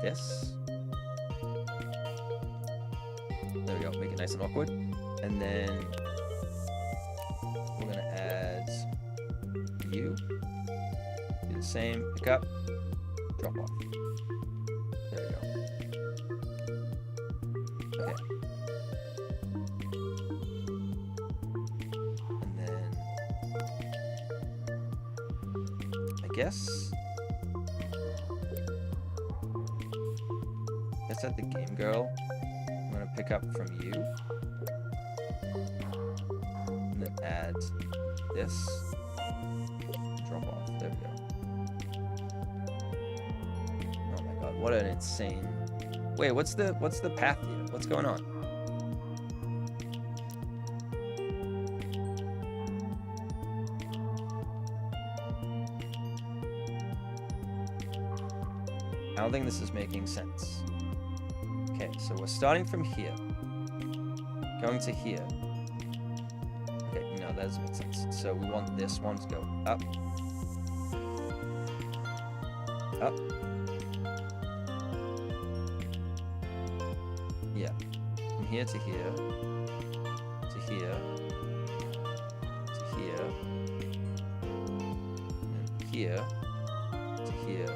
this. There we go, make it nice and awkward. And then we're gonna add you. Do the same, pick up, drop off. There we go. Okay. And then I guess at the game girl, I'm gonna pick up from you, and then add this, drop off. There we go. Oh my god, what an insane! Wait, what's the path here? What's going on? I don't think this is making sense. Okay, so we're starting from here, going to here. Okay, no, that doesn't make sense. So we want this one to go up, up. Yeah, from here to here, to here, to here, and here, to here.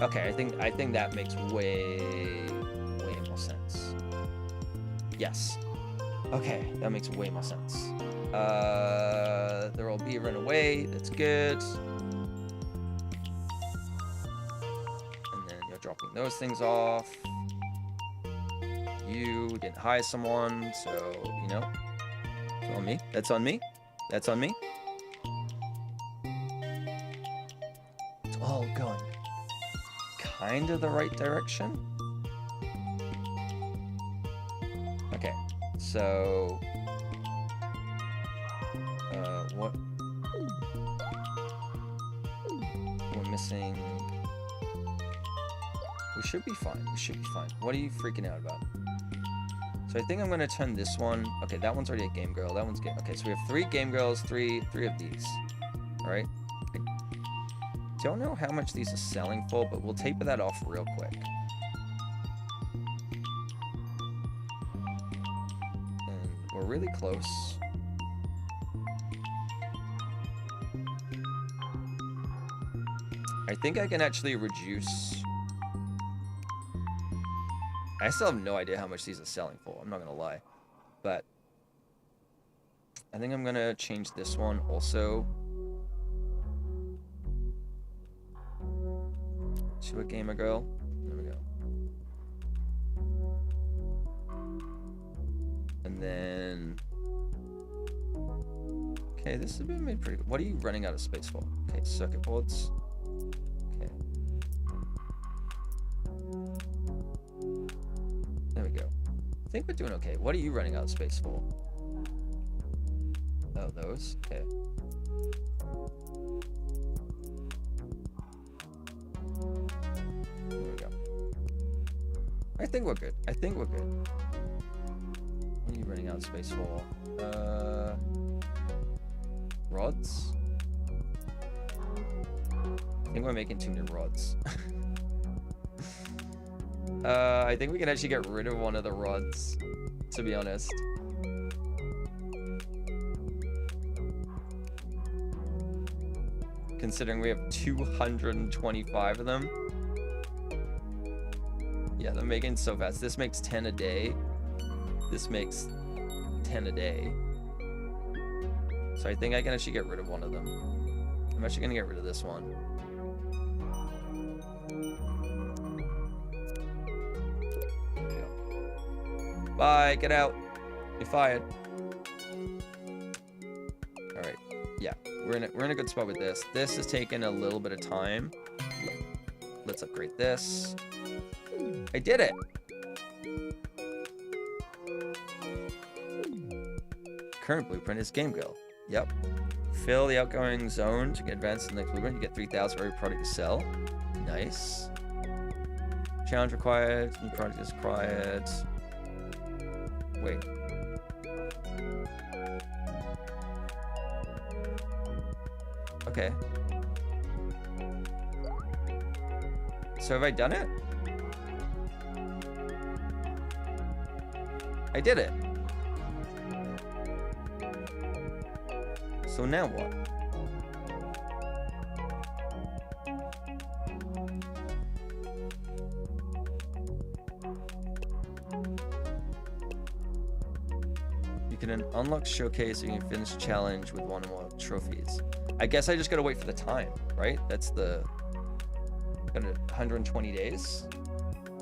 Okay, I think that makes way more sense. Yes. Okay, that makes way more sense. They're all beavering away. That's good. And then you're dropping those things off. You didn't hire someone, so, you know, it's on me. That's on me. That's on me. It's all going kind of the right direction. So, what? We're missing. We should be fine. We should be fine. What are you freaking out about? So I think I'm gonna turn this one. Okay, that one's already a Game Girl. That one's game. Okay, so we have 3 Game Girls, three of these. All right. I don't know how much these are selling for, but we'll taper that off real quick. And we're really close. I think I can actually reduce. I still have no idea how much these are selling for. I'm not gonna lie, but I think I'm gonna change this one also to a Gamer Girl. There we go. And then, okay, this has been made pretty good. What are you running out of space for? Okay, circuit boards. Okay. There we go. I think we're doing okay. What are you running out of space for? Oh, those? Okay. There we go. I think we're good. I think we're good. What are you running out of space for? Rods? I think we're making too many rods. I think we can actually get rid of one of the rods, to be honest. Considering we have 225 of them. Yeah, they're making so fast. This makes 10 a day. This makes 10 a day. So I think I can actually get rid of one of them. I'm actually gonna get rid of this one. There we go. Bye, get out. You're fired. Alright. Yeah, we're in a good spot with this. This is taking a little bit of time. Let's upgrade this. I did it. Current blueprint is Game Girl. Yep. Fill the outgoing zone to get advanced to the next blueprint. You get 3,000 for every product you sell. Nice. Challenge required. New product is required. Wait. Okay. So have I done it? I did it. So now what? You can unlock showcase, you can finish a challenge with 1 or more trophies. I guess I just gotta wait for the time, right? That's the 120 days.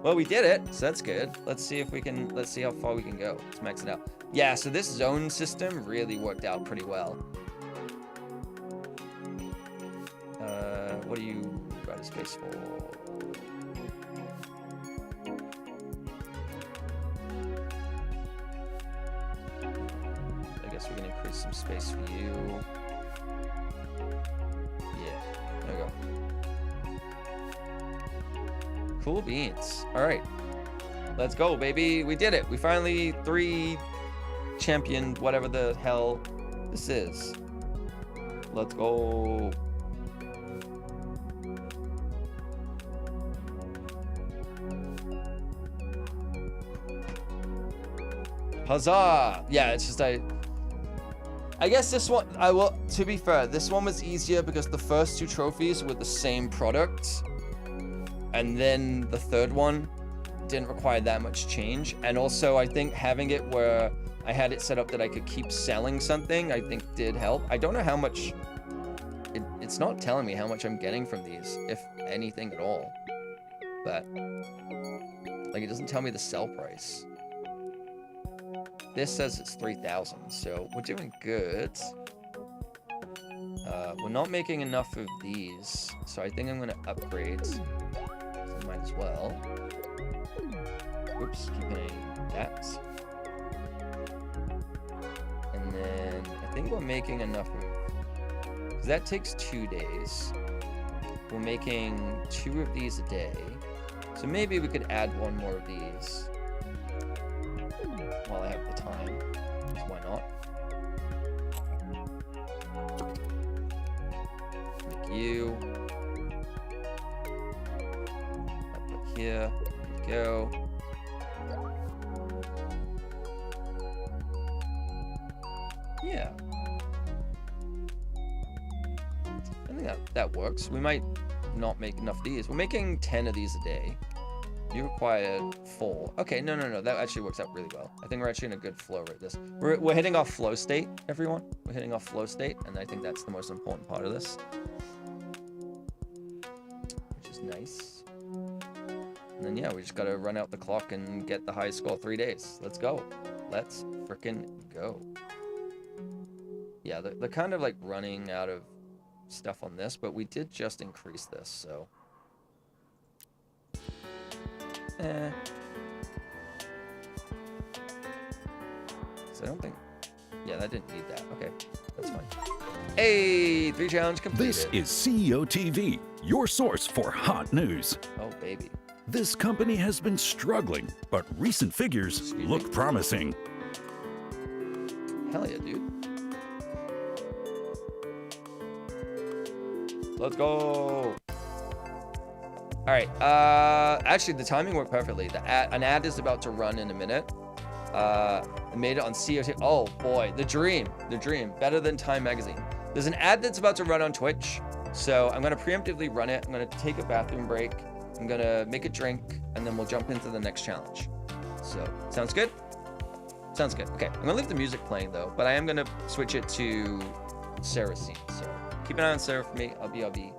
Well, we did it, so that's good. Let's see if we can, let's see how far we can go. Let's max it out. Yeah, so this zone system really worked out pretty well. What do you got a space for? I guess we can increase some space for you. Yeah, there we go. Cool beans. All right, let's go, baby. We did it. We finally 3 championed whatever the hell this is. Let's go. Huzzah! Yeah, it's just I guess this one, to be fair, this one was easier because the first 2 trophies were the same product. And then the third one didn't require that much change. And also, I think having it where I had it set up that I could keep selling something, I think did help. I don't know how much, it's not telling me how much I'm getting from these, if anything at all. But, like, it doesn't tell me the sell price. This says it's 3,000, so we're doing good. We're not making enough of these, so I think I'm gonna upgrade. So I might as well. Oops, keep hitting that. think we're making enough of... Because that takes 2 days. We're making 2 of these a day. So maybe we could add 1 more of these. While I have the time. So why not? Make you. Put here. There we go. Yeah. I think that works. We might not make enough of these. We're making 10 of these a day. You require 4. Okay, no. That actually works out really well. I think we're actually in a good flow right this. We're hitting off flow state, everyone. We're hitting off flow state, and I think that's the most important part of this. Which is nice. And then, yeah, we just gotta run out the clock and get the highest score 3 days. Let's go. Let's frickin' go. Yeah, they're kind of like running out of stuff on this, but we did just increase this, so... So I don't think... Yeah, that didn't need that. Okay, that's fine. Hey, 3 challenge completed. This is CEO TV, your source for hot news. Oh, baby. This company has been struggling, but recent figures look promising. Hell yeah, dude. Let's go. All right. Actually, the timing worked perfectly. An ad is about to run in a minute. I made it on COT. Oh boy, the dream. Better than Time Magazine. There's an ad that's about to run on Twitch, so I'm gonna preemptively run it. I'm gonna take a bathroom break. I'm gonna make a drink, and then we'll jump into the next challenge. So, sounds good? Sounds good. Okay, I'm gonna leave the music playing though, but I am gonna switch it to Sarah's scene. So keep an eye on Sarah for me. I'll be.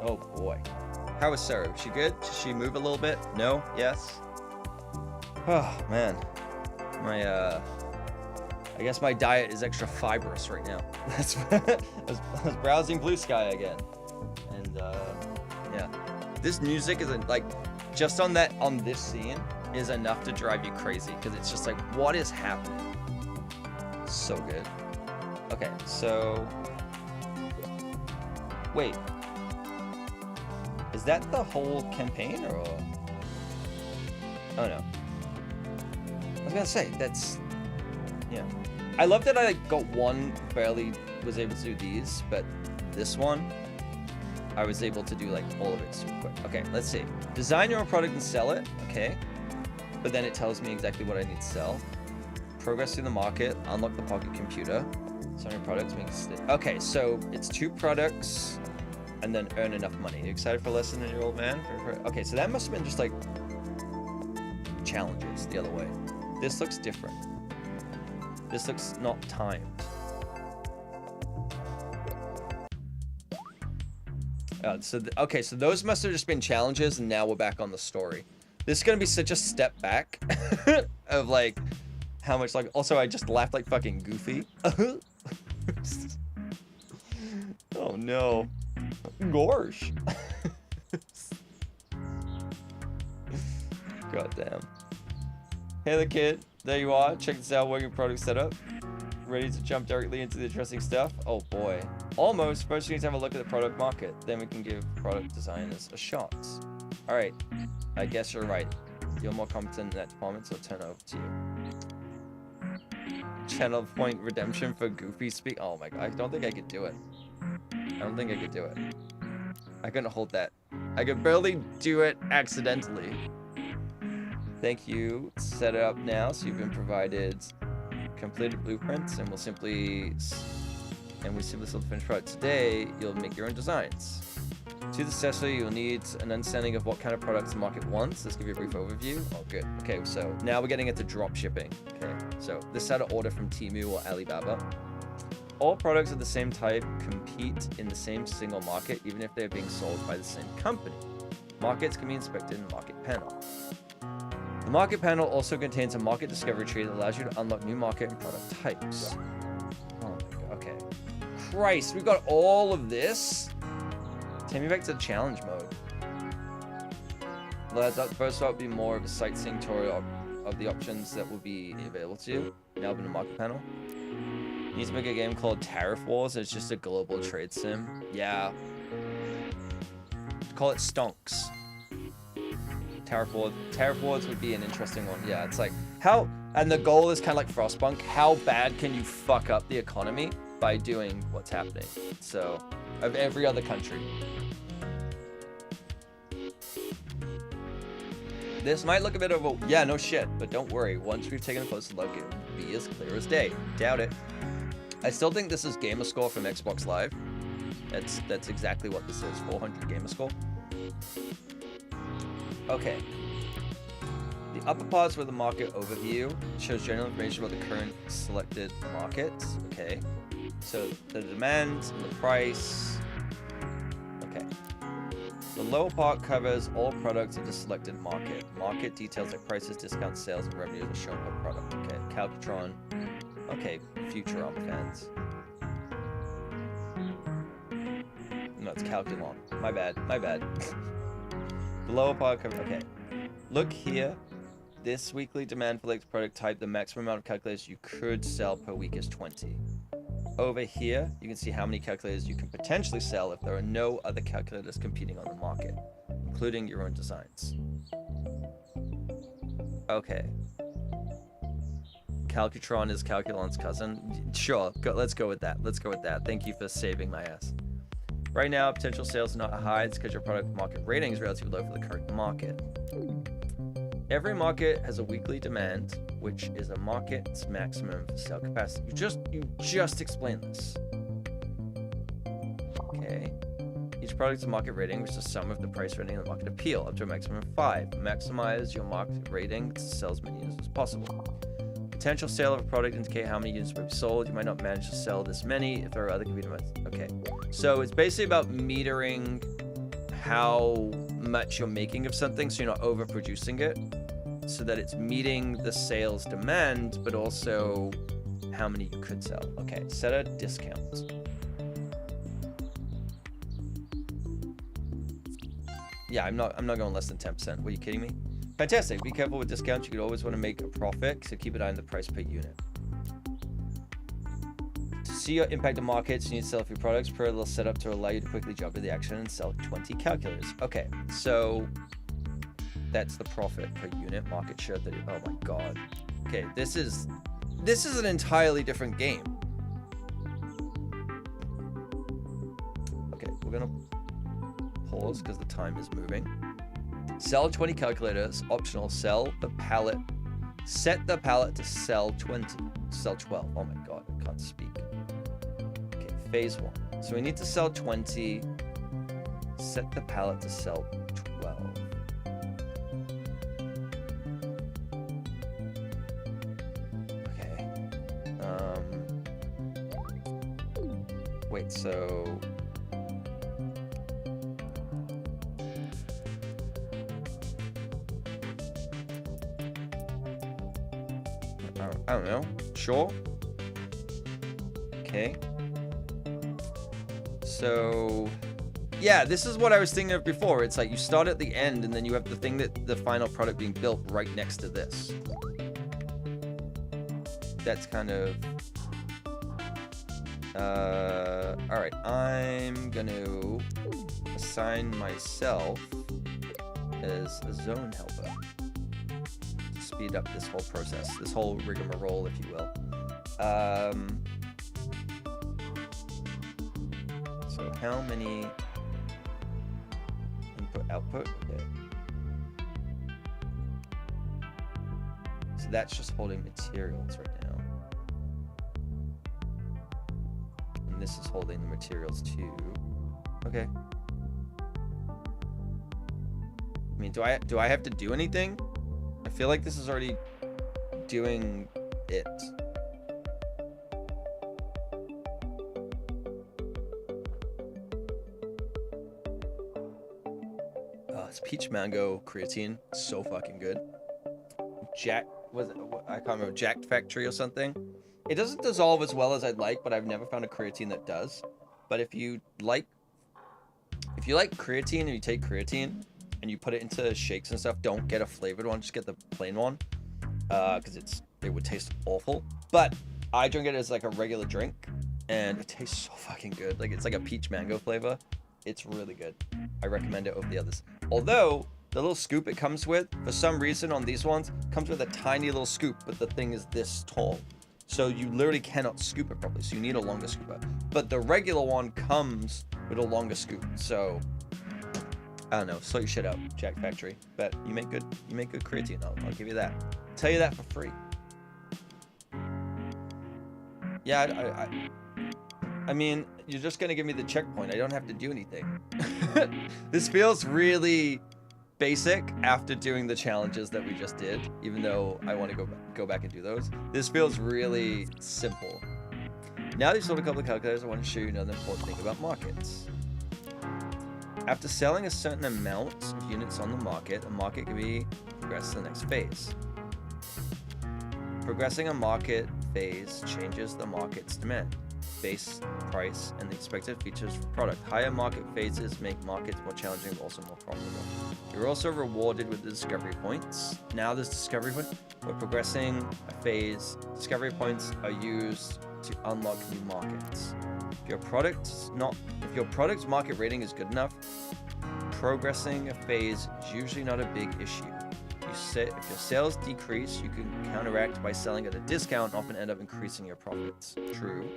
Oh boy. How is Sarah? Is she good? Does she move a little bit? No? Yes? Oh man. I guess my diet is extra fibrous right now. I was browsing Blue Sky again. And yeah. This music isn't like just on this scene is enough to drive you crazy because it's just like, what is happening? So good. Okay, so wait. Is that the whole campaign or? Oh no. I was gonna say that's yeah. I love that I like got one, barely was able to do these, but this one I was able to do like all of it super quick. Okay, let's see. Design your own product and sell it. Okay. But then it tells me exactly what I need to sell. Progress through the market, unlock the pocket computer. Sell your products, okay, so it's 2 products and then earn enough money. You excited for less than a year old man? Okay, so that must have been just like challenges the other way. This looks different. This looks not timed. Okay, so those must have just been challenges, and now we're back on the story. This is gonna be such a step back of like how much like. Also, I just laughed like fucking Goofy. Oh no, Gorsh. God damn. Hey, the kid. There you are. Check this out. Working product setup. Ready to jump directly into the interesting stuff? Oh boy. Almost. First, we need to have a look at the product market. Then we can give product designers a shot. All right. I guess you're right. You're more competent in that department, so I'll turn it over to you. Channel point redemption for Goofy speak. Oh my god. I don't think I could do it. I don't think I could do it. I couldn't hold that. I could barely do it accidentally. Thank you. Set it up now. So you've been provided completed blueprints, and we simply sell the finished product. Today, you'll make your own designs. To the successful, you'll need an understanding of what kind of products the market wants. Let's give you a brief overview. Oh, good. Okay, so now we're getting into drop shipping. Okay, so this is how to order from Temu or Alibaba. All products of the same type compete in the same single market, even if they're being sold by the same company. Markets can be inspected in the market panel. The market panel also contains a market discovery tree that allows you to unlock new market and product types. Oh my god, okay. Christ, we've got all of this? Take me back to the challenge mode. That first off would be more of a sightseeing tour of the options that will be available to you. Now in the market panel. You need to make a game called Tariff Wars. It's just a global trade sim. Yeah. Call it Stonks. Tariff Wars would be an interesting one. Yeah, it's like how, and the goal is kind of like Frostpunk. How bad can you fuck up the economy by doing what's happening? So, of every other country. This might look a bit of a, yeah, no shit, but don't worry. Once we've taken a closer look, it will be as clear as day. Doubt it. I still think this is Gamerscore from Xbox Live. That's exactly what this is. 400 Gamerscore. Okay. The upper parts were the market overview. It shows general information about the current selected markets. Okay. So the demand and the price. Okay. The lower part covers all products of the selected market. Market details like prices, discounts, sales, and revenues are shown per product. Okay. Calcutron. Okay. Futurama fans. No, it's Calculon. My bad. My bad. The lower part cover. Okay. Look here. This weekly demand for the product type, the maximum amount of calculators you could sell per week is 20. Over here, you can see how many calculators you can potentially sell if there are no other calculators competing on the market, including your own designs. Okay. Calcutron is Calculon's cousin. Sure, let's go with that. Let's go with that. Thank you for saving my ass. Right now, potential sales are not high. It's because your product market rating is relatively low for the current market. Every market has a weekly demand, which is a market's maximum sale capacity. You just explained this. Okay. Each product's market rating, which is the sum of the price rating and the market appeal, up to a maximum of 5. Maximize your market rating to sell as many units as possible. Potential sale of a product indicate how many units will be sold. You might not manage to sell this many if there are other competing methods. Okay. So it's basically about metering how much you're making of something, so you're not overproducing it, so that it's meeting the sales demand, but also how many you could sell. Okay, set a discount. Yeah, I'm not going less than 10%. What, are you kidding me? Fantastic. Be careful with discounts. You could always want to make a profit, so keep an eye on the price per unit. To see your impact on markets, you need to sell a few products per little setup to allow you to quickly jump to the action and sell 20 calculators. Okay, so that's the profit per unit market share. Oh my god. Okay, this is an entirely different game. Okay, we're gonna pause because the time is moving. Sell 20 calculators, optional. Sell the pallet. Set the pallet to sell 20. Sell 12. Oh my god, I can't speak. Okay, phase 1. So we need to sell 20. Set the pallet to sell 12. Okay. Wait, so I don't know. Sure. Okay. So, yeah, this is what I was thinking of before. It's like you start at the end and then you have the thing that the final product being built right next to this. That's kind of... all right, I'm gonna assign myself as a zone helper. Speed up this whole process, this whole rigmarole, if you will. So how many input output? Okay. So that's just holding materials right now. And this is holding the materials too. Okay. I mean, do I have to do anything? I feel like this is already doing it. Oh, it's peach mango creatine. It's so fucking good. I can't remember, Jacked Factory or something. It doesn't dissolve as well as I'd like, but I've never found a creatine that does. But if you like creatine and you take creatine and you put it into shakes and stuff, don't get a flavored one, just get the plain one, because it would taste awful. But I drink it as like a regular drink and it tastes so fucking good. Like, it's like a peach mango flavor. It's really good. I recommend it over the others. Although the little scoop it comes with, for some reason on these ones, comes with a tiny little scoop, but the thing is this tall, so you literally cannot scoop it properly, so you need a longer scooper. But the regular one comes with a longer scoop, so I don't know, sort your shit out, Jacked Factory. But you make good creatine. I'll give you that. Tell you that for free. Yeah, I mean, you're just gonna give me the checkpoint. I don't have to do anything. This feels really basic after doing the challenges that we just did, even though I want to go back and do those. This feels really simple. Now that you've sold a couple of calculators, I want to show you another important thing about markets. After selling a certain amount of units on the market, a market can be progressed to the next phase. Progressing a market phase changes the market's demand, base price, and the expected features of the product. Higher market phases make markets more challenging but also more profitable. You're also rewarded with the discovery points. Now there's discovery points. We're progressing a phase. Discovery points are used to unlock new markets. If your product's market rating is good enough, progressing a phase is usually not a big issue. If your sales decrease, you can counteract by selling at a discount and often end up increasing your profits. True.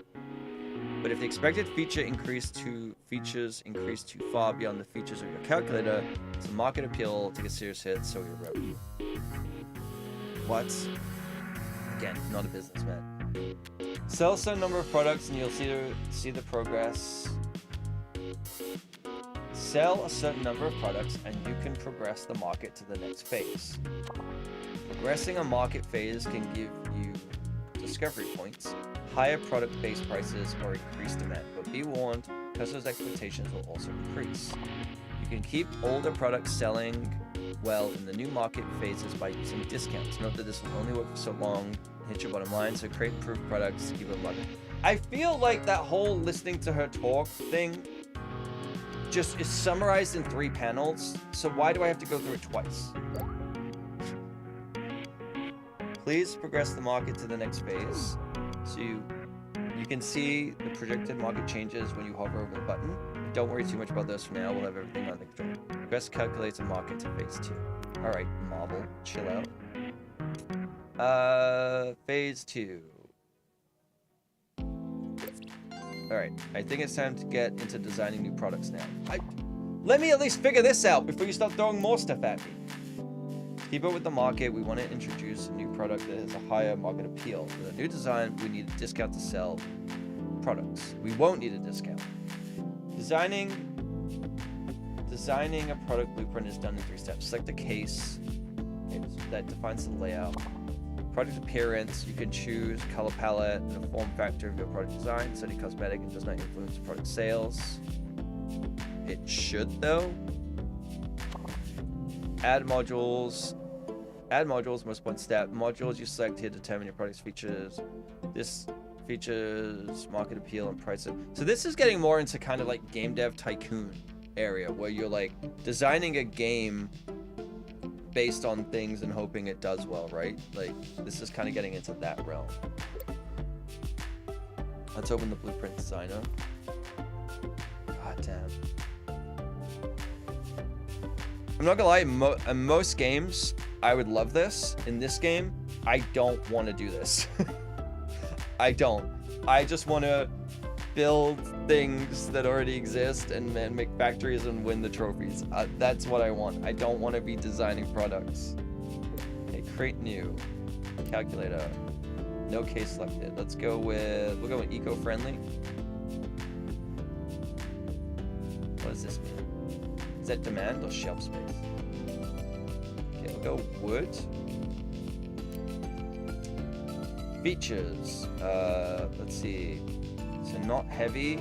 But if the expected features increase too far beyond the features of your calculator, it's a market appeal, take a serious hit, so your revenue. What? Again, not a businessman. Sell a certain number of products and you'll see the progress. Sell a certain number of products and you can progress the market to the next phase. Progressing a market phase can give you discovery points, higher product base prices, or increased demand. But be warned, customers' expectations will also increase. You can keep older products selling well in the new market phases by using discounts. Note that this will only work for so long, hit your bottom line, so create improved products to keep it market. I feel like that whole listening to her talk thing just is summarized in 3 panels, so why do I have to go through it twice? Please progress the market to the next phase. So you can see the projected market changes when you hover over the button. Don't worry too much about those for now. We'll have everything under control. Progress calculates a market to phase 2. All right, Marvel, chill out. Phase 2. All right, I think it's time to get into designing new products now. Let me at least figure this out before you start throwing more stuff at me. Keep up with the market. We want to introduce a new product that has a higher market appeal. With a new design, we need a discount to sell products. We won't need a discount. Designing a product blueprint is done in 3 steps. Select a case that defines the layout. Product appearance, you can choose color palette and a form factor of your product design. Study cosmetic and does not influence product sales. It should though. Add modules. Add modules, most important step. Modules you select here determine your product's features. This features, market appeal, and price. So this is getting more into kind of like game dev tycoon area where you're like designing a game based on things and hoping it does well, right? Like this is kind of getting into that realm. Let's open the blueprint designer. God damn. I'm not gonna lie, in most games, I would love this. In this game, I don't want to do this. I don't. I just want to build things that already exist and then make factories and win the trophies. That's what I want. I don't want to be designing products. Okay, create new. Calculator. No case selected. Let's go with, we'll go with eco-friendly. What does this mean? Is that demand or shelf space? Okay, we'll go wood. Features. Let's see. So not heavy.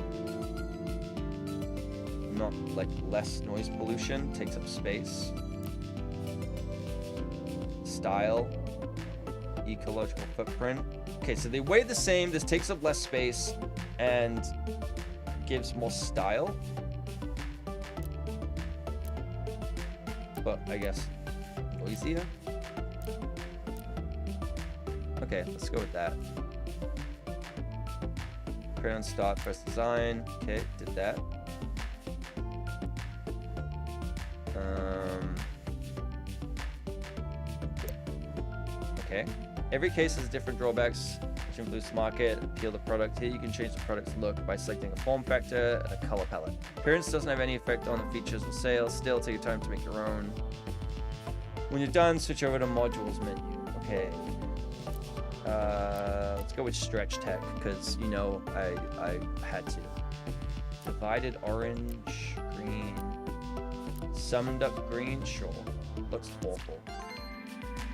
Not like less noise pollution. Takes up space. Style. Ecological footprint. Okay, so they weigh the same. This takes up less space and gives more style. But I guess noisier. Okay, let's go with that. Create on start, press design. Okay, did that. Okay. Every case has different drawbacks, which includes market, appeal to product. Here you can change the product's look by selecting a form factor and a color palette. Appearance doesn't have any effect on the features or sales. Still, take your time to make your own. When you're done, switch over to modules menu. Okay. Let's go with stretch tech because you know I had to. Divided orange, green, summed up green. Sure, looks awful.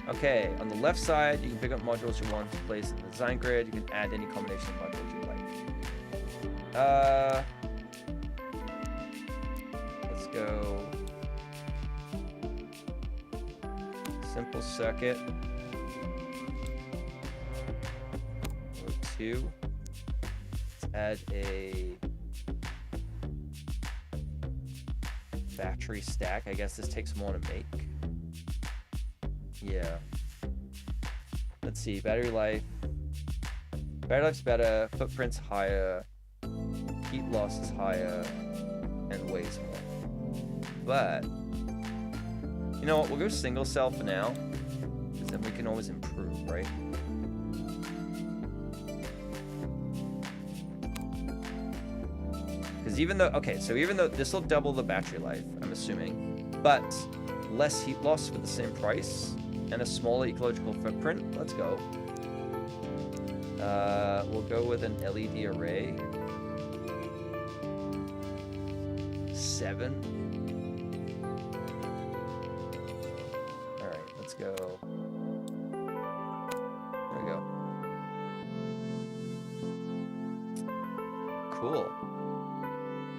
Okay, on the left side, you can pick up modules you want to place in the design grid. You can add any combination of modules you like. Let's go. Simple circuit. 2. Let's add a battery stack. I guess this takes more to make. Yeah. Let's see. Battery life. Battery life's better. Footprint's higher. Heat loss is higher. And weighs more. But you know what? We'll go single cell for now. Because then we can always improve, right? Because even though, okay, so even though this will double the battery life, I'm assuming, but less heat loss for the same price and a smaller ecological footprint. Let's go. We'll go with an LED array. 7. All right, let's go. There we go. Cool.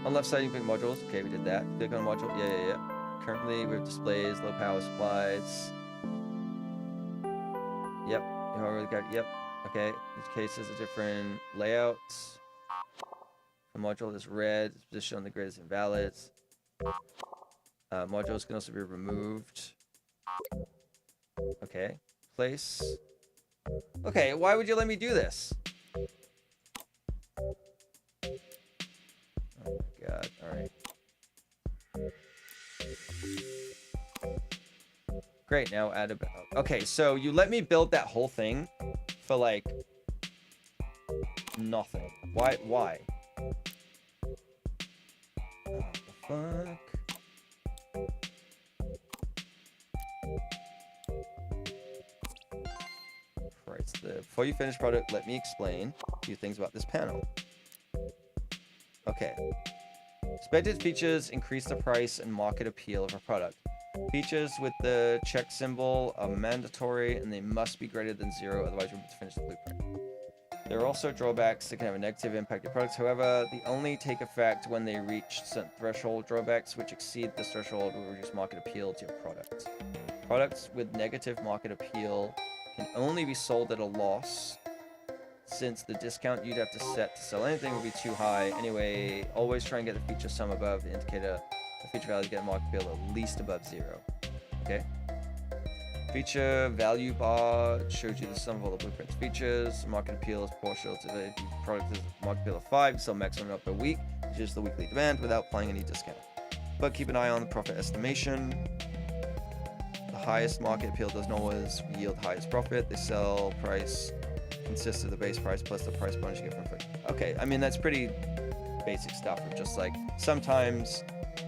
On left side, you pick modules. Okay, we did that. Click on module. Yeah. Currently, we have displays, low power supplies. Yep. You already got. Yep. Okay. Each case has a different layout. The module is red. Its position on the grid is invalid. Modules can also be removed. Okay. Place. Okay. Why would you let me do this? Oh my god. All right. Great, now add a... Okay, so you let me build that whole thing for, like, nothing. Why? Oh, the fuck? Christ, before you finish product, let me explain a few things about this panel. Okay. Expected features increase the price and market appeal of a product. Features with the check symbol are mandatory and they must be greater than 0, otherwise you're able to finish the blueprint. There are also drawbacks that can have a negative impact on products. However, they only take effect when they reach certain threshold. Drawbacks which exceed this threshold will reduce market appeal to your product. Products with negative market appeal can only be sold at a loss, since the discount you'd have to set to sell anything would be too high. Anyway, always try and get the feature sum above the indicator. The feature value to get market appeal at least above 0. Okay. Feature value bar shows you the sum of all the blueprint's features. Market appeal is proportional to the product has market appeal of 5, so maximum up per week, which is the weekly demand without applying any discount. But keep an eye on the profit estimation. The highest market appeal doesn't always yield highest profit. The sell price consists of the base price plus the price bonus you get from free. Okay, I mean, that's pretty basic stuff of just like sometimes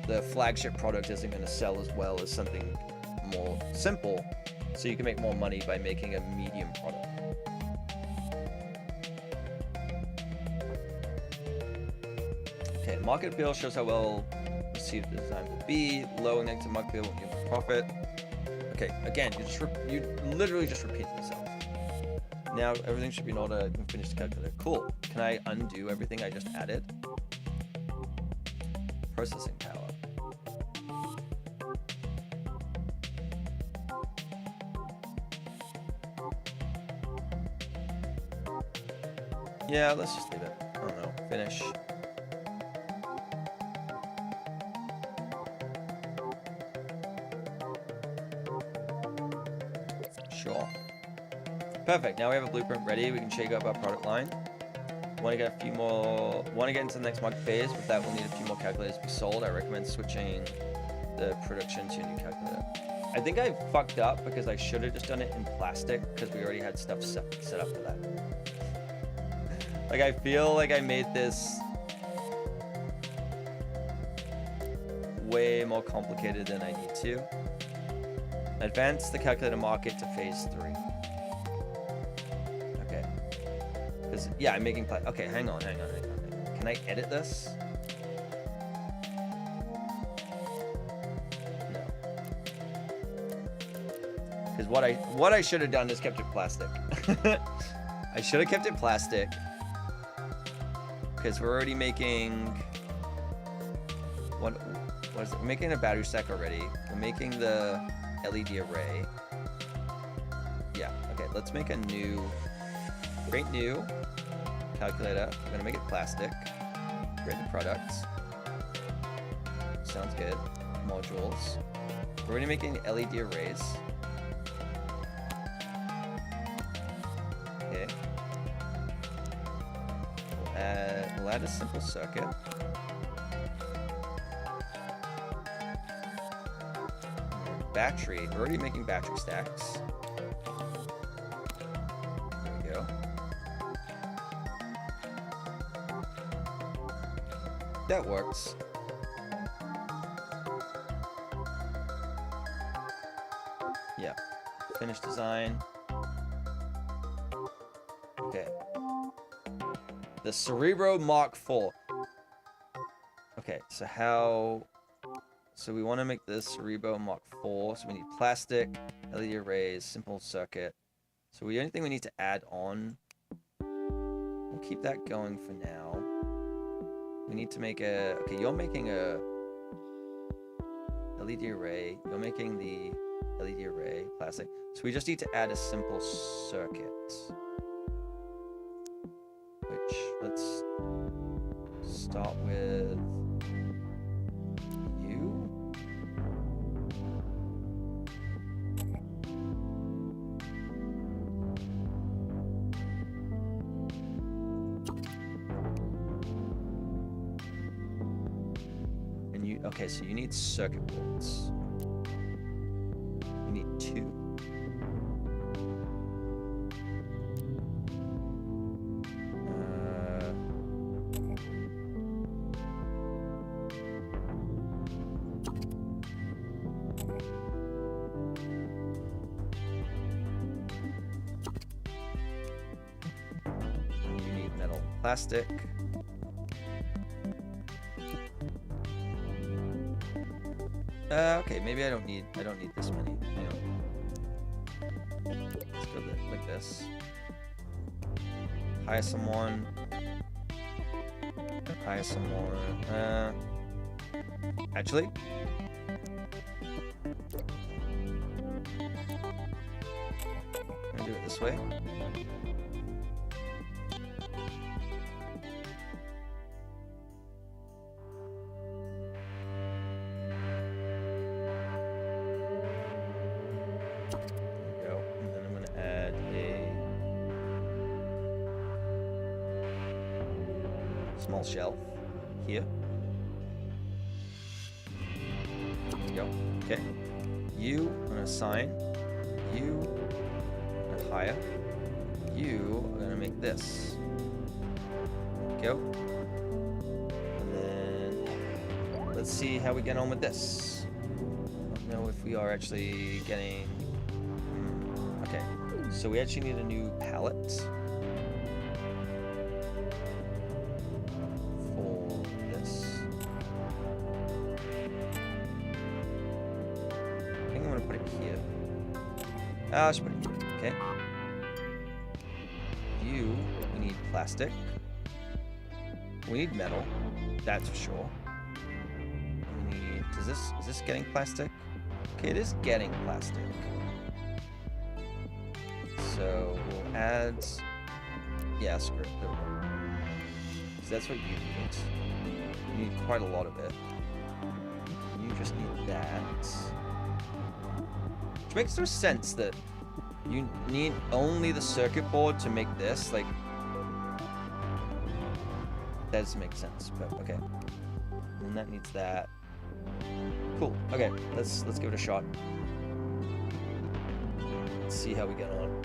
the flagship product isn't going to sell as well as something more simple, so you can make more money by making a medium product. Okay, market appeal shows how well received the design will be. Low and negative market appeal won't give a profit. Okay, again, you literally just repeat yourself. Now everything should be in order. I can finish the calculator. Cool. Can I undo everything I just added? Processing power. Yeah, let's just leave it. I don't know. Finish. Sure. Perfect. Now we have a blueprint ready. We can shake up our product line. Want to get a few more. Want to get into the next market phase. With that, we'll need a few more calculators to be sold. I recommend switching the production to a new calculator. I think I fucked up because I should have just done it in plastic because we already had stuff set up for that. Like, I feel like I made this way more complicated than I need to. Advance the calculator market to phase 3. Okay. Because, yeah, I'm making... Okay, hang on. Can I edit this? No. Because what I should have done is kept it plastic. I should have kept it plastic. Because we're already making... What is it? We're making a battery stack already. We're making the LED array. Yeah, okay, let's make a new... Create new calculator. I'm gonna make it plastic. Create the products. Sounds good. Modules. We're already making LED arrays. Okay. We'll add a simple circuit. Battery. We're already making battery stacks. There we go. That works. Yeah. Finish design. Okay. The Cerebro Mark IV. Okay, so how... So we want to make this Cerebro Mark IV. So we need plastic, LED arrays, simple circuit. So the only thing we need to add on, we'll keep that going for now, We need to make a... Okay, you're making a LED array. You're making the LED array, plastic. So we just need to add a simple circuit. Which, let's start with you. And you, okay, so you need circuit boards. You need 2. You need metal, plastic. Okay, maybe I don't need this many. Let's go like this. Hire someone. Hire some more. Actually, I'm gonna do it this way. Small shelf here. There we go. Okay. You, I'm gonna assign. You, I'm gonna hire. You, I'm gonna make this. There we go. And then let's see how we get on with this. I don't know if we are actually getting. Okay. So we actually need a new palette. I should put it here. Okay. You, we need plastic. We need metal. That's for sure. We need. Is this getting plastic? Okay, it is getting plastic. So we'll add. Yeah, screw it. So that's what you need. You need quite a lot of it. You just need that. Which makes no sense that you need only the circuit board to make this. Like, that doesn't make sense, but okay. And that needs that. Cool. Okay, let's give it a shot. Let's see how we get on.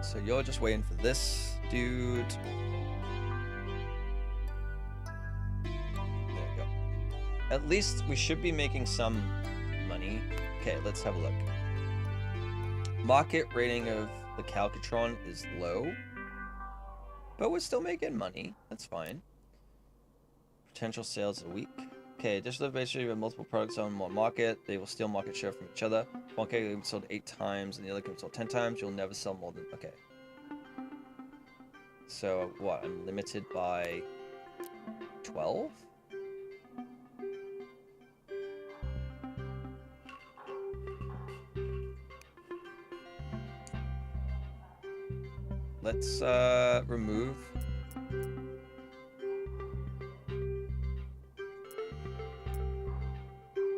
So you're just waiting for this dude. There we go. At least we should be making some money. Okay, let's have a look. Market rating of the Calcutron is low, but we're still making money. That's fine. Potential sales a week. Okay, additional basically with multiple products on one market, they will steal market share from each other. If one can be sold 8 times and the other can be sold 10 times, you'll never sell more than... Okay. So, what? I'm limited by 12? Let's, remove...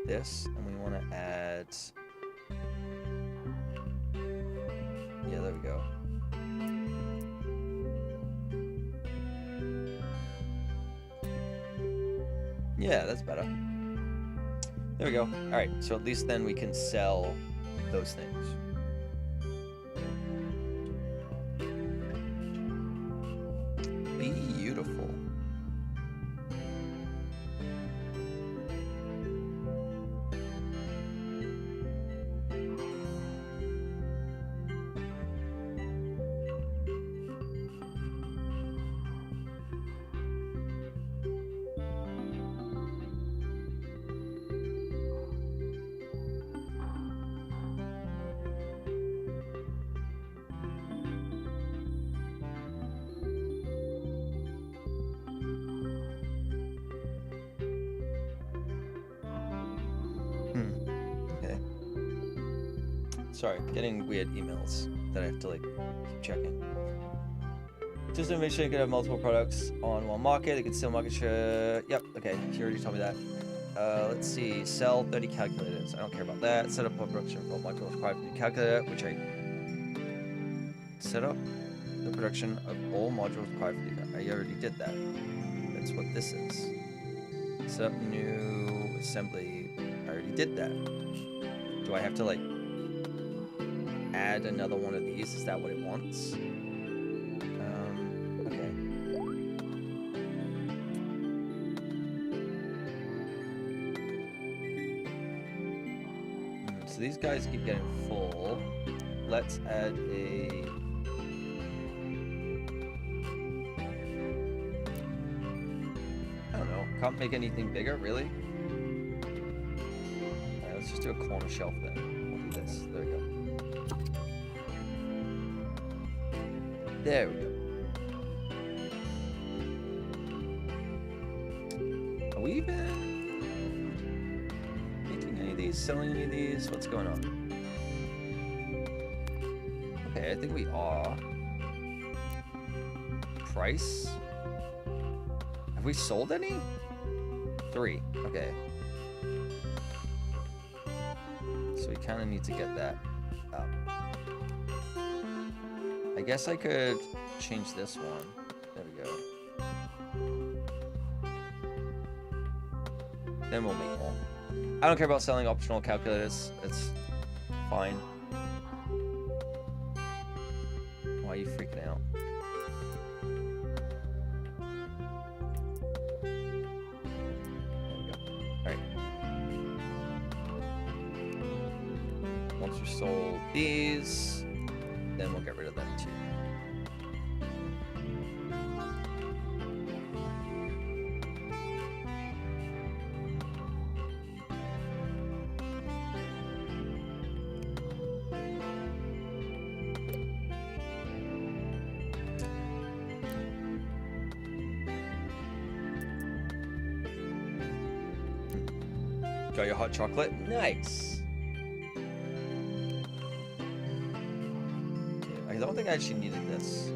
this, and we want to add... Yeah, there we go. Yeah, that's better. There we go. Alright, so at least then we can sell those things. Beautiful. Sorry, getting weird emails that I have to like keep checking. Just to make sure you can have multiple products on one market. It can still market share. Yep. Okay. You already told me that. Let's see. Sell 30 calculators. I don't care about that. Set up a production for modules required for the calculator, which I set up the production of all modules required for the. I already did that. That's what this is. Set up new assembly. I already did that. Do I have to like add another one of these? Is that what it wants? Okay. So these guys keep getting full. Let's add a... I don't know. Can't make anything bigger, really? Alright, let's just do a corner shelf then. We'll do this. There we go. There we go. Are we even making any of these, selling any of these? What's going on? Okay, I think we are. Price? Have we sold any? 3. Okay. So we kind of need to get that up. I guess I could change this one. There we go. Then we'll make more. I don't care about selling optional calculators. It's fine. Why are you freaking out? There we go. Alright. Once we sold these, then we'll get rid of them too. Got your hot chocolate? Nice! Okay, I don't think I actually needed this. I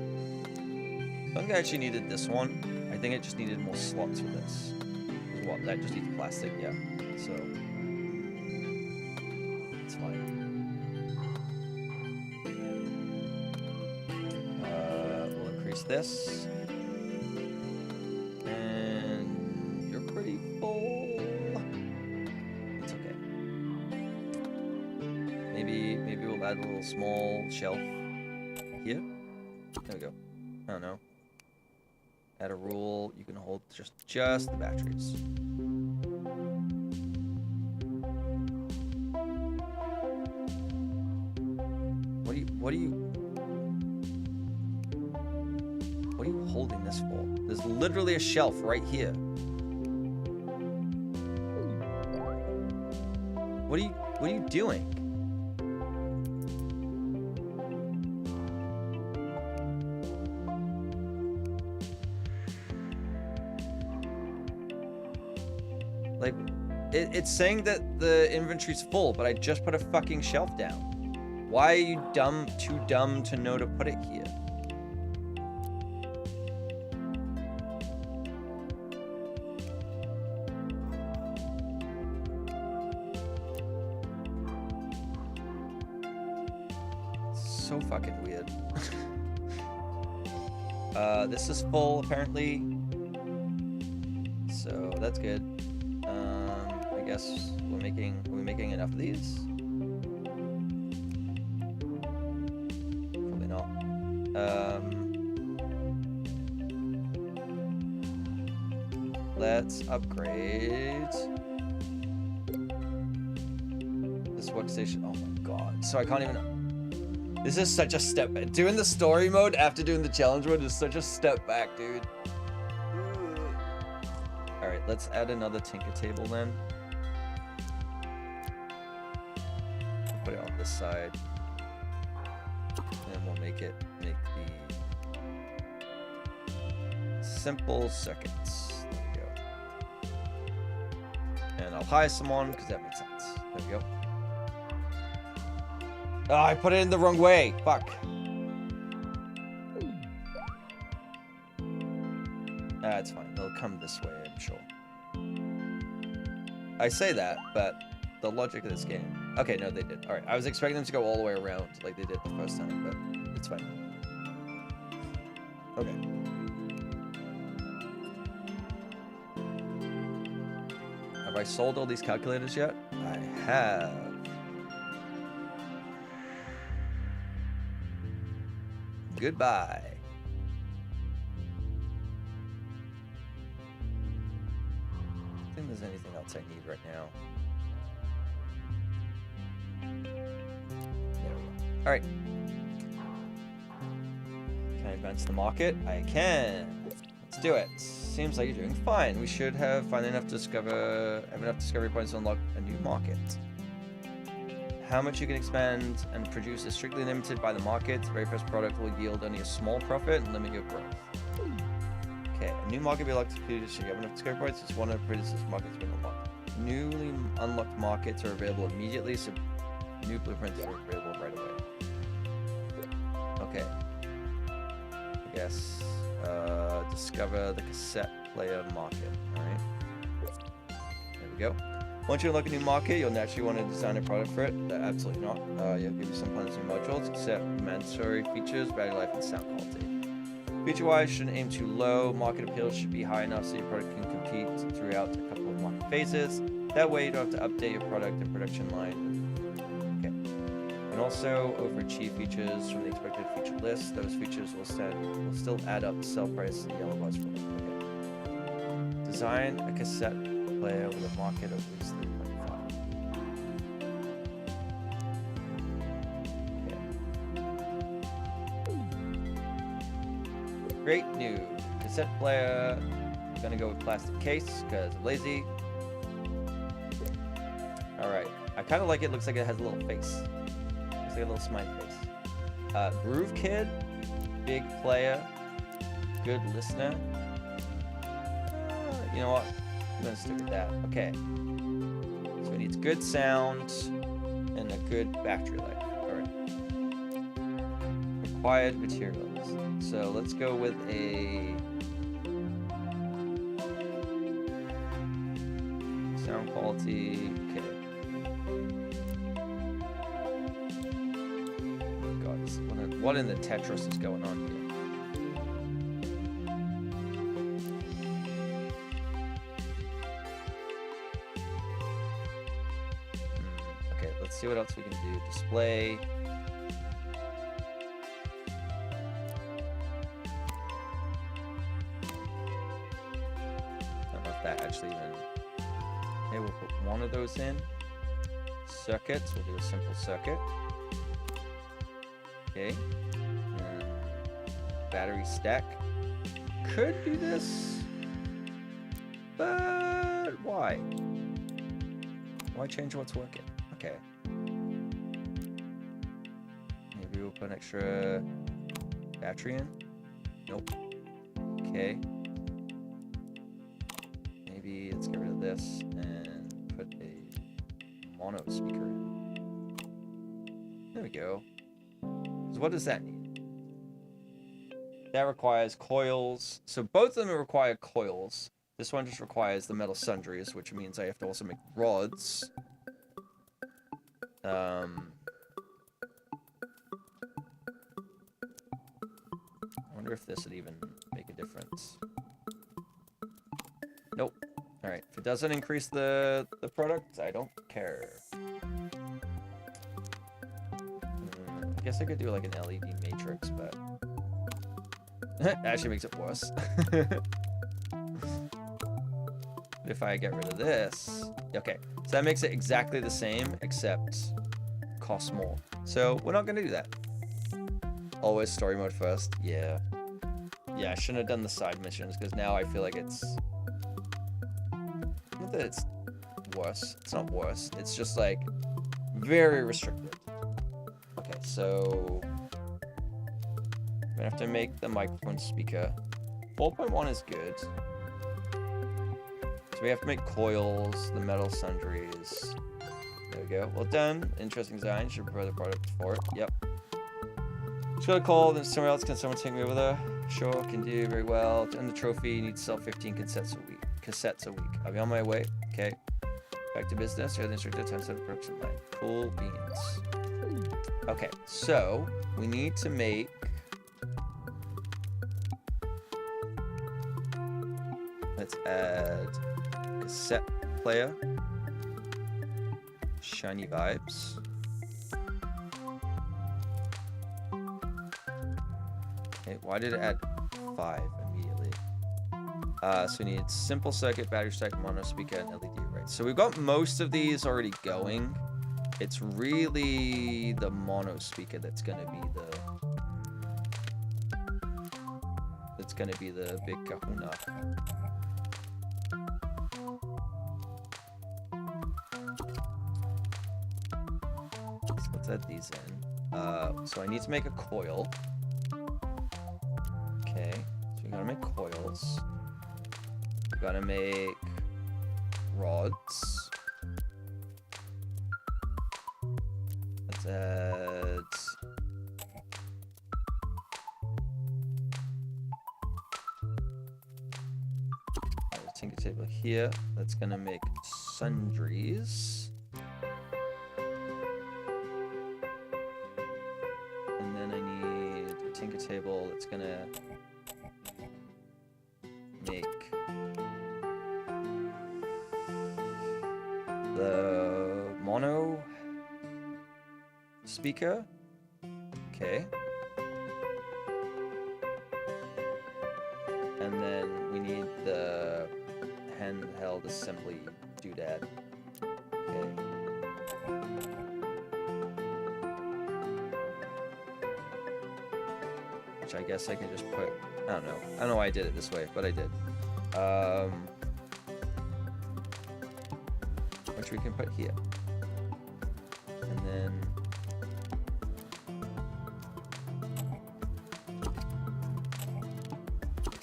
don't think I actually needed this one. I think it just needed more slots for this. What? That just needs plastic? Yeah. So... it's fine. We'll increase this. And... you're pretty full. Maybe we'll add a little small shelf here. There we go. I don't know. Add a rule. You can hold just the batteries. What are you holding this for? There's literally a shelf right here. What are you doing? Like, it's saying that the inventory's full, but I just put a fucking shelf down. Why are you too dumb to know to put it here? So fucking weird. This is full, apparently. So, that's good. I guess are we making enough of these? Probably not. Let's upgrade this workstation. Oh my god. So I can't even... This is such a step back. Doing the story mode after doing the challenge mode is such a step back, dude. Alright, let's add another Tinker table then. Put it on this side. And we'll make the simple circuits. There we go. And I'll hire someone because that makes sense. There we go. Oh, I put it in the wrong way. Fuck. It's fine. They'll come this way, I'm sure. I say that, but the logic of this game. Okay, no, they did. All right, I was expecting them to go all the way around like they did the first time, but it's fine. Okay. Have I sold all these calculators yet? I have. Goodbye. I don't think there's anything else I need right now. There we go. All right. Can I advance the market? I can. Let's do it. Seems like you're doing fine. We should have enough discovery points to unlock a new market. How much you can expand and produce is strictly limited by the market. The very first product will yield only a small profit and limit your growth. Okay, a new market will be unlocked to produce. You have enough discovery points. It's one of the previous markets has been unlocked. Newly unlocked markets are available immediately, so new blueprints are available right away. Okay. I guess discover the cassette player market. Alright. There we go. Once you unlock a new market, you'll naturally want to design a product for it. Absolutely not. You'll give you some plans and modules, except mandatory features, battery life, and sound quality. Feature-wise, shouldn't aim too low. Market appeal should be high enough so your product can compete throughout a couple of market phases. That way, you don't have to update your product and production line. Okay. And also, overachieve features from the expected feature list. Those features will still add up the sell price of the yellow bus for it. Okay. Design a cassette player with a market of at least 3.5. Okay. Great new cassette player. I'm gonna go with plastic case because I'm lazy. Alright. I kind of like it. Looks like it has a little face. Looks like a little smiley face. Groove Kid. Big player. Good listener. You know what? I'm gonna stick with that. Okay. So it needs good sound and a good battery life. Alright. Required materials. So let's go with a sound quality. Okay. Oh God, what in the Tetris is going on here? Let's see what else we can do. Display. I don't know if that actually even... Okay, we'll put one of those in. Circuits. We'll do a simple circuit. Okay. And battery stack. Could do this. But why? Why change what's working? Okay. Maybe we'll put an extra battery in. Nope. Okay. Maybe let's get rid of this and put a mono speaker in. There we go. So what does that need? That requires coils. So both of them require coils. This one just requires the metal sundries, which means I have to also make rods. I wonder if this would even make a difference. Nope. Alright, if it doesn't increase the product, I don't care. I guess I could do like an LED matrix, but... it actually makes it worse. If I get rid of this... Okay, so that makes it exactly the same, except costs more. So we're not going to do that. Always story mode first. Yeah. Yeah, I shouldn't have done the side missions, because now I feel like it's... Not that it's worse. It's not worse. It's just, like, very restricted. Okay, so... I'm going to have to make the microphone speaker. 4.1 is good. So we have to make coils, the metal sundries. There we go. Well done. Interesting design. Should prepare the product for it. Yep. Just got a call. Then somewhere else. Can someone take me over there? Sure, can do very well. To earn the trophy, you need to sell 15 cassettes a week. I'll be on my way. Okay. Back to business. You're the instructor. Time to set up production line. Cool beans. Okay, so we need to make. Let's add cassette player. Shiny vibes. Okay, why did it add 5 immediately? So we need simple circuit, battery stack, mono speaker, and LED array. So we've got most of these already going. It's really the mono speaker that's gonna be the big kahuna. So let's add these in. So I need to make a coil. Okay, so we gotta make coils. We gotta make rods. Let's add a tinker table here. That's gonna make sundries. And then I need a tinker table that's gonna make the mono speaker. Okay. And then we need the handheld assembly doodad. Okay. Which I guess I can just put, I don't know. I don't know why I did it this way, but I did. Which we can put here. And then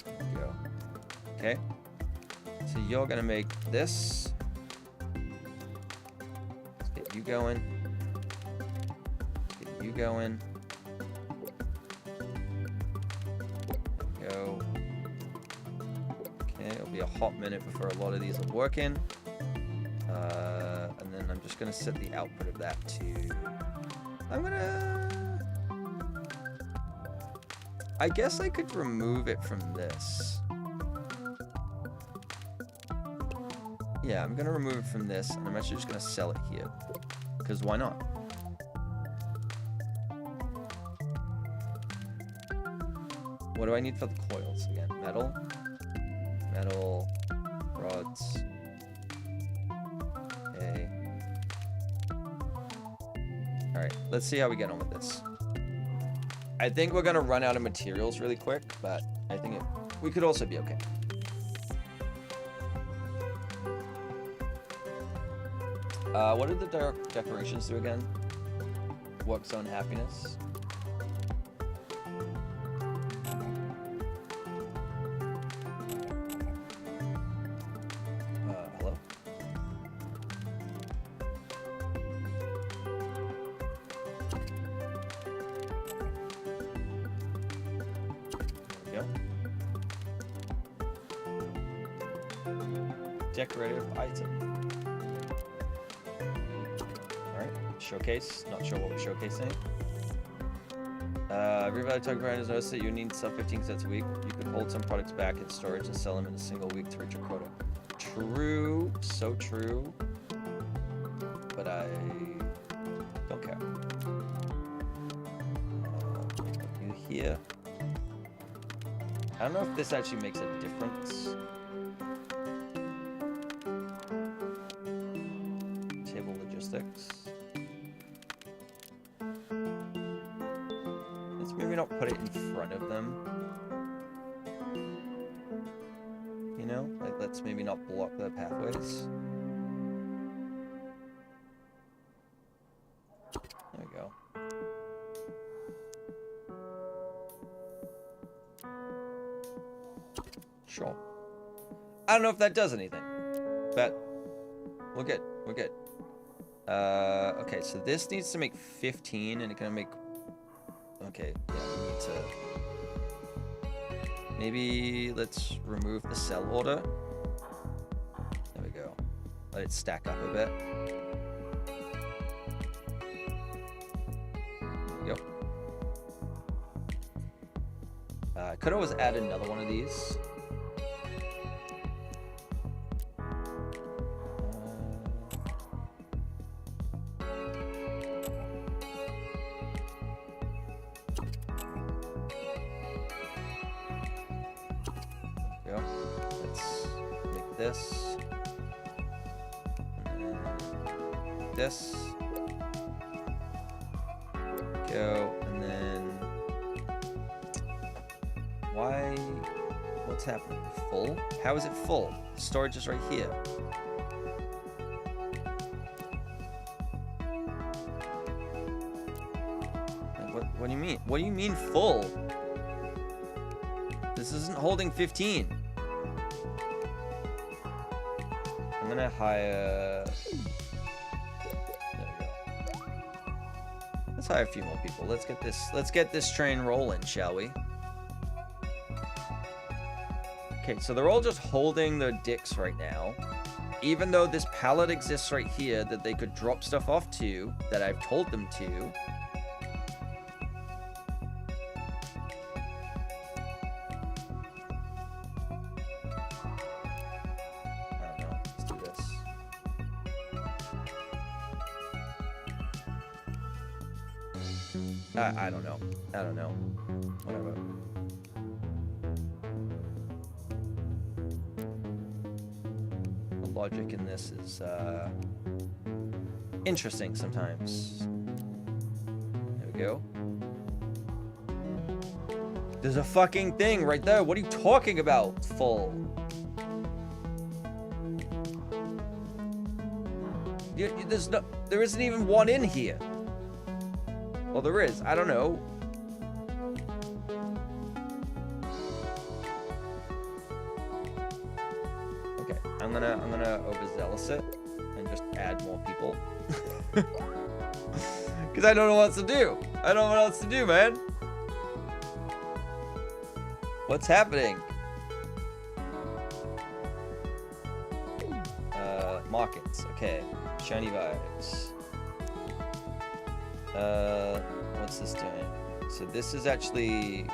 there we go. Okay. So you're gonna make this. Let's get you going. Let's get you going. There we go. Okay, it'll be a hot minute before a lot of these are working. And then I'm just gonna set the output of that to. I guess I could remove it from this. Yeah, I'm gonna remove it from this, and I'm actually just gonna sell it here. Because why not? What do I need for the coils again? Metal, rods. Okay. Alright, let's see how we get on with this. I think we're gonna run out of materials really quick, but I think we could also be okay. What did the decorations do again? Work zone happiness. Hello? There we go. Decorative item. Showcase. Not sure what we're showcasing. Everybody talking about has noticed that you need to sell 15 sets a week. You could hold some products back in storage and sell them in a single week to reach your quota. True. So true. But I don't care. You here. I don't know if this actually makes a difference. Table logistics. Maybe not put it in front of them. You know? Like, let's maybe not block the pathways. There we go. Sure. I don't know if that does anything. But we're good. We're good. Okay, so this needs to make 15, and it's gonna make... Okay, yeah, we need to... Maybe let's remove the sell order. There we go. Let it stack up a bit. Yep. I could always add another one of these. This and then this go, and then why? What's happening? Full? How is it full? Storage is right here. Like, what do you mean? What do you mean full? This isn't holding 15. I'm gonna hire... There we go. Let's hire a few more people. Let's get this train rolling, shall we? Okay, so they're all just holding their dicks right now. Even though this pallet exists right here that they could drop stuff off to, that I've told them to. I don't know. I don't know. Whatever. The logic in this is interesting sometimes. There we go. There's a fucking thing right there. What are you talking about? Full. There isn't even one in here. Well, there is. I don't know. Okay, I'm gonna overzealous it and just add more people. Because I don't know what else to do. I don't know what else to do, man. What's happening? Markets. Okay. Shiny vibes. What's this doing? So this is actually...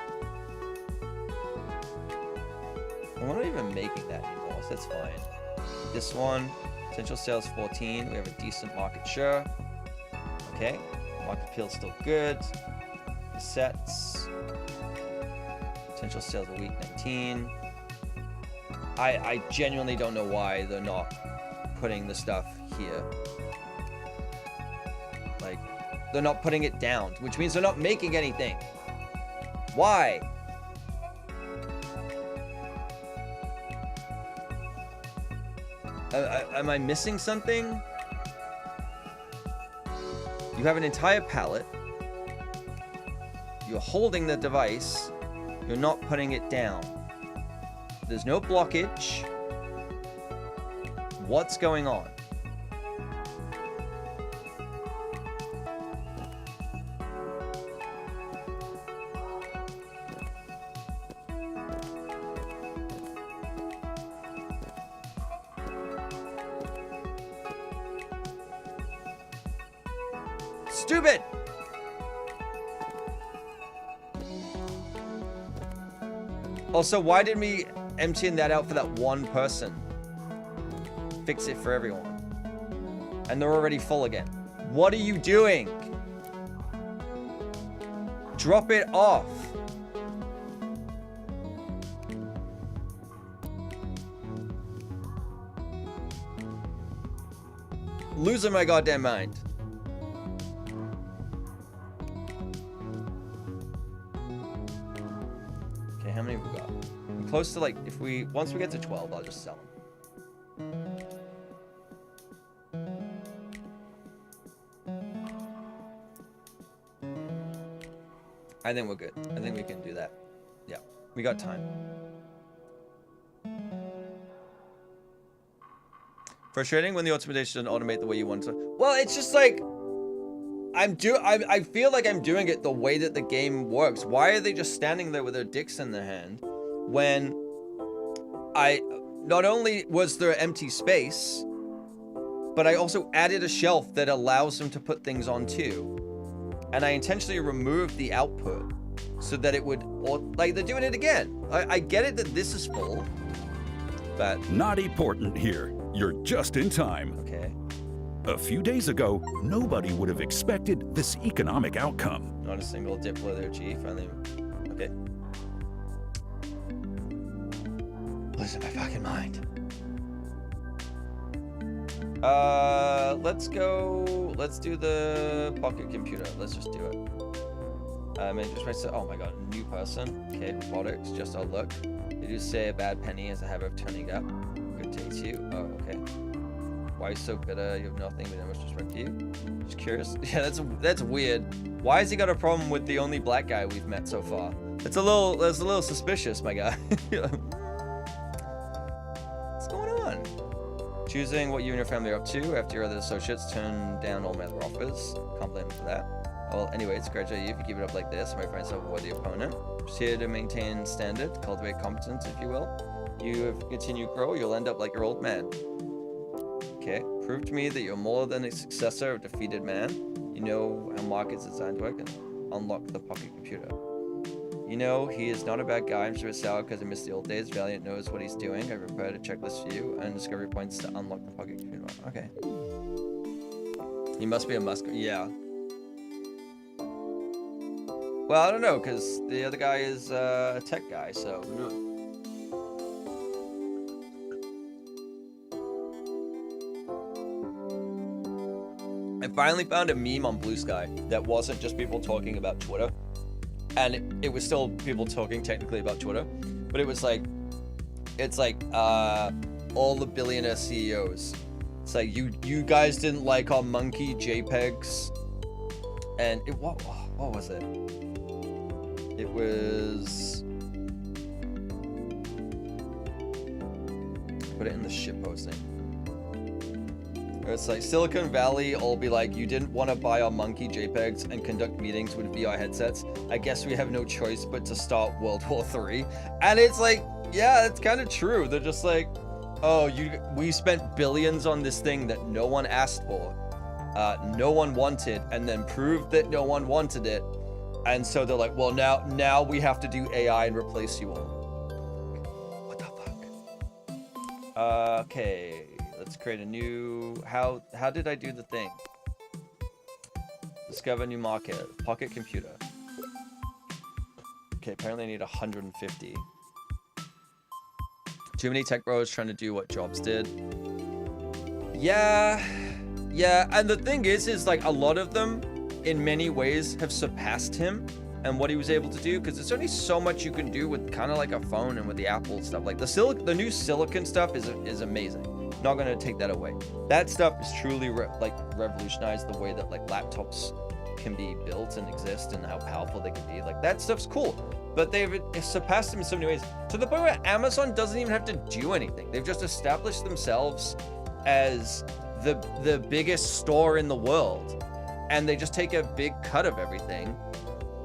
We're not even making that anymore, so that's fine. This one, potential sales 14. We have a decent market share. Okay, market appeal is still good. The sets. Potential sales a week 19. I genuinely don't know why they're not putting the stuff here. Like, they're not putting it down, which means they're not making anything. Why? Am I missing something? You have an entire pallet. You're holding the device. You're not putting it down. There's no blockage. What's going on? Stupid! Also, why did we emptying that out for that one person? Fix it for everyone. And they're already full again. What are you doing? Drop it off. Losing my goddamn mind. Okay, how many have we got? I'm close to, like, once we get to 12, I'll just sell them. I think we're good. I think we can do that. Yeah, we got time. Frustrating when the automation doesn't automate the way you want to. Well, it's just like I feel like I'm doing it the way that the game works. Why are they just standing there with their dicks in their hand when I not only was there empty space, but I also added a shelf that allows them to put things on too. And I intentionally removed the output so that it would, like, they're doing it again. I get it that this is full, but... Not important here. You're just in time. Okay. A few days ago, nobody would have expected this economic outcome. Not a single dip below their G. Finally. Okay. Losing my fucking mind. Let's go. Let's do the pocket computer. Let's just do it. Oh my god, new person. Okay, robotics, just our luck. They do say a bad penny as a habit of turning up. Good day to you. Oh, okay. Why are you so bitter? You have nothing but no much respect to you. Just curious. Yeah, that's weird. Why has he got a problem with the only black guy we've met so far? That's a little suspicious, my guy. What's going on? Choosing what you and your family are up to after your other associates turn down all my other offers. Can't blame him for that. Well, anyways, congratulate you if you keep it up like this. You might find yourself a worthy opponent. Just here to maintain standard, cultivate competence, if you will. You have continue to grow, you'll end up like your old man. Okay, prove to me that you're more than a successor of defeated man. You know how markets are designed to work, and unlock the pocket computer. You know, he is not a bad guy. I'm sure it's sour because I miss the old days. Valiant knows what he's doing. I prepared a checklist for you and discovery points to unlock the pocket computer. Okay. He must be a Musker. Yeah. Well, I don't know, because the other guy is a tech guy, so... I finally found a meme on Blue Sky that wasn't just people talking about Twitter. And it was still people talking technically about Twitter. But it was like... It's like, all the billionaire CEOs. It's like, you guys didn't like our monkey JPEGs. And it... What was it? It was... Put it in the shit posting. It's like Silicon Valley all be like, you didn't want to buy our monkey JPEGs and conduct meetings with VR headsets. I guess we have no choice but to start World War III. And it's like, yeah, it's kind of true. They're just like, oh, we spent billions on this thing that no one asked for, no one wanted, and then proved that no one wanted it. And so they're like, well, now we have to do AI and replace you all. What the fuck? Okay. Let's create a new... How did I do the thing? Discover new market. Pocket computer. Okay, apparently I need 150. Too many tech bros trying to do what Jobs did. Yeah. And the thing is like a lot of them, in many ways, have surpassed him and what he was able to do, because there's only so much you can do with kind of like a phone and with the Apple stuff. Like the new silicon stuff is amazing. Not gonna take that away. That stuff is truly revolutionized the way that like laptops can be built and exist and how powerful they can be. Like that stuff's cool, but they've surpassed them in so many ways to the point where Amazon doesn't even have to do anything. They've just established themselves as the biggest store in the world, and they just take a big cut of everything,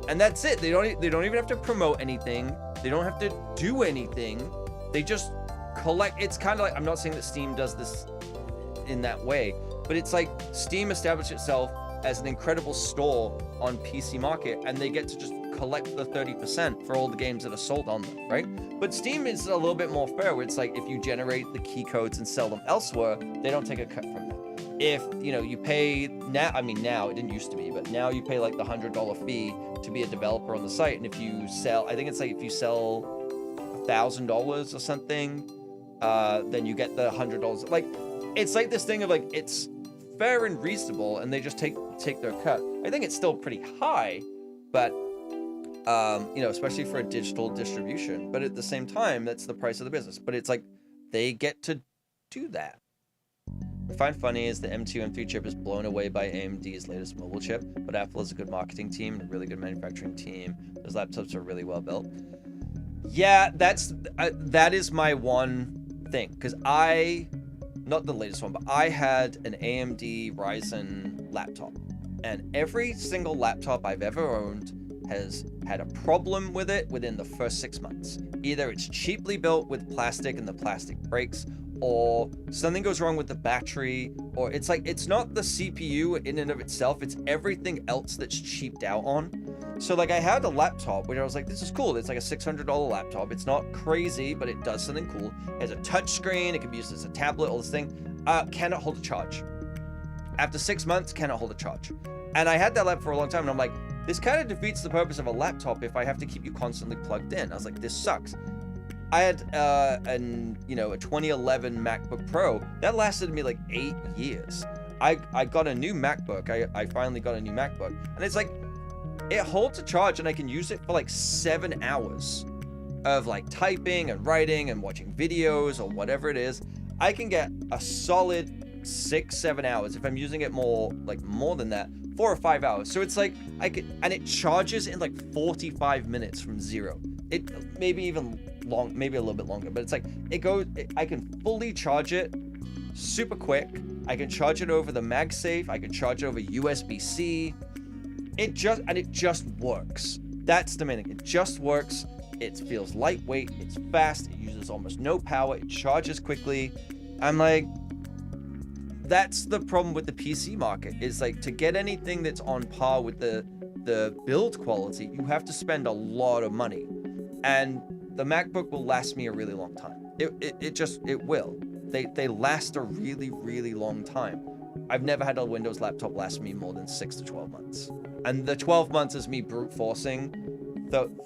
and that's it. They don't even have to promote anything. They don't have to do anything. They just collect. It's kind of like, I'm not saying that Steam does this in that way, but it's like Steam established itself as an incredible store on PC market, and they get to just collect the 30% for all the games that are sold on them, right? But Steam is a little bit more fair, where it's like if you generate the key codes and sell them elsewhere, they don't take a cut from that. If you pay now, now it didn't used to be, but now you pay like the $100 fee to be a developer on the site, and if you sell, I think it's like if you sell $1,000 or something, then you get the $100. Like, it's like this thing of like, it's fair and reasonable, and they just take their cut. I think it's still pretty high, but especially for a digital distribution. But at the same time, that's the price of the business. But it's like they get to do that. What I find funny is the M2, M3 chip is blown away by AMD's latest mobile chip, but Apple has a good marketing team and a really good manufacturing team. Those laptops are really well built. Yeah, that is my one thing, because I not the latest one, but I had an AMD Ryzen laptop, and every single laptop I've ever owned has had a problem with it within the first 6 months. Either it's cheaply built with plastic and the plastic breaks, or something goes wrong with the battery, or it's like, it's not the CPU in and of itself, it's everything else that's cheaped out on. So like I had a laptop where I was like, this is cool. It's like a $600 laptop. It's not crazy, but it does something cool. It has a touch screen. It can be used as a tablet, all this thing. Cannot hold a charge. After 6 months, cannot hold a charge. And I had that laptop for a long time, and I'm like, this kind of defeats the purpose of a laptop if I have to keep you constantly plugged in. I was like, this sucks. I had a 2011 MacBook Pro that lasted me like 8 years. I got a new MacBook. I finally got a new MacBook, and it's like, it holds a charge, and I can use it for like 7 hours of like typing and writing and watching videos or whatever it is. I can get a solid 6-7 hours if I'm using it more than that, 4 or 5 hours. So it's like and it charges in like 45 minutes from zero. It maybe even maybe a little bit longer, but it's like I can fully charge it super quick. I can charge it over the MagSafe. I can charge it over USB-C. It just works. That's the main thing. It just works. It feels lightweight. It's fast. It uses almost no power. It charges quickly. I'm like, that's the problem with the PC market, is like, to get anything that's on par with the build quality, you have to spend a lot of money. And the MacBook will last me a really long time. It will. They last a really, really long time. I've never had a Windows laptop last me more than 6 to 12 months. And the 12 months is me brute forcing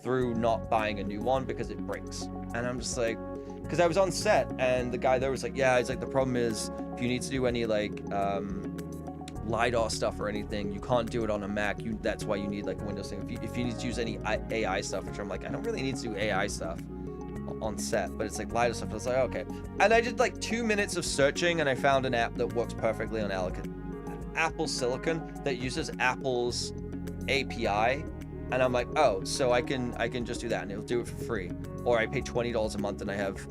through not buying a new one because it breaks. And I'm just like, because I was on set and the guy there was like, yeah, he's like, the problem is if you need to do any like LiDAR stuff or anything, you can't do it on a Mac. That's why you need like a Windows thing. If you need to use any AI stuff, which I'm like, I don't really need to do AI stuff on set, but it's like LiDAR stuff. I was like, okay. And I did like 2 minutes of searching, and I found an app that works perfectly on Apple Silicon that uses Apple's API. And I'm like, oh, so I can just do that, and it'll do it for free. Or I pay $20 a month and I have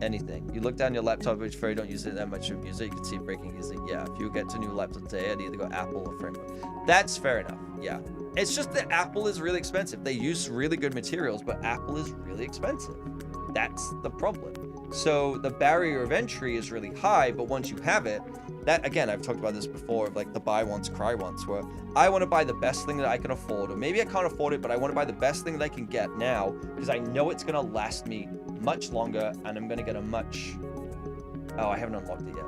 anything. You look down your laptop, which Furry don't use it that much of music, you can see it breaking easily. Yeah, if you get to a new laptop today, I'd either go Apple or Framework. That's fair enough, yeah. It's just that Apple is really expensive. They use really good materials, but Apple is really expensive. That's the problem. So the barrier of entry is really high, but once you have it, that, again, I've talked about this before, of like the buy once, cry once, where I want to buy the best thing that I can afford, or maybe I can't afford it, but I want to buy the best thing that I can get now, because I know it's going to last me much longer, and I'm going to get a much, oh, I haven't unlocked it yet.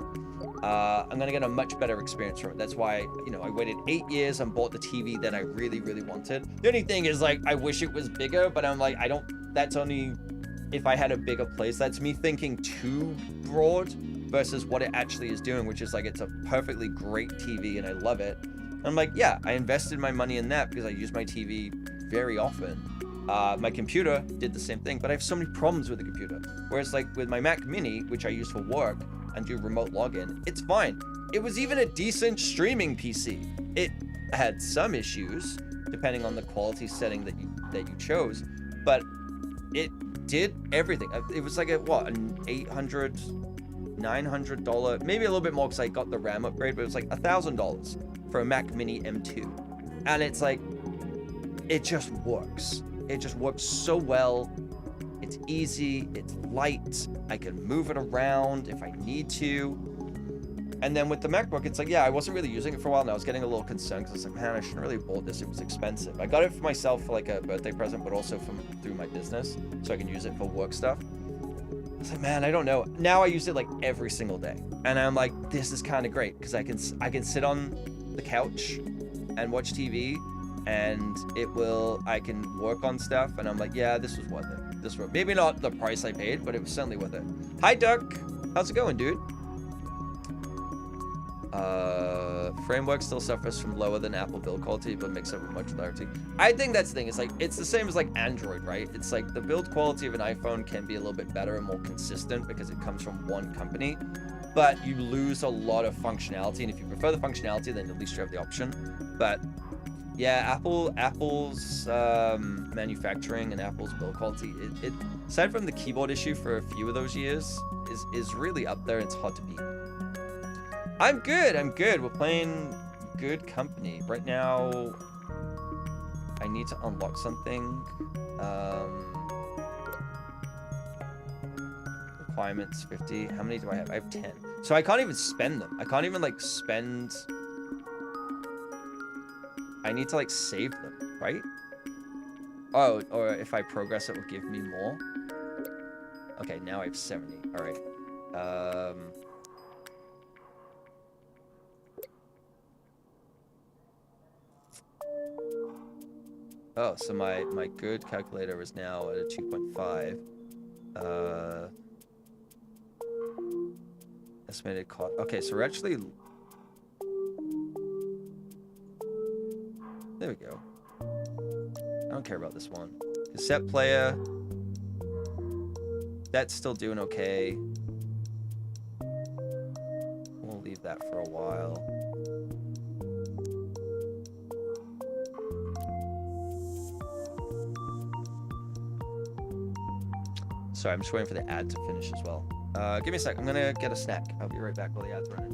I'm going to get a much better experience from it. That's why, I waited 8 years and bought the TV that I really, really wanted. The only thing is, like, I wish it was bigger, but I'm like, that's only if I had a bigger place. That's me thinking too broad versus what it actually is doing, which is like, it's a perfectly great TV and I love it. I'm like, yeah, I invested my money in that because I use my TV very often. My computer did the same thing, but I have so many problems with the computer. Whereas like with my Mac Mini, which I use for work and do remote login, it's fine. It was even a decent streaming PC. It had some issues depending on the quality setting that you chose, but it did everything. It was like an $800, $900, maybe a little bit more because I got the RAM upgrade, but it was like $1,000 for a Mac Mini M2. And it's like, it just works. It just works so well. It's easy, it's light, I can move it around if I need to. And then with the MacBook, it's like, yeah, I wasn't really using it for a while, and I was getting a little concerned because I was like, man, I shouldn't really have bought this. It was expensive. I got it for myself for like a birthday present, but also through my business, so I can use it for work stuff. I was like, man, I don't know. Now I use it like every single day, and I'm like, this is kind of great because I can sit on the couch and watch TV, and I can work on stuff, and I'm like, yeah, this was worth it. Maybe not the price I paid, but it was certainly worth it. Hi, Duck. How's it going, dude? Framework still suffers from lower than Apple build quality, but makes up with much clarity. I think that's the thing. It's like, it's the same as like Android, right? It's like the build quality of an iPhone can be a little bit better and more consistent because it comes from one company, but you lose a lot of functionality. And if you prefer the functionality, then at least you have the option. But Yeah, Apple's manufacturing and Apple's build quality, it aside from the keyboard issue for a few of those years, is really up there. It's hard to beat. I'm good. We're playing good company. Right now, I need to unlock something. Requirements 50. How many do I have? I have 10. So I can't even spend them. I can't even like spend. I need to like save them, right? Oh, or if I progress, it will give me more. Okay, now I have 70. All right. Oh, so my good calculator is now at a 2.5. Estimated cost. Okay, so we're actually. There we go. I don't care about this one. Cassette player. That's still doing okay. We'll leave that for a while. Sorry, I'm just waiting for the ad to finish as well. Give me a sec. I'm gonna get a snack. I'll be right back while the ad's running.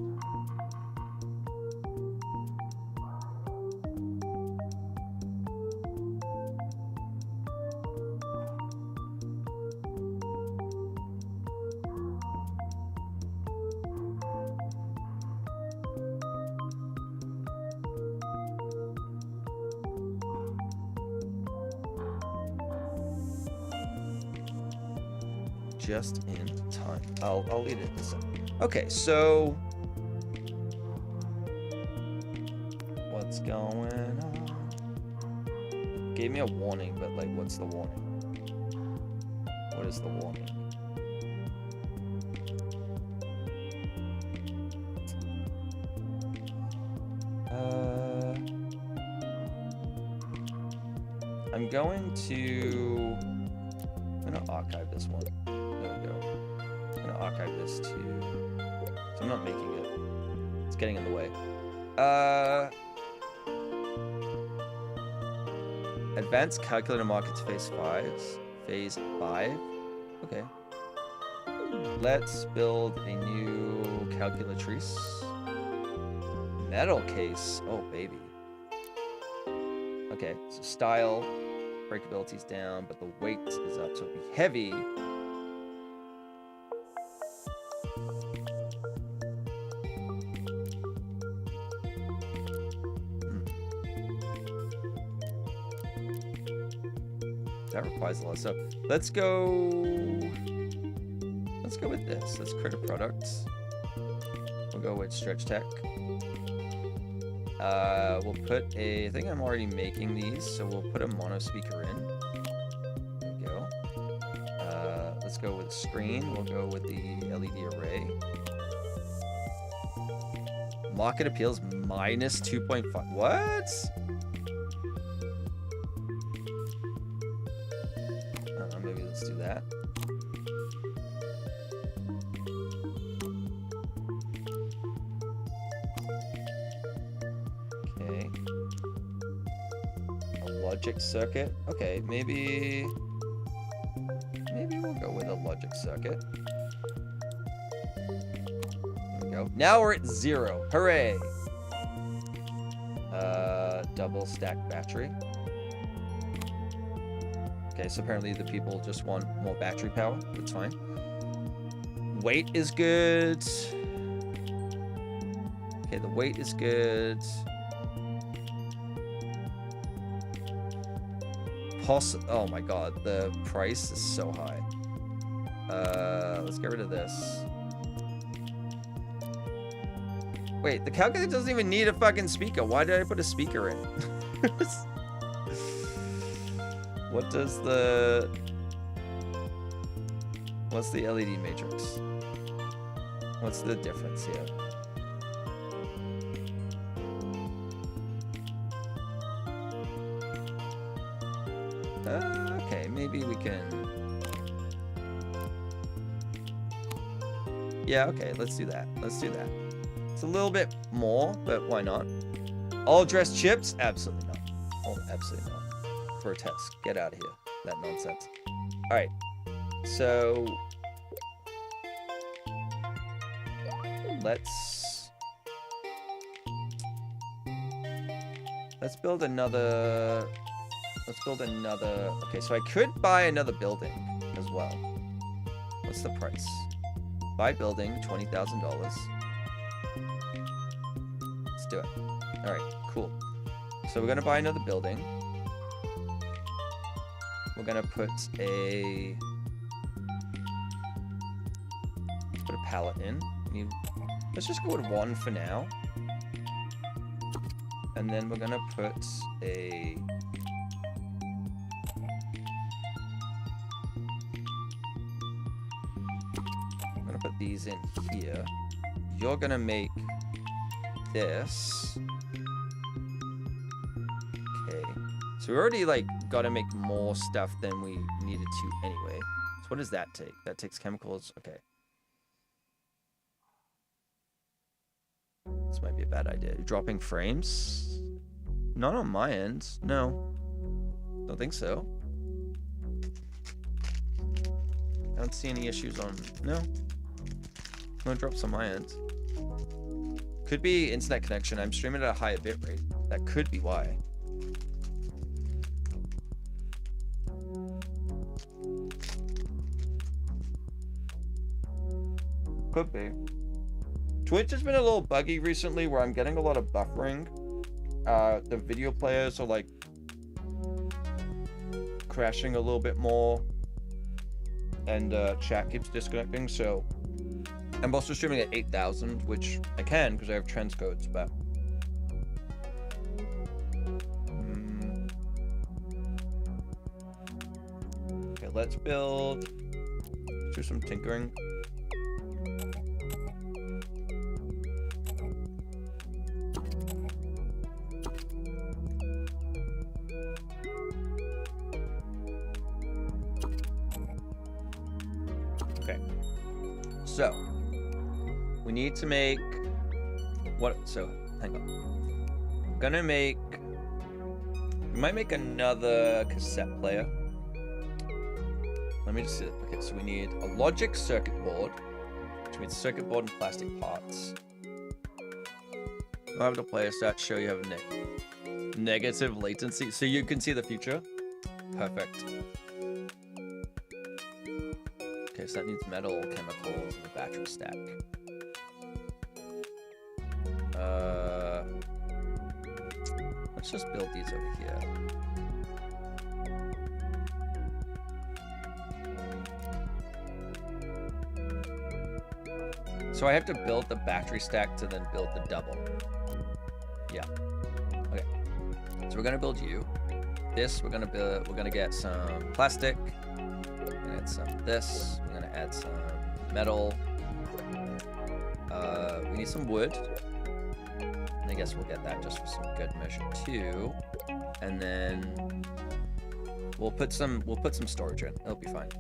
Just in time. I'll leave it this up. Okay, so what's going on? It gave me a warning, but like, what's the warning? What is the warning? I'm going to. I'm gonna archive this one. There we go. I'm gonna archive this too. So I'm not making it. It's getting in the way. Advanced calculator markets phase 5. Phase 5. Okay. Let's build a new calculatrice. Metal case. Oh baby. Okay, so style. Breakability's down, but the weight is up, so it'll be heavy. That requires a lot. So let's go with this. Let's create a product. We'll go with Stretch Tech. We'll put a, I think I'm already making these, so we'll put a mono speaker in. There we go. Let's go with screen. We'll go with the LED array. Market appeals minus 2.5. What? Maybe let's do that. Okay. A logic circuit. Okay, maybe we'll go with a logic circuit. There we go. Now we're at 0. Hooray! Double stack battery. Okay, so apparently the people just want more battery power. That's fine. Weight is good. Okay, the weight is good. Oh my god, the price is so high. Let's get rid of this. Wait, the calculator doesn't even need a fucking speaker. Why did I put a speaker in? What's the LED matrix? What's the difference here? Okay, maybe we can. Yeah, okay, let's do that. Let's do that. It's a little bit more, but why not? All dressed chips? Absolutely not. Oh, absolutely not. Grotesque. Get out of here. That nonsense. Alright. So... Let's build another... Okay, so I could buy another building as well. What's the price? Buy building, $20,000. Let's do it. Alright, cool. So we're gonna buy another building. We're gonna put a pallet in. Let's just go with one for now. And then we're gonna put a... I'm gonna put these in here. You're gonna make this. Okay. So we already, like, gotta make more stuff than we needed to anyway. So what does that take? That takes chemicals. Okay. This might be a bad idea. Dropping frames? Not on my end. No. Don't think so. I don't see any issues on... No. No drops on my end. Could be internet connection. I'm streaming at a higher bit rate. That could be why. Could be. Twitch has been a little buggy recently where I'm getting a lot of buffering. The video players are like crashing a little bit more, and chat keeps disconnecting. So I'm also streaming at 8,000, which I can because I have transcodes, but okay, let's build. Let's do some tinkering. So, we need to make what? So, hang on. I'm gonna make. We might make another cassette player. Let me just see. Okay, so we need a logic circuit board, which means circuit board and plastic parts. I'll have the player start show you have a negative latency, so you can see the future. Perfect. Okay, so that needs metal, chemicals, and a battery stack. Let's just build these over here. So I have to build the battery stack to then build the double. Yeah. Okay. So we're gonna build you. This we're gonna get some plastic. Add some of this. We're gonna add some metal. We need some wood. And I guess we'll get that just for some good measure too. And then we'll put some storage in. It'll be fine.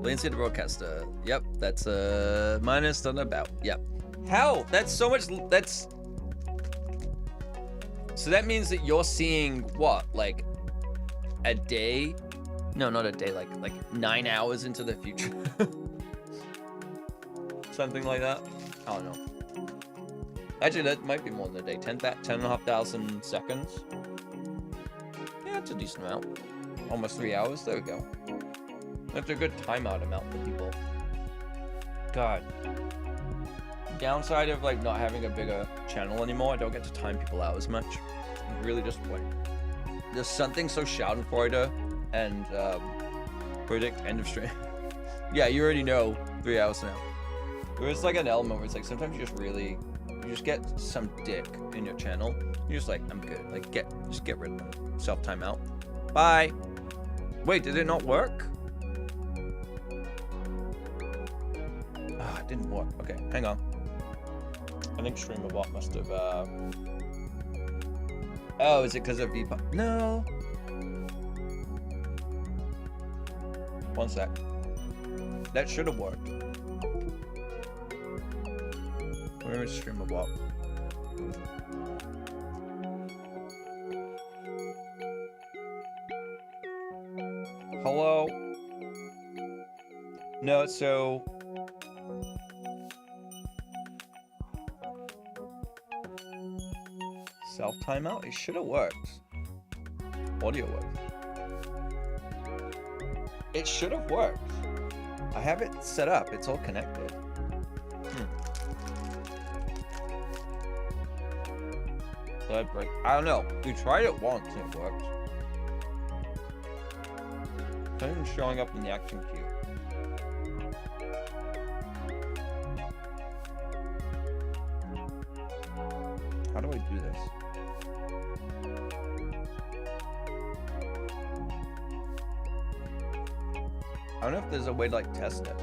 Latency to broadcaster. Yep, that's minus on about. Yep. How? That's so much. That's. So that means that you're seeing what, like a day? No, not a day, like 9 hours into the future. Something like that. I don't know. Actually, that might be more than a day. 10,500 seconds. Yeah, that's a decent amount. Almost 3 hours. There we go. That's a good timeout amount for people. God. Downside of like not having a bigger channel anymore, I don't get to time people out as much. I'm really disappointed. There's something so schadenfreude and predict end of stream. Yeah, you already know 3 hours now. There's like an element where it's like sometimes you just get some dick in your channel. You're just like, I'm good. Like just get rid of them. Self timeout. Bye. Wait, did it not work? Ah, it didn't work. Okay, hang on. I think StreamerBot must have Oh, is it because of VPOP? No. One sec. That should have worked. Where is StreamerBot? Hello? No, so... Self timeout? It should have worked. Audio worked. It should have worked. I have it set up. It's all connected. I don't know. We tried it once and it worked. It's not even showing up in the action queue. How do I do this? I don't know if there's a way to like test it.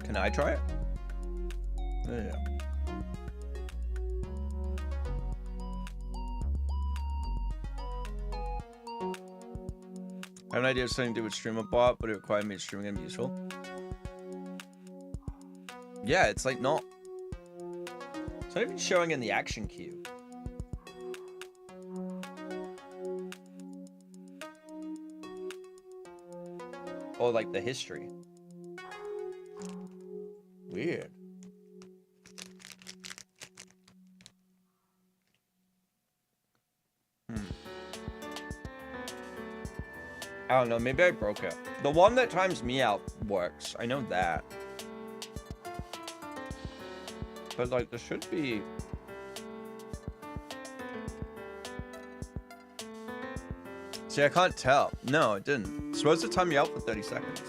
Can I try it? Yeah. I have an idea of something to do with StreamerBot, but it required me to stream again be useful. Yeah, it's like not. It's not even showing in the action queue. Or like the history. Weird. I don't know, maybe I broke it. The one that times me out works. I know that. But like, there should be... See, I can't tell. No, it didn't. It's supposed to time me out for 30 seconds.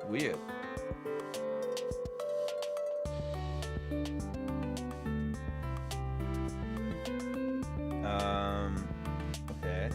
Weird. Okay.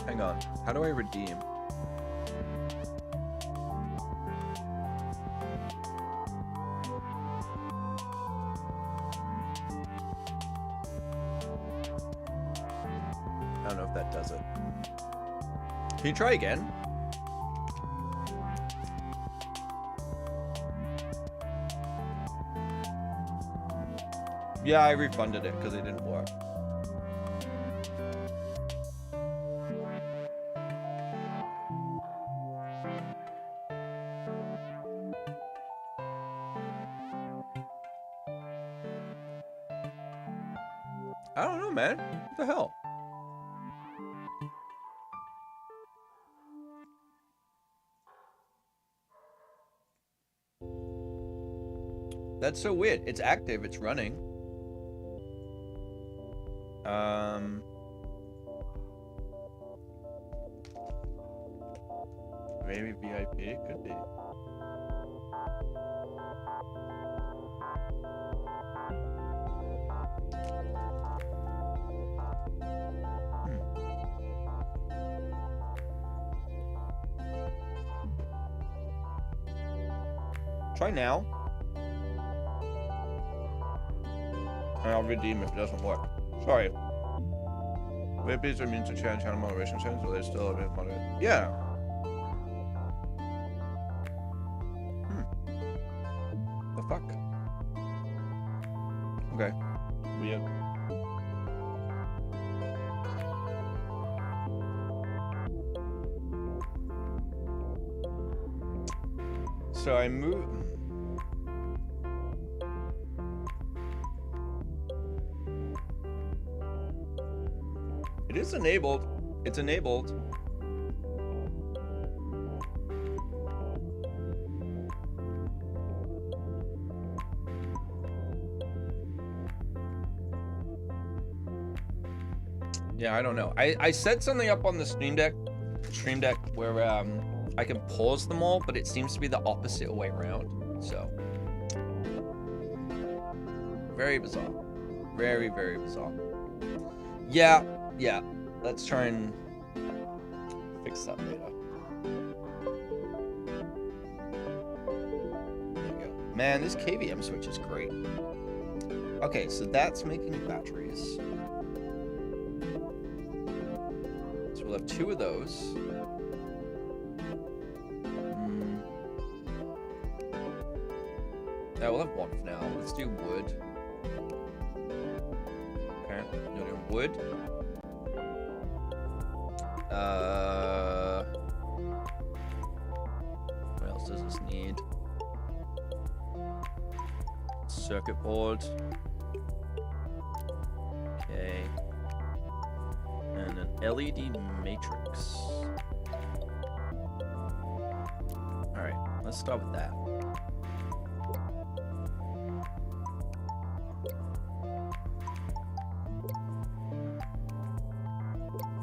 Hang on. How do I redeem? I don't know if that does it. Can you try again? Yeah, I refunded it because it didn't work. I don't know, man. What the hell? That's so weird. It's active. It's running. Maybe VIP? Could be. Try now. And I'll redeem if it doesn't work. Sorry. VIPs are meant to change channel moderation settings, so they're still a bit moderate. Yeah. The fuck? Okay. Weird. So I move. It is enabled. It's enabled. Yeah, I don't know. I set something up on the Stream Deck where I can pause them all, but it seems to be the opposite way around. So very bizarre. Very, very bizarre. Yeah. Let's try and fix that later. There we go. Man, this KVM switch is great. Okay, so that's making batteries. So we'll have 2 of those. Yeah, we'll have 1 for now. Let's do wood. Apparently, no, doing wood. What else does this need? Circuit board. Okay. And an LED matrix. Alright, let's start with that.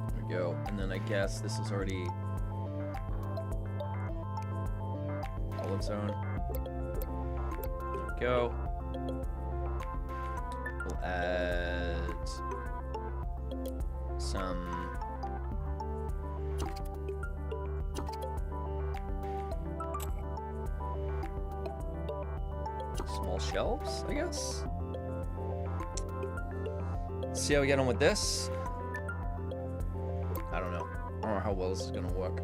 There we go. And then I guess this is already olive zone. There we go. We'll add some small shelves, I guess. See how we get on with this. I don't know how well this is gonna work.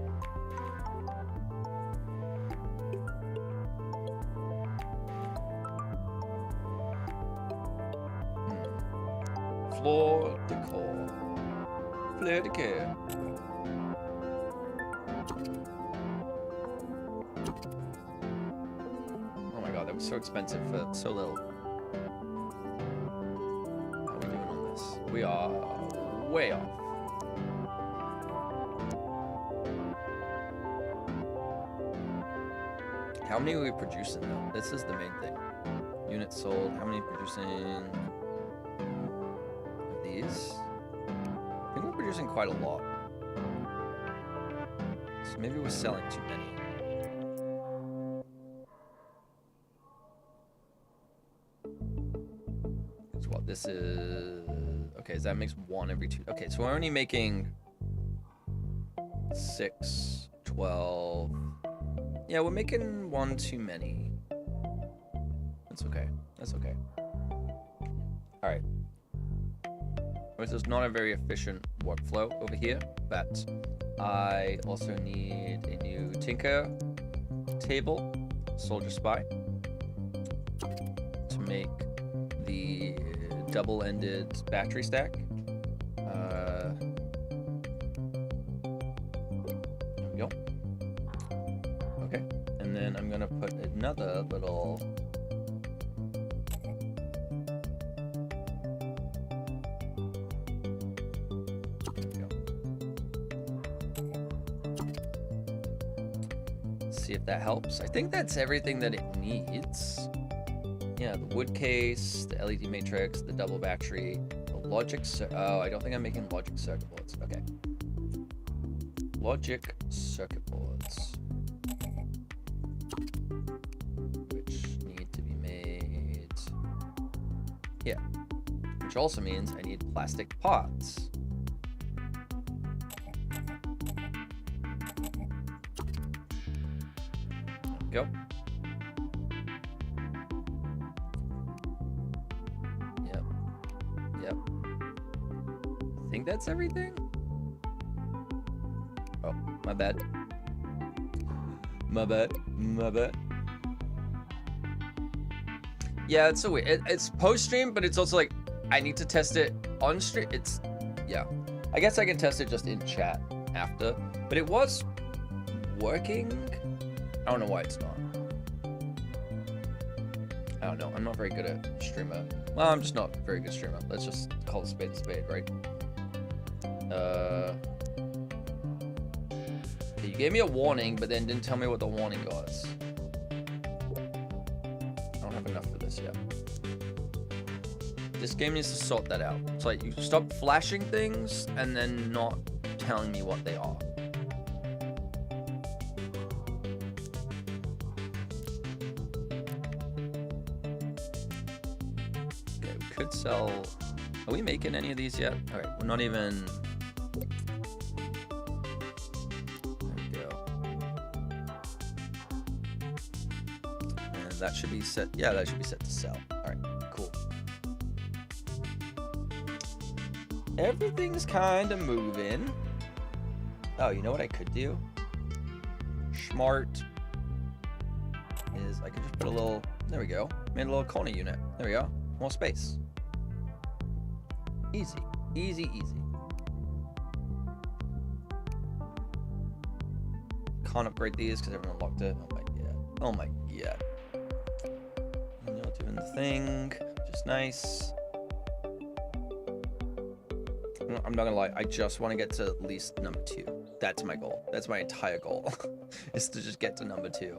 Floor decor. Fleur de care. Oh my god, that was so expensive for so little. How are we doing on this? We are way off. How many are we producing though? This is the main thing. Units sold. How many producing of these? I think we're producing quite a lot. So maybe we're selling too many. So what this is... Okay, so that makes 1 every 2. Okay, so we're only making 6, 12... Yeah, we're making 1 too many. That's okay. That's okay. Alright. This is not a very efficient workflow over here, but I also need a new Tinker table, Soldier Spy, to make the double-ended battery stack. There we go. Okay, and then I'm gonna put another little see if that helps. I think that's everything that it needs. Yeah, the wood case, the LED matrix, the double battery, the logic oh, I don't think I'm making logic circuit boards. Okay. Logic circuit boards. Which need to be made here. Which also means I need plastic pots. Go. Yep. I think that's everything. Oh, my bad. My bad. Yeah, it's so weird. It's post-stream, but it's also like, I need to test it on stream. Yeah. I guess I can test it just in chat after. But it was working. I don't know why it's not. I don't know. I'm not very good at streamer. Well, I'm just not a very good streamer. Let's just call a spade, right? You gave me a warning, but then didn't tell me what the warning was. I don't have enough for this yet. This game needs to sort that out. It's like you stop flashing things and then not telling me what they are. Okay, we could sell. Are we making any of these yet? All right, we're not even. There we go. And that should be set. Yeah, that should be set to sell. All right, cool. Everything's kind of moving. Oh, you know what I could do? Smart is I could just put a little. There we go. Made a little corner unit. There we go. More space. Easy, easy, easy. Can't upgrade these because everyone locked it. Oh my god. Oh my god. And you're doing the thing. Just nice. I'm not gonna lie, I just want to get to at least number 2. That's my goal. That's my entire goal. Is to just get to number 2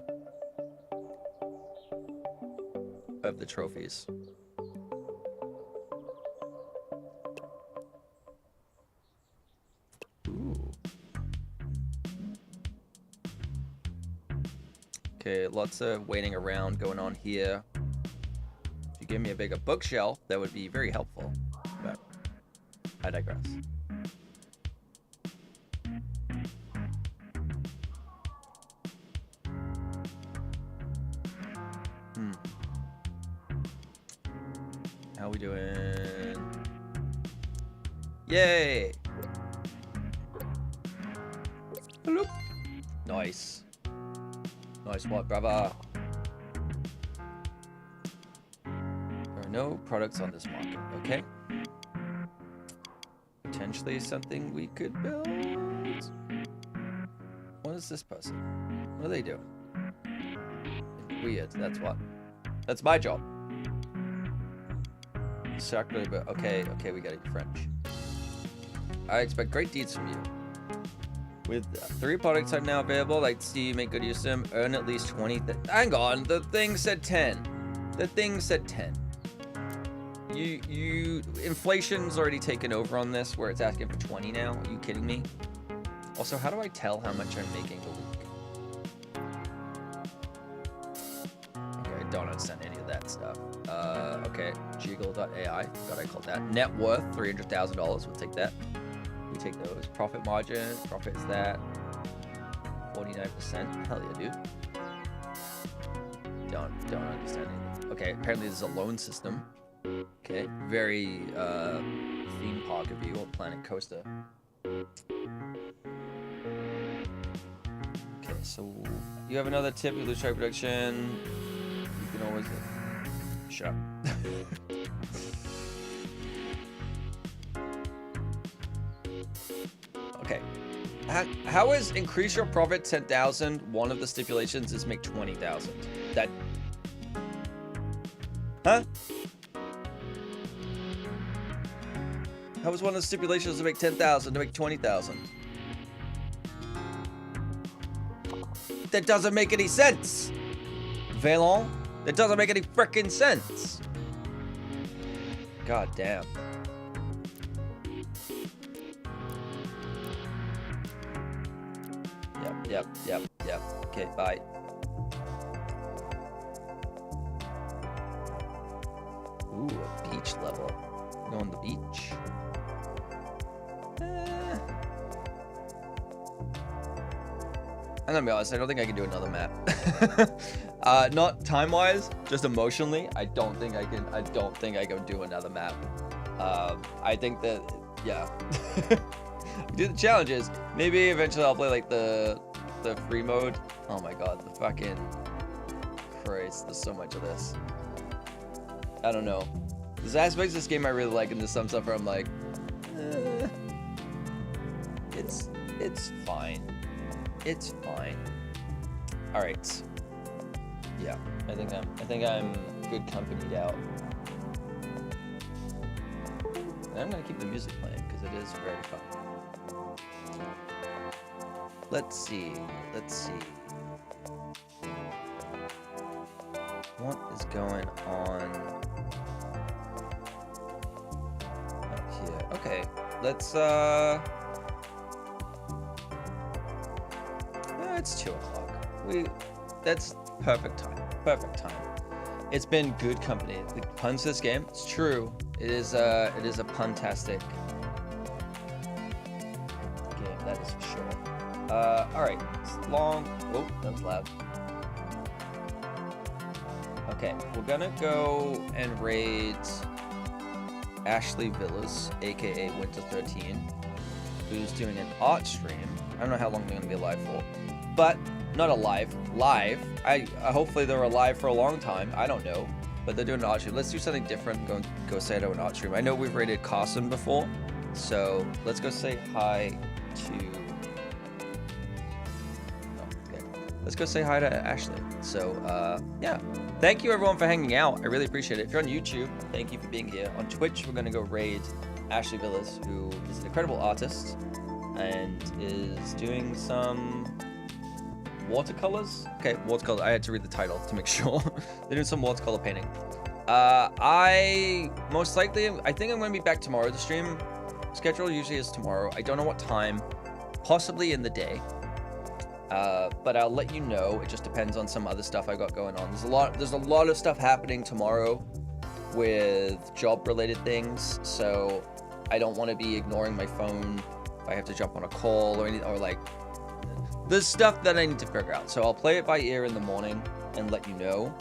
of the trophies. Ooh. Okay, lots of waiting around going on here. If you give me a bigger bookshelf, that would be very helpful. But I digress. How we doing? Yay! Hello. Nice. Nice work, brother. There are no products on this market, okay? Potentially something we could build. What is this person? What do they do? Weird, that's what. That's my job. Exactly, but okay, we got it, French. I expect great deeds from you. With 3 products are now available, like see you make good use of them, earn at least 20. Hang on, the thing said 10. The thing said 10. Inflation's already taken over on this, where it's asking for 20 now. Are you kidding me? Also, how do I tell how much I'm making a week? Okay, I don't understand any of that stuff. Okay, Jiggle.ai, God, I called that. Net worth, $300,000, we'll take that. We take those. Profit margin, profit is that. 49%, hell yeah, dude. Don't understand anything. Okay, apparently there's a loan system. Okay, very theme park of you, or Planet Coaster. Okay, so you have another tip, you lose track production. You can always shut up. Okay. How is increase your profit 10,000? One of the stipulations is make 20,000. That. Huh? How was one of the stipulations to make 10,000 to make 20,000? That doesn't make any sense. Valon, that doesn't make any frickin' sense. God damn. Yep. Okay, bye. Ooh, a beach level. Go on the beach. I'm gonna be honest, I don't think I can do another map. Not time-wise, just emotionally. I don't think I can do another map. I think that, yeah. Do the challenges. Maybe eventually I'll play like the free mode. Oh my god, the fucking Christ, there's so much of this. I don't know. There's aspects of this game I really like, and there's some stuff where I'm like, it's fine. It's fine. All right. Yeah, I think I'm good companied out. And I'm gonna keep the music playing because it is very fun. Let's see. What is going on? Okay, let's it's 2 o'clock. That's perfect time. Perfect time. It's been good company. The puns this game, it's true. It is a puntastic game, that is for sure. Alright. It's long. Oh, that was loud. Okay, we're gonna go and raid Ashley Villas, aka Winter 13, who's doing an art stream. I don't know how long they're gonna be alive for, but not alive, live. Hopefully they're alive for a long time. I don't know, but they're doing an art stream. Let's do something different. Go say hello to an art stream. I know we've raided Carson before, so let's go say hi to. Let's go say hi to Ashley. So, yeah. Thank you, everyone, for hanging out. I really appreciate it. If you're on YouTube, thank you for being here. On Twitch, we're going to go raid Ashley Villas, who is an incredible artist and is doing some watercolors. Okay, watercolors. I had to read the title to make sure. They're doing some watercolor painting. I think I'm going to be back tomorrow. The stream schedule usually is tomorrow. I don't know what time. Possibly in the day. But I'll let you know. It just depends on some other stuff I got going on. There's a lot of stuff happening tomorrow with job-related things, so I don't want to be ignoring my phone if I have to jump on a call or anything, or like there's stuff that I need to figure out. So I'll play it by ear in the morning and let you know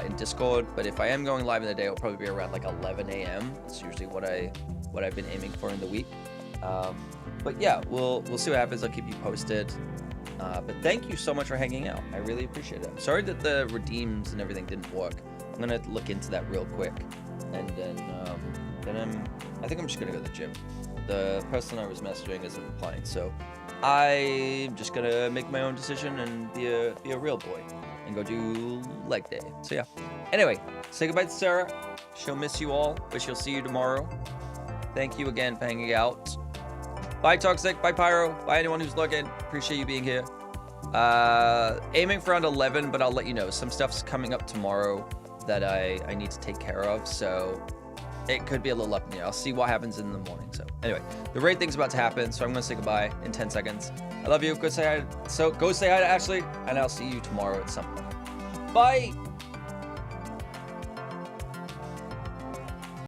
in Discord. But if I am going live in the day, it'll probably be around like 11 a.m. It's usually what I've been aiming for in the week. But yeah, we'll see what happens. I'll keep you posted. But thank you so much for hanging out. I really appreciate it. I'm sorry that the redeems and everything didn't work. I'm gonna look into that real quick, and then I think I'm just gonna go to the gym. The person I was messaging isn't replying, so I'm just gonna make my own decision and be a real boy and go do leg day. So yeah. Anyway, say goodbye to Sarah. She'll miss you all, but she'll see you tomorrow. Thank you again for hanging out. Bye, Toxic. Bye, Pyro. Bye, anyone who's looking. Appreciate you being here. Aiming for around 11, but I'll let you know. Some stuff's coming up tomorrow that I need to take care of, so it could be a little up in the air. I'll see what happens in the morning. So anyway, the raid thing's about to happen, so I'm going to say goodbye in 10 seconds. I love you. Go say hi to Ashley, and I'll see you tomorrow at some point. Bye.